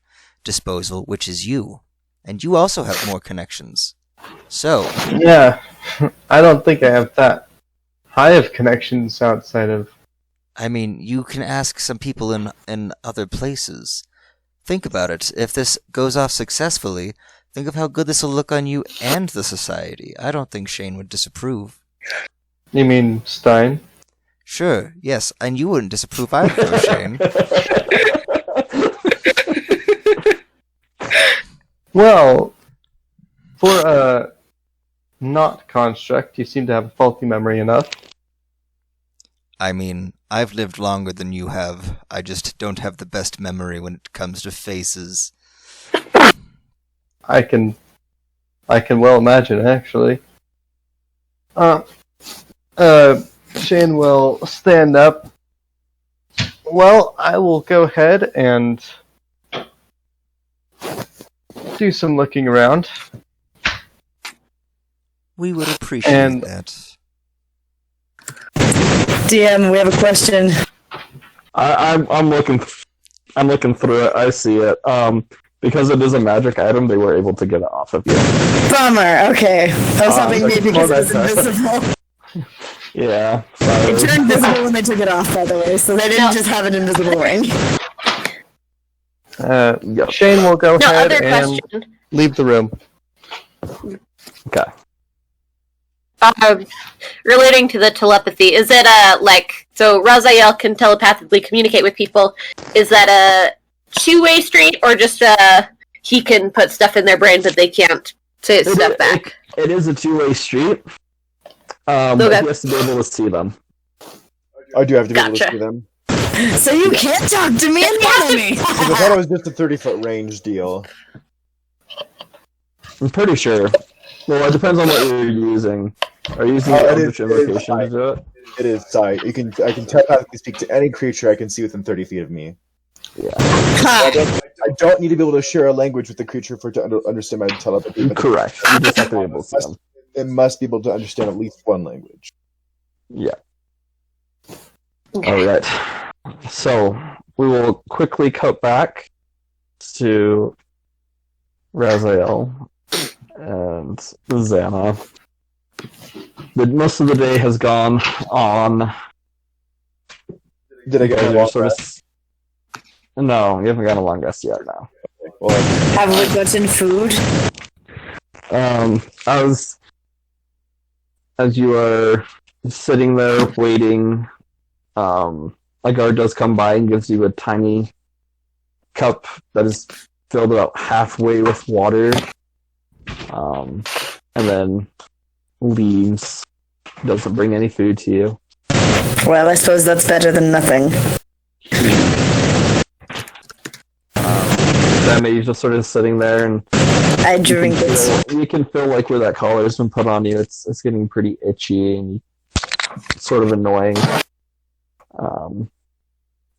disposal, which is you. And you also have more connections. So, Yeah, I don't think I have that high of connections outside of. I mean, you can ask some people in other places. Think about it. If this goes off successfully, think of how good this will look on you and the society. I don't think Shane would disapprove. You mean Stein? Sure, yes, and you wouldn't disapprove either, though, Shane. Well, for a not construct, you seem to have a faulty memory enough. I mean, I've lived longer than you have. I just don't have the best memory when it comes to faces. I can well imagine, actually. Shane will stand up. Well, I will go ahead and do some looking around. We would appreciate And- that. DM, we have a question. I'm looking through it. I see it. Because it is a magic item, they were able to get it off of you. Bummer. Okay. I was hoping maybe because it was that's- invisible. Yeah. It So, turned visible when they took it off, by the way, so they didn't just have an invisible ring. Yep. Shane will go No, ahead other and question. leave the room. Okay. Relating to the telepathy, is it so Raziel can telepathically communicate with people? Is that a two-way street, or just he can put stuff in their brain but they can't say stuff back? It is a two-way street. But Okay. he has to be able to see them. I do have to be able to Gotcha. see them. So you can't talk to me and follow me. Because I thought it was just a 30-foot range deal. I'm pretty sure. Well, it depends on what you're using. Are you using It Eldritch is Invocation to sight. do it? It is sight. I can telepathically speak to any creature I can see within 30 feet of me. Ha. I don't need to be able to share a language with the creature for it to understand my telepathy. But Correct. You just have to be able to see them. it must be able to understand at least one language. Yeah. All right. So we will quickly cut back to Raziel and Xana. Most of the day has gone on. Did I get You a guys are long sort of- rest? No, you haven't got a long rest yet. No. Well, Have we gotten food? As you are sitting there waiting, a guard does come by and gives you a tiny cup that is filled about halfway with water, and then leaves. Doesn't bring any food to you. Well, I suppose that's better than nothing. Then you're just sort of sitting there, and I drink it. you can feel like where that collar's been put on you. It's getting pretty itchy and sort of annoying.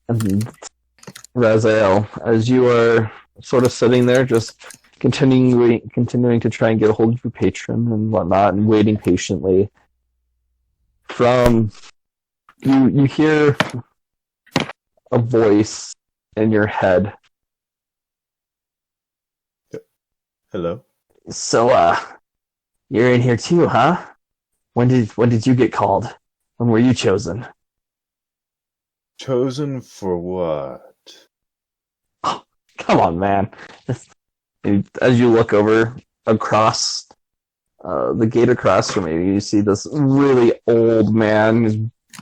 And Raziel, as you are sort of sitting there, just continuing to try and get a hold of your patron and whatnot, and waiting patiently, from you hear a voice in your head. hello. So, you're in here too, huh? When did you get called? When were you chosen? Chosen for what? Come on, man. As you look over across the gate across from you, you see this really old man. He's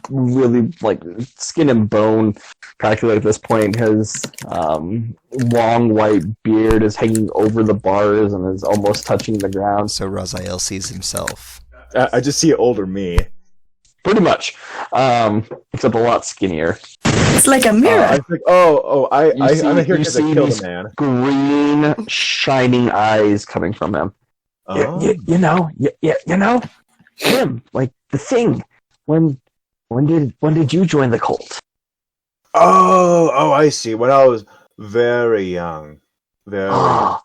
really like skin and bone, practically at this point. His long white beard is hanging over the bars and is almost touching the ground. So Raziel sees himself. I just see older me. Pretty much, except a lot skinnier. It's like a I mirror. was like, I'm here you because I see killed these a man. green, shining eyes coming from him. Oh. You know him, like the thing. When did you join the cult? Oh, I see. When I was very young. Very Oh,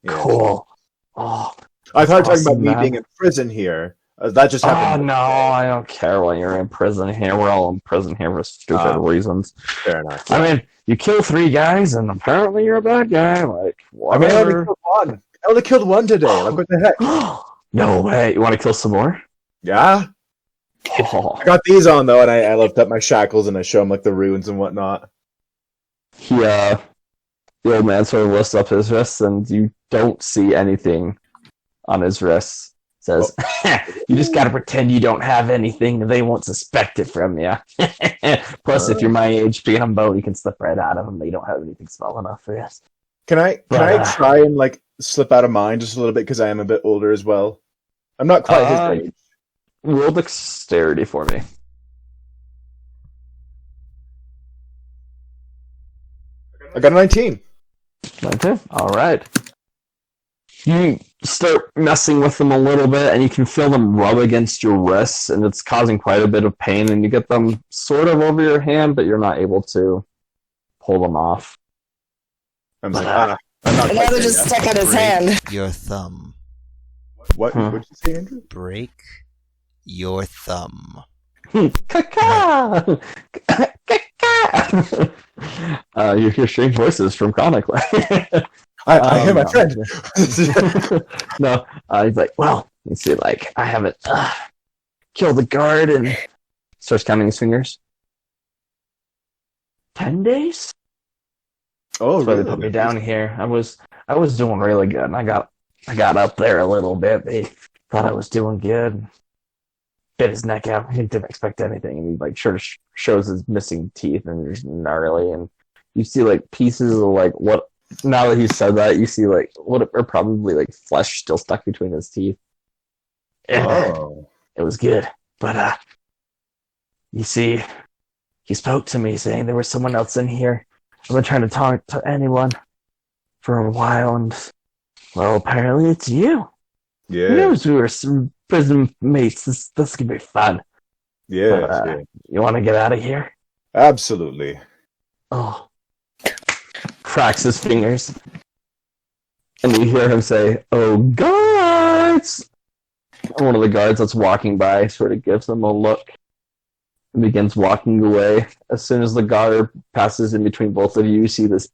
yeah. cool. Oh, I thought you were talking Awesome, about me man. being in prison here. That just oh happened. no, I don't care when you're in prison here. We're all in prison here for stupid reasons. Fair enough. I mean, you kill 3 guys and apparently you're a bad guy. Like, I mean, I only whatever. killed one. I only killed one today. Like, what the heck? No way. You want to kill some more? Yeah? Oh. I got these on, though, and I lift up my shackles and I show him, like, the runes and whatnot. He, the old man sort of lifts up his wrists, and you don't see anything on his wrists. Says, you just gotta pretend you don't have anything, and they won't suspect it from you. Plus, if you're my age, being on boat, you can slip right out of them. They don't have anything small enough for you. Can I try and, like, slip out of mine just a little bit, because I am a bit older as well? I'm not quite his age. Roll dexterity for me. I got a 19. 19? Alright. You start messing with them a little bit, and you can feel them rub against your wrists, and it's causing quite a bit of pain, and you get them sort of over your hand, but you're not able to pull them off. I'm like, I'm not quite Another there just yet. stuck out his Break hand. your thumb. What Huh. did you say, Andrew? Break your thumb. Caca! Caca! You hear strange voices from Chronic. I hear my no. friend. No, he's like, well, let's see, like, I haven't killed the guard, and starts counting his fingers. 10 days? Oh, That's why they really? put me down here. I was doing really good, and I got up there a little bit. They thought I was doing good. Bit his neck out. He didn't expect anything, and he like sort of shows his missing teeth, and there's gnarly, and you see like pieces of like what. Now that he said that, you see like what are probably like flesh still stuck between his teeth. Oh. It was good. But, you see, he spoke to me saying there was someone else in here. I've been trying to talk to anyone for a while, and, well, apparently it's you. Yeah. Who knows, we were some prison mates. This could be fun. Yeah. But, Yeah. You want to get out of here? Absolutely. Oh. Cracks his fingers. And you hear him say, "Oh, guards!" And one of the guards that's walking by sort of gives them a look and begins walking away. As soon as the guard passes in between both of you, you see this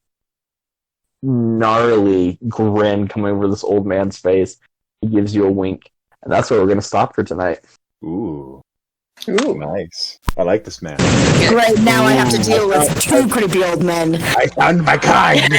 gnarly grin coming over this old man's face. He gives you a wink. And that's where we're going to stop for tonight. Ooh. Ooh. Nice. I like this man. Great, now I have to deal with two creepy old men. I found my kind.